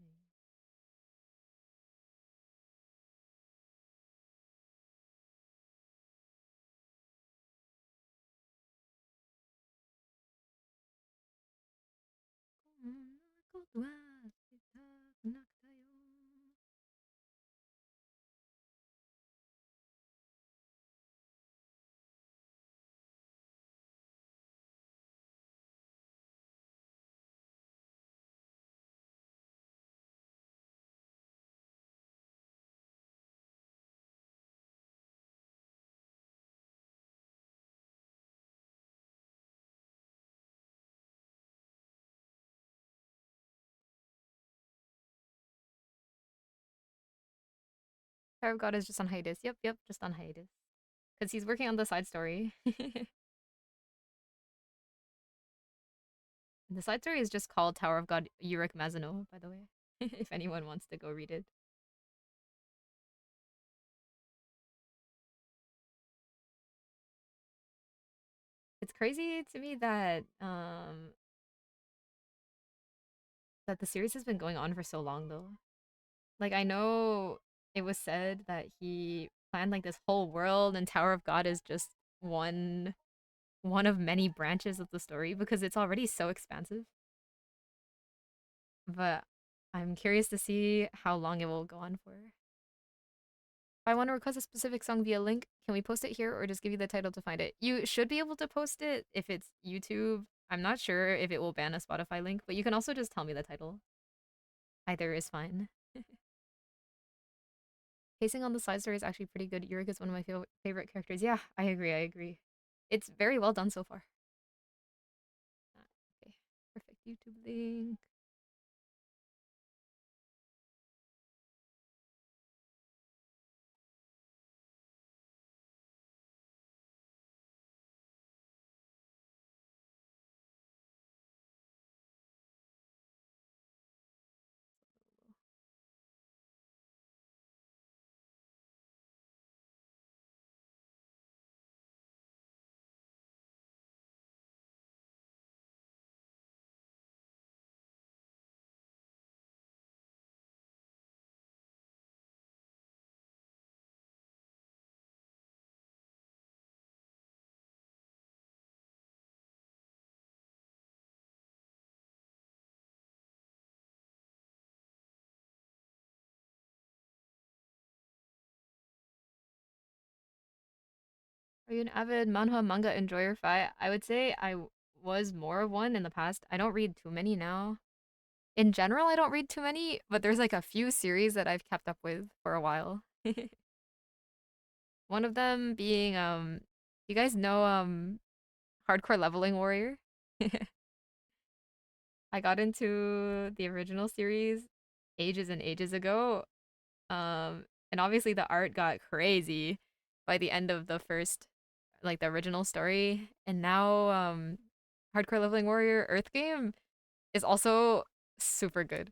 [SPEAKER 1] Fire of God is just on hiatus. Yep, yep, just on hiatus. Because he's working on the side story. The side story is just called Tower of God Yurik Mazino, by the way, if anyone wants to go read it. It's crazy to me that the series has been going on for so long though. Like I know it was said that he planned like this whole world, and Tower of God is just one one of many branches of the story because it's already so expansive. But I'm curious to see how long it will go on for. If I want to request a specific song via link, can we post it here or just give you the title to find it? You should be able to post it if it's YouTube. I'm not sure if it will ban a Spotify link, but you can also just tell me the title. Either is fine. Pacing on the side story is actually pretty good. Yurik is one of my favorite characters. Yeah, I agree. I agree. It's very well done so far. Okay, perfect YouTube link. Are you an avid manhwa manga enjoyer, Fi? I would say was more of one in the past. I don't read too many now. In general, I don't read too many, but there's like a few series that I've kept up with for a while. One of them being you guys know Hardcore Leveling Warrior? I got into the original series ages and ages ago. And obviously the art got crazy by the end of the first, like the original story. And now Hardcore Leveling Warrior Earth game is also super good.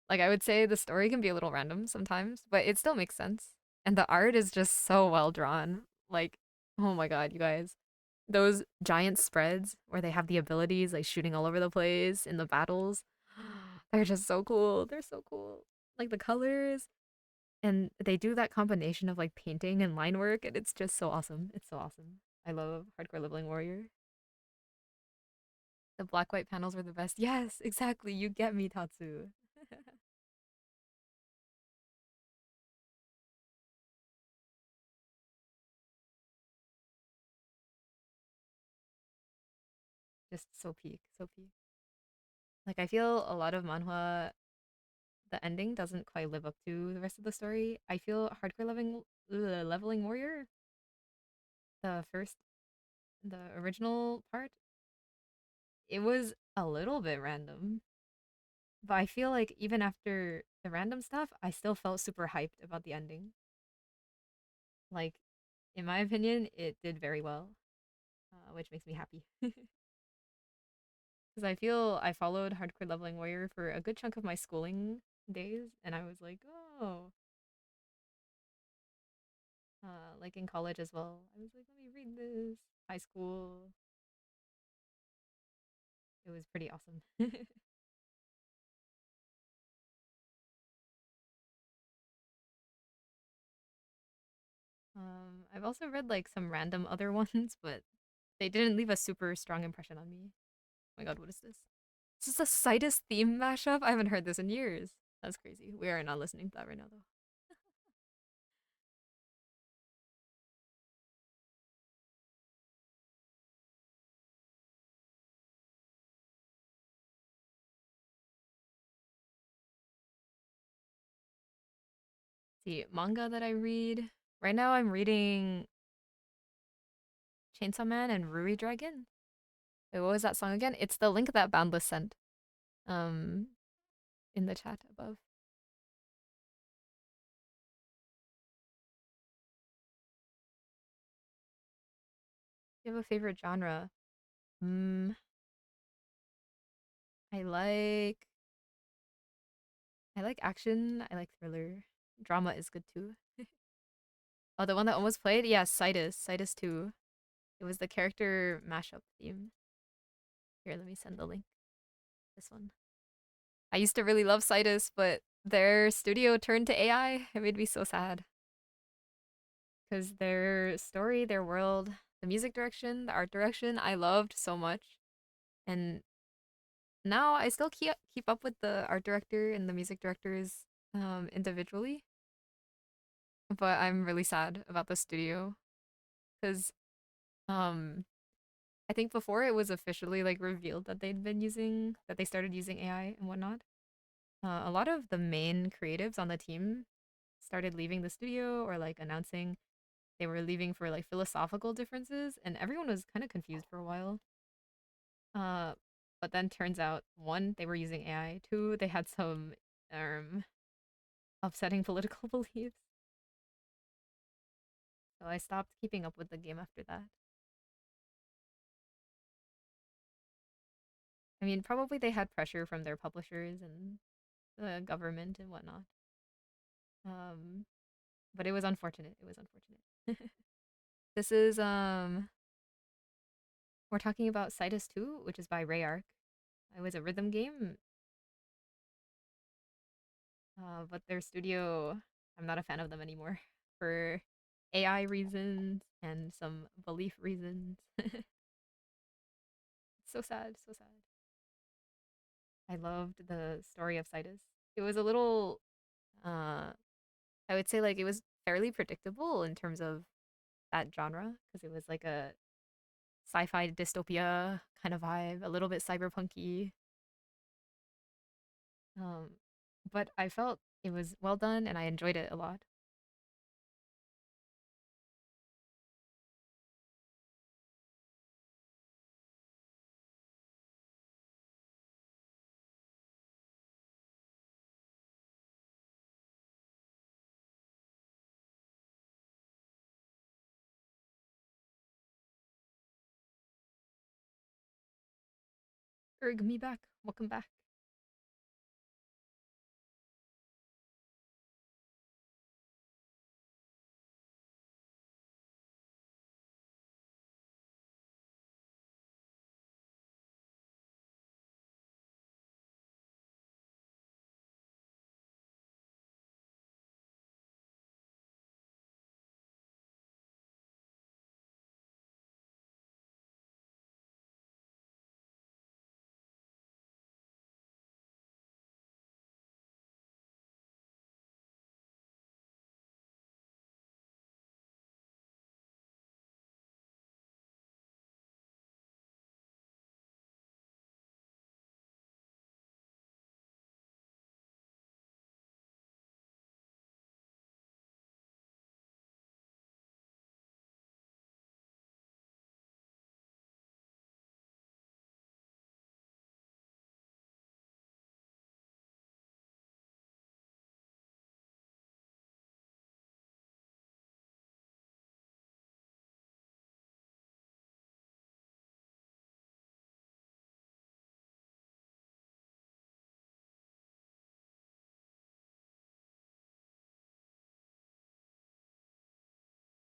[SPEAKER 1] Like I would say the story can be a little random sometimes, but it still makes sense. And the art is just so well drawn. Like, oh my god, you guys. Those giant spreads where they have the abilities like shooting all over the place in the battles. They're just so cool. They're so cool. Like the colors and they do that combination of like painting and line work and it's just so awesome. It's so awesome. I love Hardcore Leveling Warrior. The black white panels were the best. Yes, exactly. You get me, Tatsu. Just so peak, so peak. Like I feel a lot of manhwa, the ending doesn't quite live up to the rest of the story. I feel Leveling Warrior, the first, the original part, it was a little bit random, but I feel like even after the random stuff, I still felt super hyped about the ending. Like, in my opinion, it did very well, which makes me happy. Because I feel I followed Hardcore Leveling Warrior for a good chunk of my schooling days, and I was like, oh, like in college as well. I was like, let me read this. High school, it was pretty awesome. I've also read like some random other ones, but they didn't leave a super strong impression on me. Oh my god, what is this? Is this a Citus theme mashup? I haven't heard this in years. That's crazy. We are not listening to that right now, though. See, manga that I read. Right now, I'm reading Chainsaw Man and Ruri Dragon. Wait, what was that song again? It's the link that Boundless sent. Um, in the chat above. Do you have a favorite genre? Hmm. I like I like action. I like thriller. Drama is good too. Oh, the one that almost played? Yeah, Citus. Citus 2. It was the character mashup theme. Here, let me send the link. This one. I used to really love Citus, but their studio turned to AI. It made me so sad. because their story, their world, the music direction, the art direction, I loved so much. And now I still keep up with the art director and the music directors individually, but I'm really sad about the studio because um I think before it was officially like revealed that they started using AI and whatnot. A lot of the main creatives on the team started leaving the studio or like announcing they were leaving for like philosophical differences, and everyone was kind of confused for a while. Uh, but then turns out one, they were using AI. Two, they had some um upsetting political beliefs. So I stopped keeping up with the game after that. I mean, probably they had pressure from their publishers and the government and whatnot. Um, but it was unfortunate. It was unfortunate. This is we're talking about Citus 2, which is by Rayark. It was a rhythm game, but their studio, I'm not a fan of them anymore for AI reasons and some belief reasons. So sad, so sad. I loved the story of Citus. It was a little, uh, I would say like it was fairly predictable in terms of that genre because it was like a sci-fi dystopia kind of vibe, a little bit cyberpunky. Um, but I felt it was well done and I enjoyed it a lot. Erg me back. Welcome back.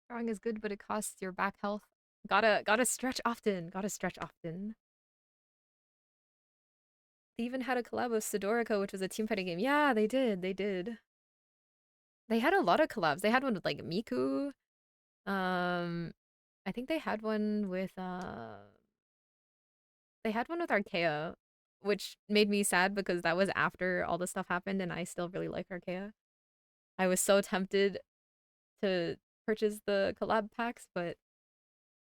[SPEAKER 1] Drawing is good, but it costs your back health. Gotta stretch often. Gotta stretch often. They even had a collab with Sidorica, which was a team fighting game. Yeah, they did. They did. They had a lot of collabs. They had one with like Miku. Um, I think they had one with they had one with Archaea, which made me sad because that was after all the stuff happened, and I still really like Archaea. I was so tempted to purchase the collab packs, but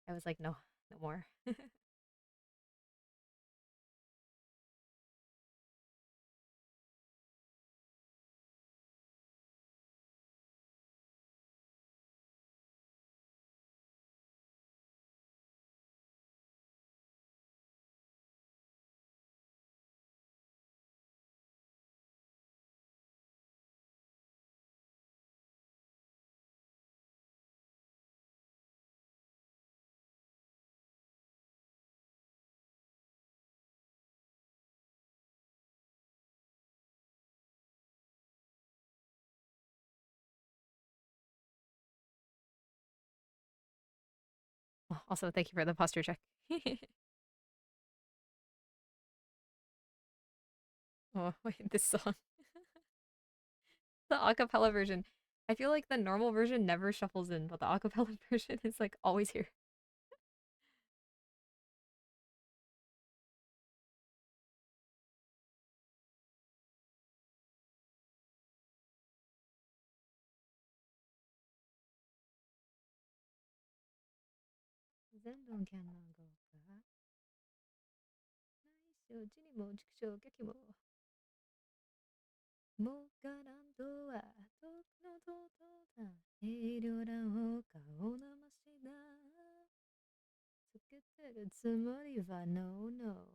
[SPEAKER 1] I was like, no, no more. Also, thank you for the posture check. Oh, wait, this song. The acapella version. I feel like the normal version never shuffles in, but the acapella version is like always here. 全論キャンナー号が内緒地にも畜生劇ももうがなんとは遠くのとうとうだ軽量な方顔なましだつけてるつもりは No No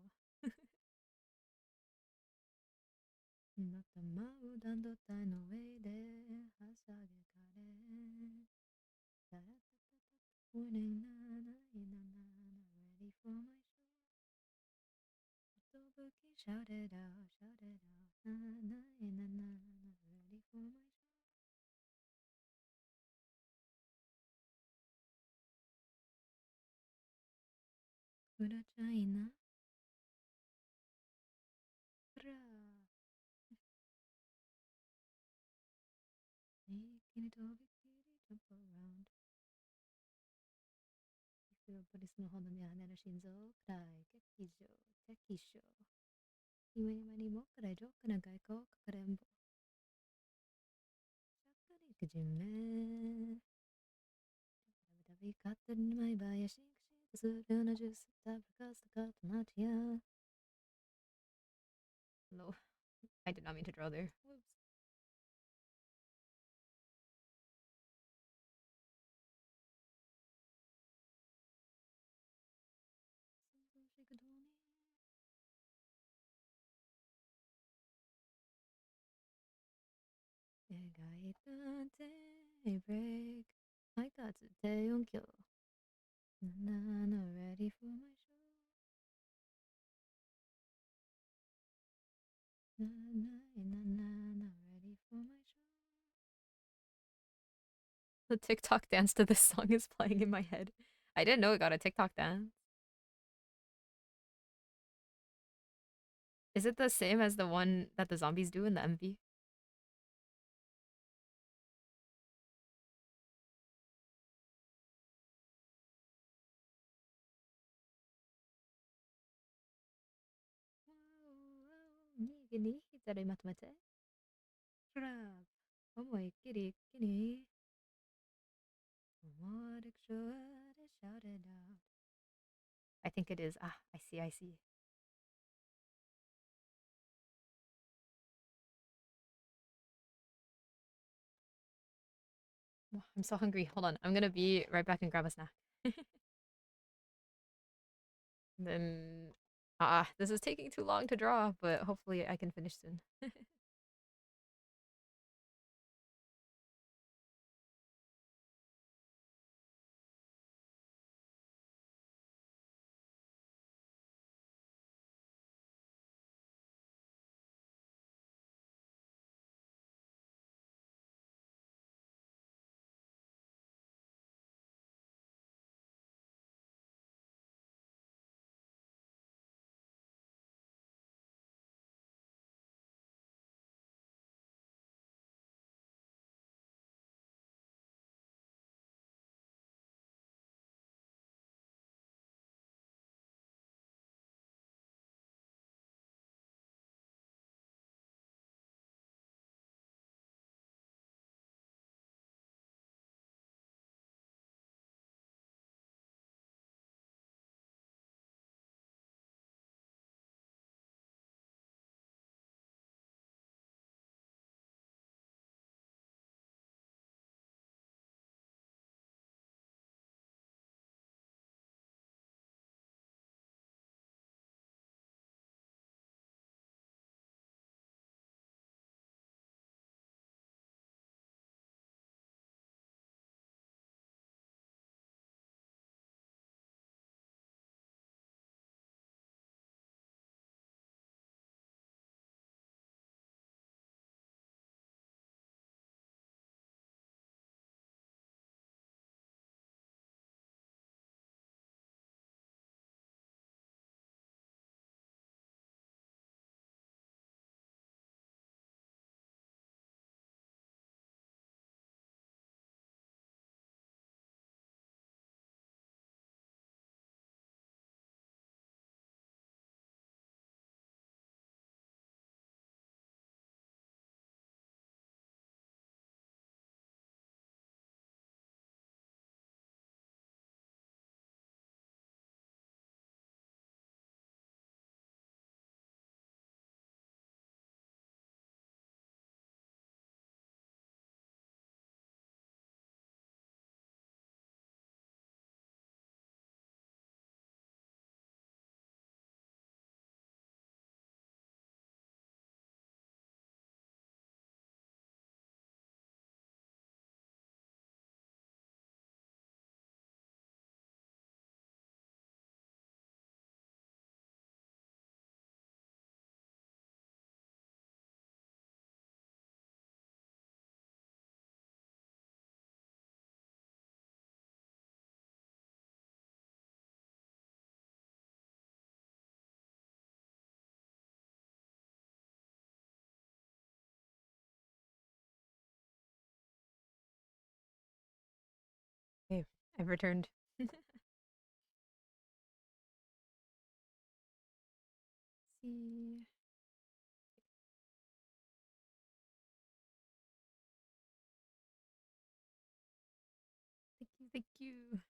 [SPEAKER 1] また舞う弾道体の上ではしゃげかれタラタタタタ Winning na na na na na ready for my show 寿シャレラシャレラななななな ready for my show フラチャイナフラ一気にとびきり jump around フロポリスのほどに跳ねる心臓くらい劇場敵将今今にもくらいジョークな外交かくれんぼしゃっくりくじめたび勝手に毎晩やしんくしくするようなジュースタブカスカートナチア No, I did not mean to draw there. Whoops. 描いたデイブレイク配達低音響なな ready for my show なななな ready for my show The TikTok dance to this song is playing in my head. I didn't know it got a TikTok dance. Is it the same as the one that the zombies do in the MV? I think it is. Ah, I see, I see. I'm so hungry. Hold on. I'm gonna be right back and grab a snack. Then, this is taking too long to draw, but hopefully I can finish soon. I've returned. See. Thank you, thank you.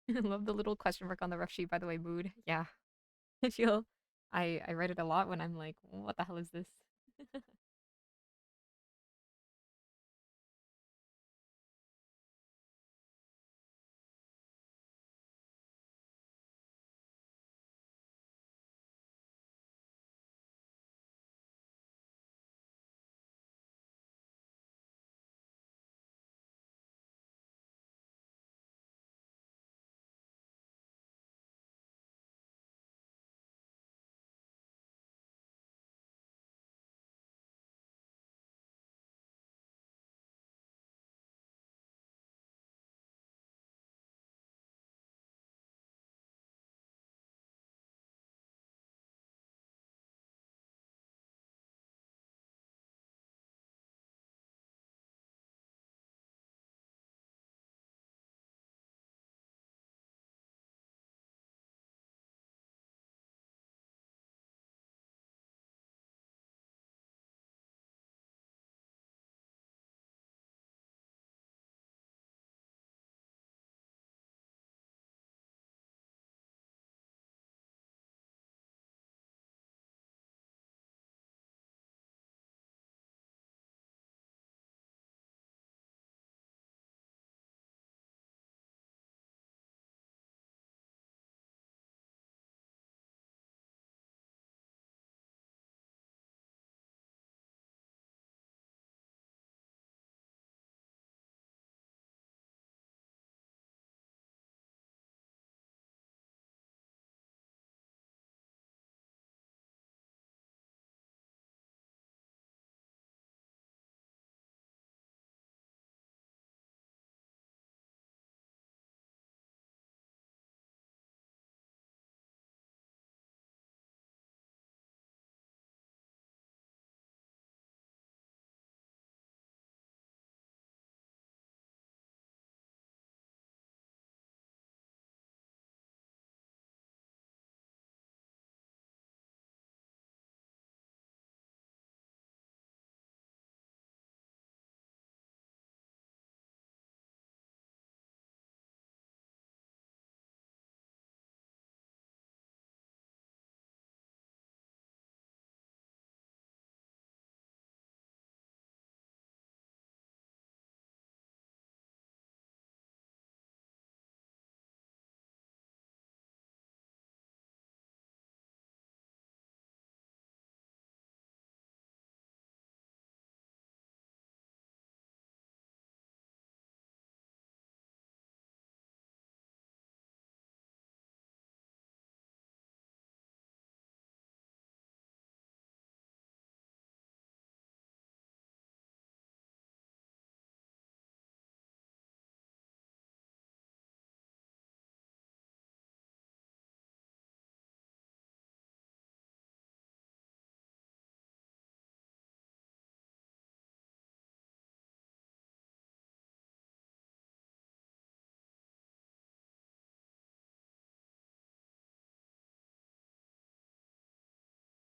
[SPEAKER 1] Love the little question mark on the rough sheet, by the way, mood. Yeah. I feel I write it a lot when I'm like, what the hell is this?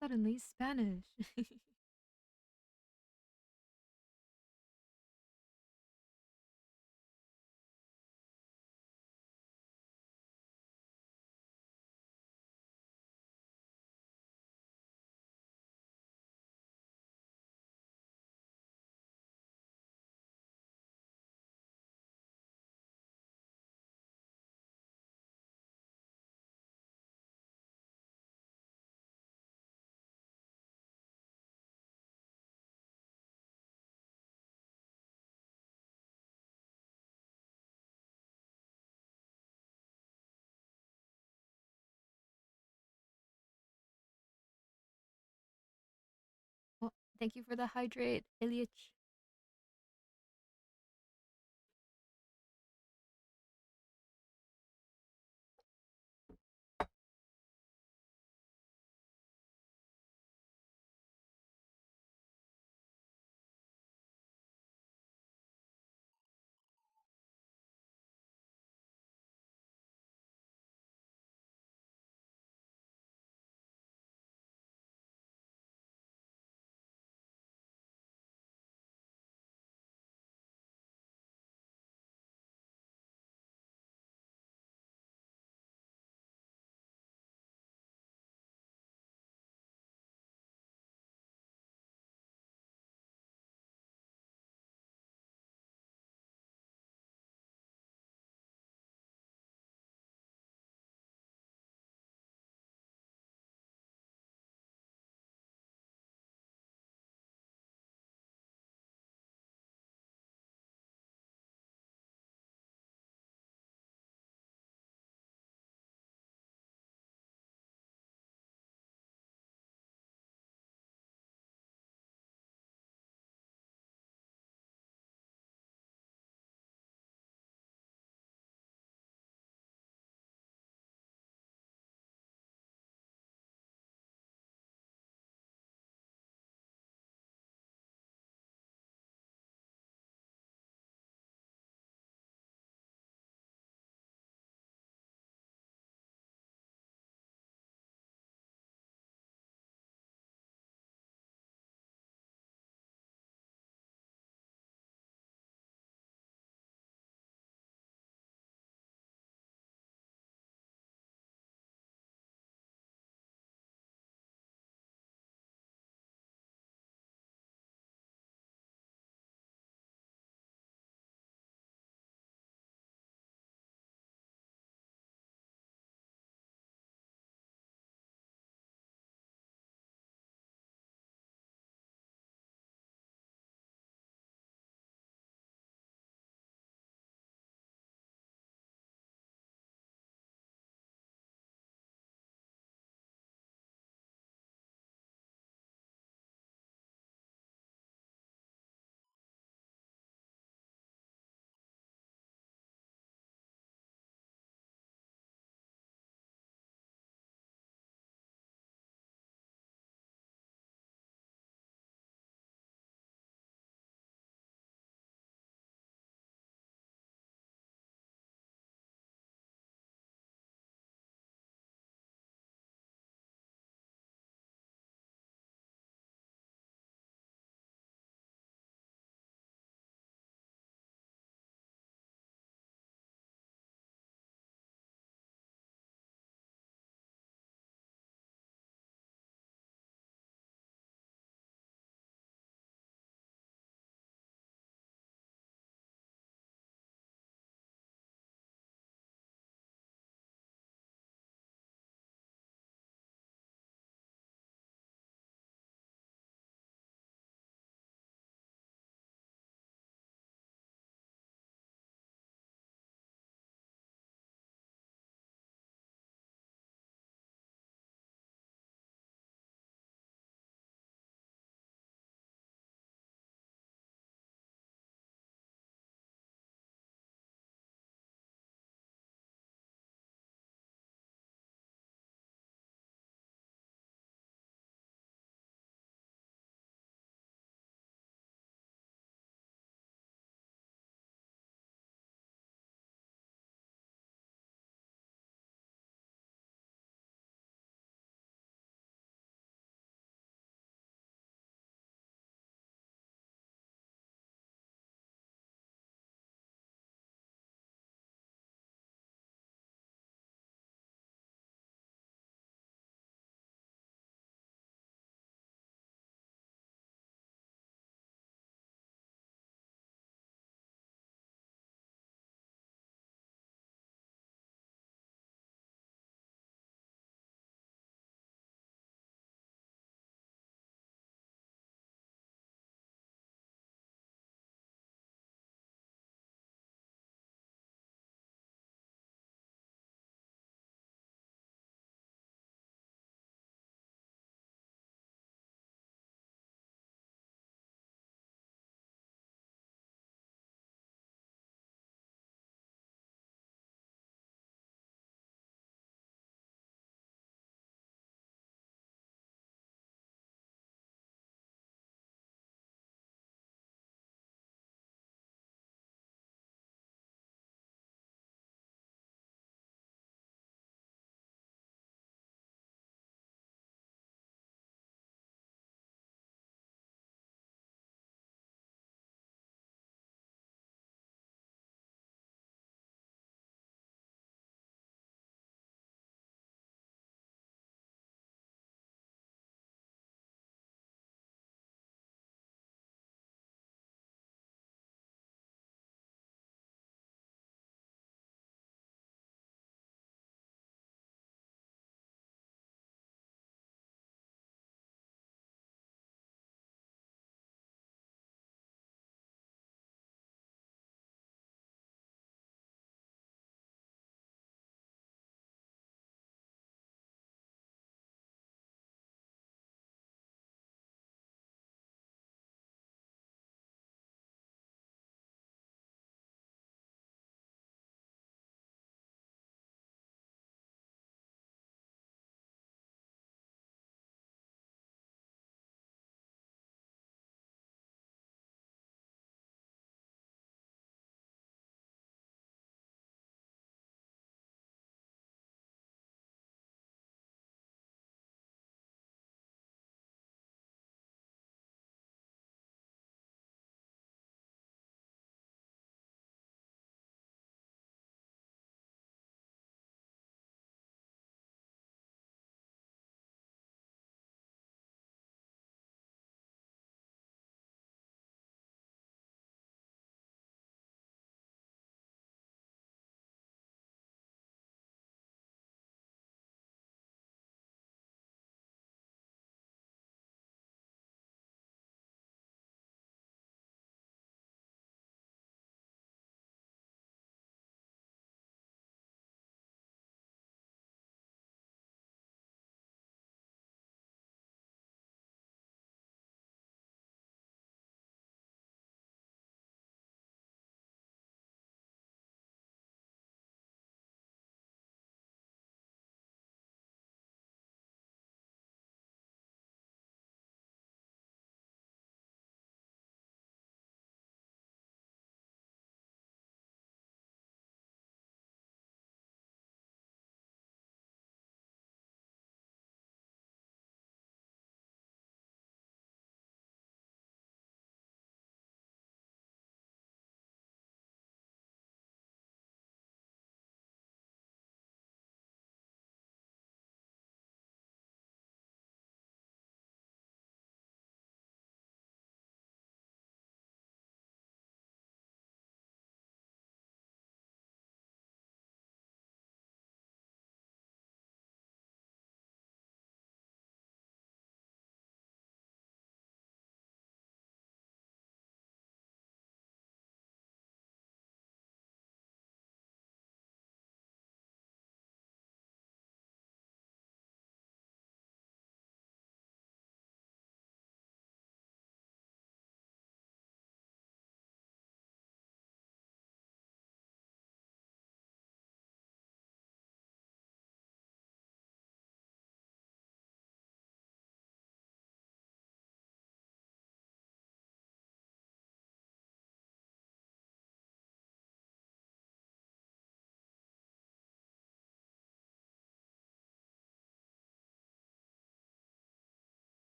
[SPEAKER 1] Suddenly Spanish. Well, thank you for the hydrate, Ilyich.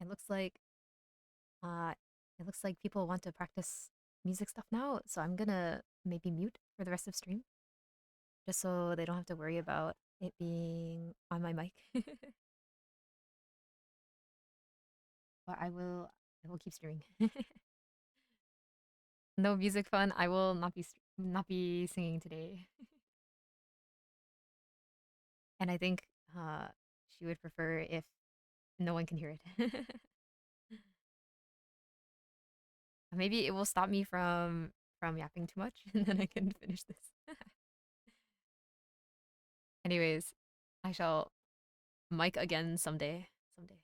[SPEAKER 1] It looks like uh it looks like people want to practice music stuff now, so I'm gonna maybe mute for the rest of stream just so they don't have to worry about it being on my mic. But I will keep streaming. No music fun. I will not be singing today. And I think she would prefer if no one can hear it. Maybe it will stop me from yapping too much and then I can finish this. Anyways, I shall mic again someday. Someday.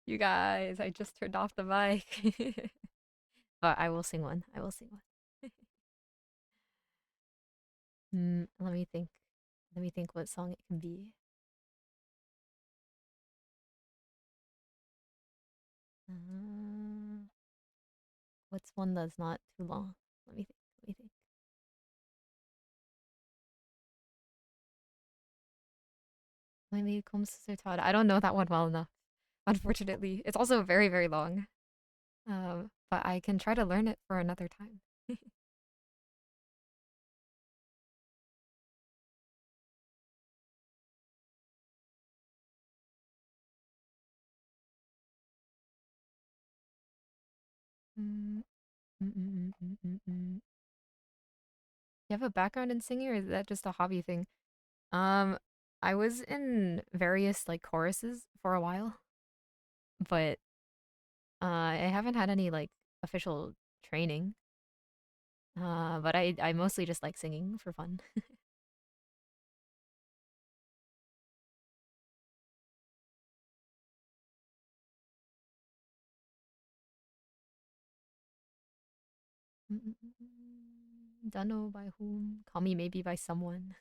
[SPEAKER 1] You guys, I just turned off the mic. But I will sing one. I will sing one. Let me think. Let me think what song it can be. Uh, what's one that's not too long? Let me think. Let me think. Maybe Comme Todd. I don't know that one well enough. Unfortunately, it's also very, very long. But I can try to learn it for another time. Mm, You have a background in singing, or is that just a hobby thing? Um, I was in various like choruses for a while, but I haven't had any like official training. But I mostly just like singing for fun. Don't know by whom. Call me maybe by someone.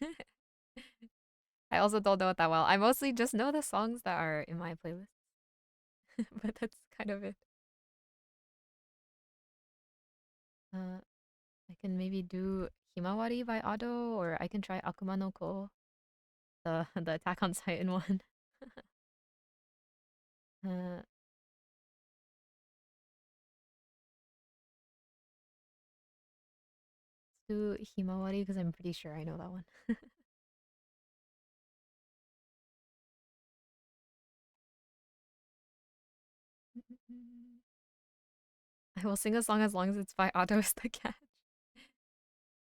[SPEAKER 1] I also don't know it that well. I mostly just know the songs that are in my playlist, but that's kind of it. Uh, I can maybe do Himawari by Ado, or I can try Akuma no Ko, the Attack on Titan one. Uh, do Himawari because I'm pretty sure I know that one. I will sing a song as long as it's by Ado is the catch.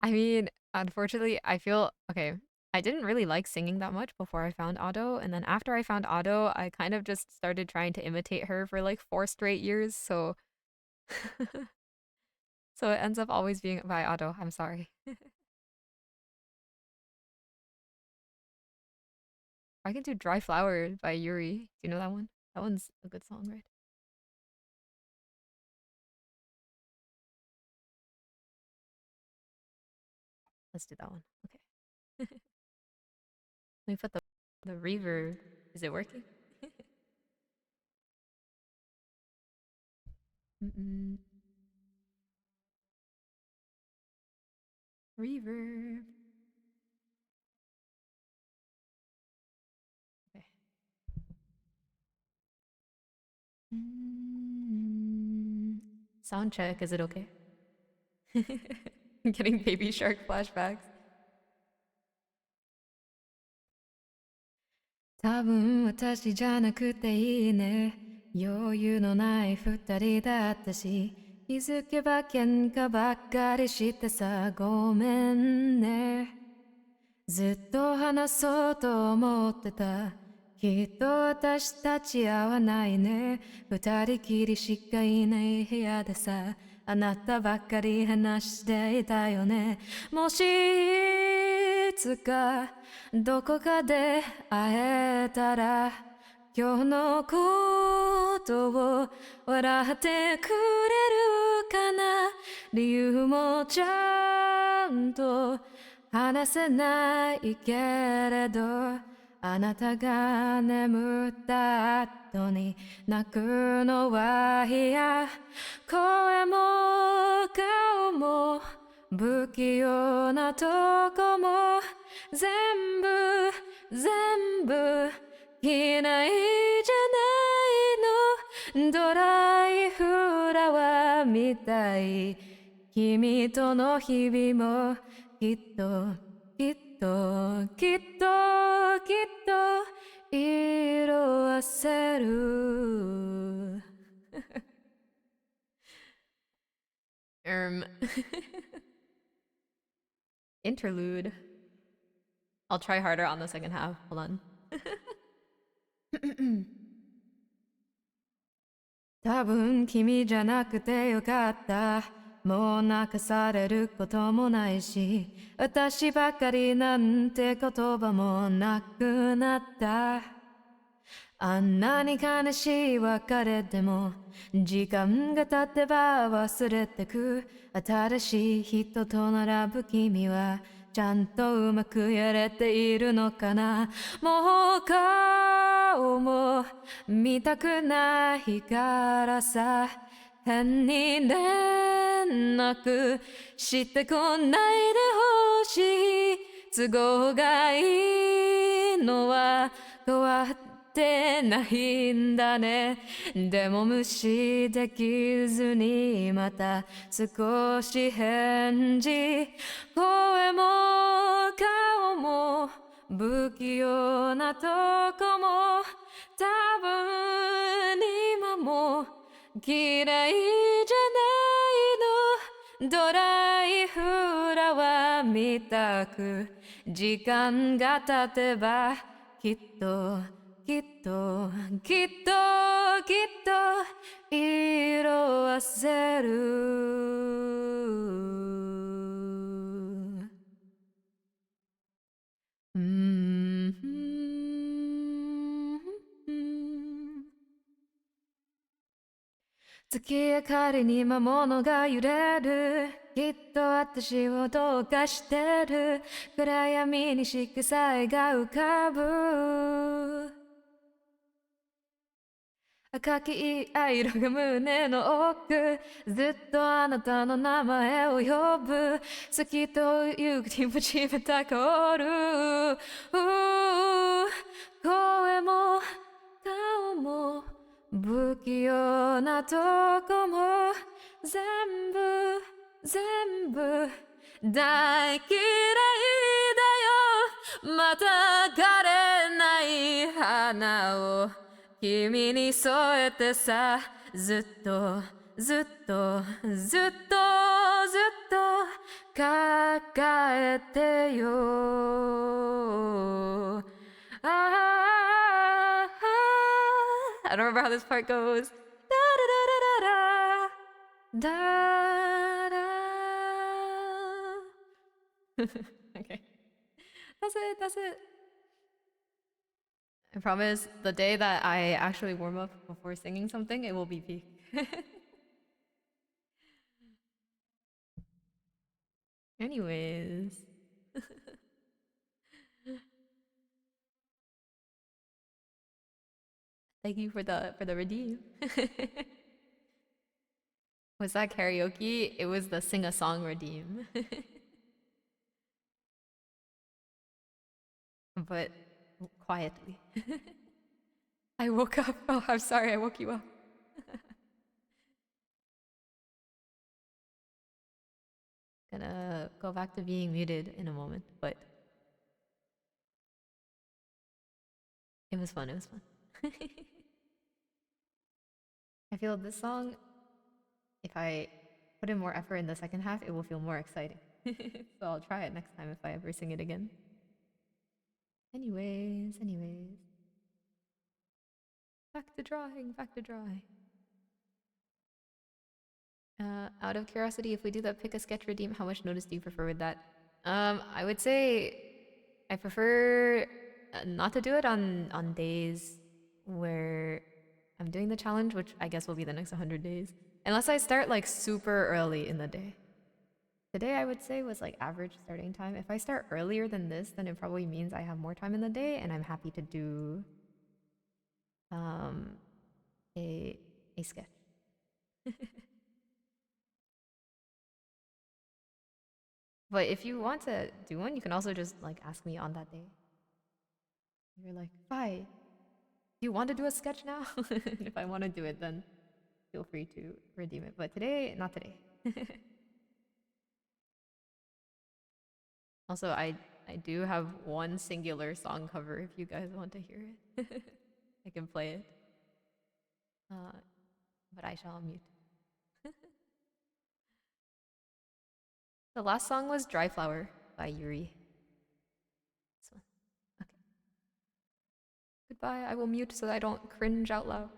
[SPEAKER 1] I mean, unfortunately, I feel okay. I didn't really like singing that much before I found Ado, and then after I found Ado, I kind of just started trying to imitate her for like 4 straight years. So, so it ends up always being by Ado. I'm sorry. I can do Dry Flower by Yuri. Do you know that one? That one's a good song, right? Let's do that one. Okay. Let me put the reverb. Is it working? Mm-mm. Reverb. Okay. Sound check. Is it okay? Getting Baby Shark flashbacks. 多分私じゃなくていいね。余裕のない二人だったし、気づけば喧嘩ばっかりしてさ、ごめんね。ずっと話そうと思ってた。きっと私たち合わないね。二人きりしかいない部屋でさ、あなたばっかり話していたよね。もしいつかどこかで会えたら、今日のことを笑ってくれるかな。理由もちゃんと話せないけれど、あなたが眠った後に泣くのは嫌。声も顔も不器用なとこも全部全部嫌いじゃないの。ドライフラワーみたい。君との日々もきっときっときっときっと色あせる。um Interlude. I'll try harder on the second half. Hold on. 多分君じゃなくてよかった。もう泣かされることもないし、私ばかりなんて言葉もなくなった。あんなに悲しい別れでも時間が経てば忘れてく新しい人と並ぶ君はちゃんとうまくやれているのかなもう顔も見たくないからさ変に連絡してこないでほしい都合がいいのは変わってないんだねでも無視できずにまた少し返事声も顔も不器用なとこも多分今も嫌いじゃないのドライフラワーみたく時間が経てばきっときっときっときっと色あせる月明かりに魔物が揺れるきっと私をどうかしてる暗闇に色彩が浮かぶ赤き藍色が胸の奥ずっとあなたの名前を呼ぶ好きという気持ちまた香る声も顔も不器用なとこも全部大嫌いだよまた枯れない花を君に添えてさずっとずっとずっとずっと抱えてよI don't remember how this part goes. Da da da da da da da. Okay, that's it. That's it. I promise the day that I actually warm up before singing something, it will be peak. Anyways, thank you for the redeem. Was that karaoke? It was the sing a song redeem. But quietly. I woke up. Oh, I'm sorry, I woke you up. Gonna go back to being muted in a moment, but it was fun. It was fun. I feel this song, if I put in more effort in the second half, it will feel more exciting. So I'll try it next time if I ever sing it again. Anyways. Back to drawing. Out of curiosity, if we do the pick a sketch redeem, how much notice do you prefer with that? I would say I prefer not to do it on days where I'm doing the challenge, which I guess will be the next 100 days. Unless I start like super early in the day. Today I would say was like average starting time. If I start earlier than this, then it probably means I have more time in the day and I'm happy to do um a sketch. But if you want to do one, you can also just like ask me on that day. You're like, "Bye. Do you want to do a sketch now?" And if I want to do it, then feel free to redeem it. But today, not today. Also, I do have one singular song cover if you guys want to hear it. I can play it. But I shall mute. The last song was Dry Flower by Yuri. This one. Okay. Goodbye. I will mute so that I don't cringe out loud.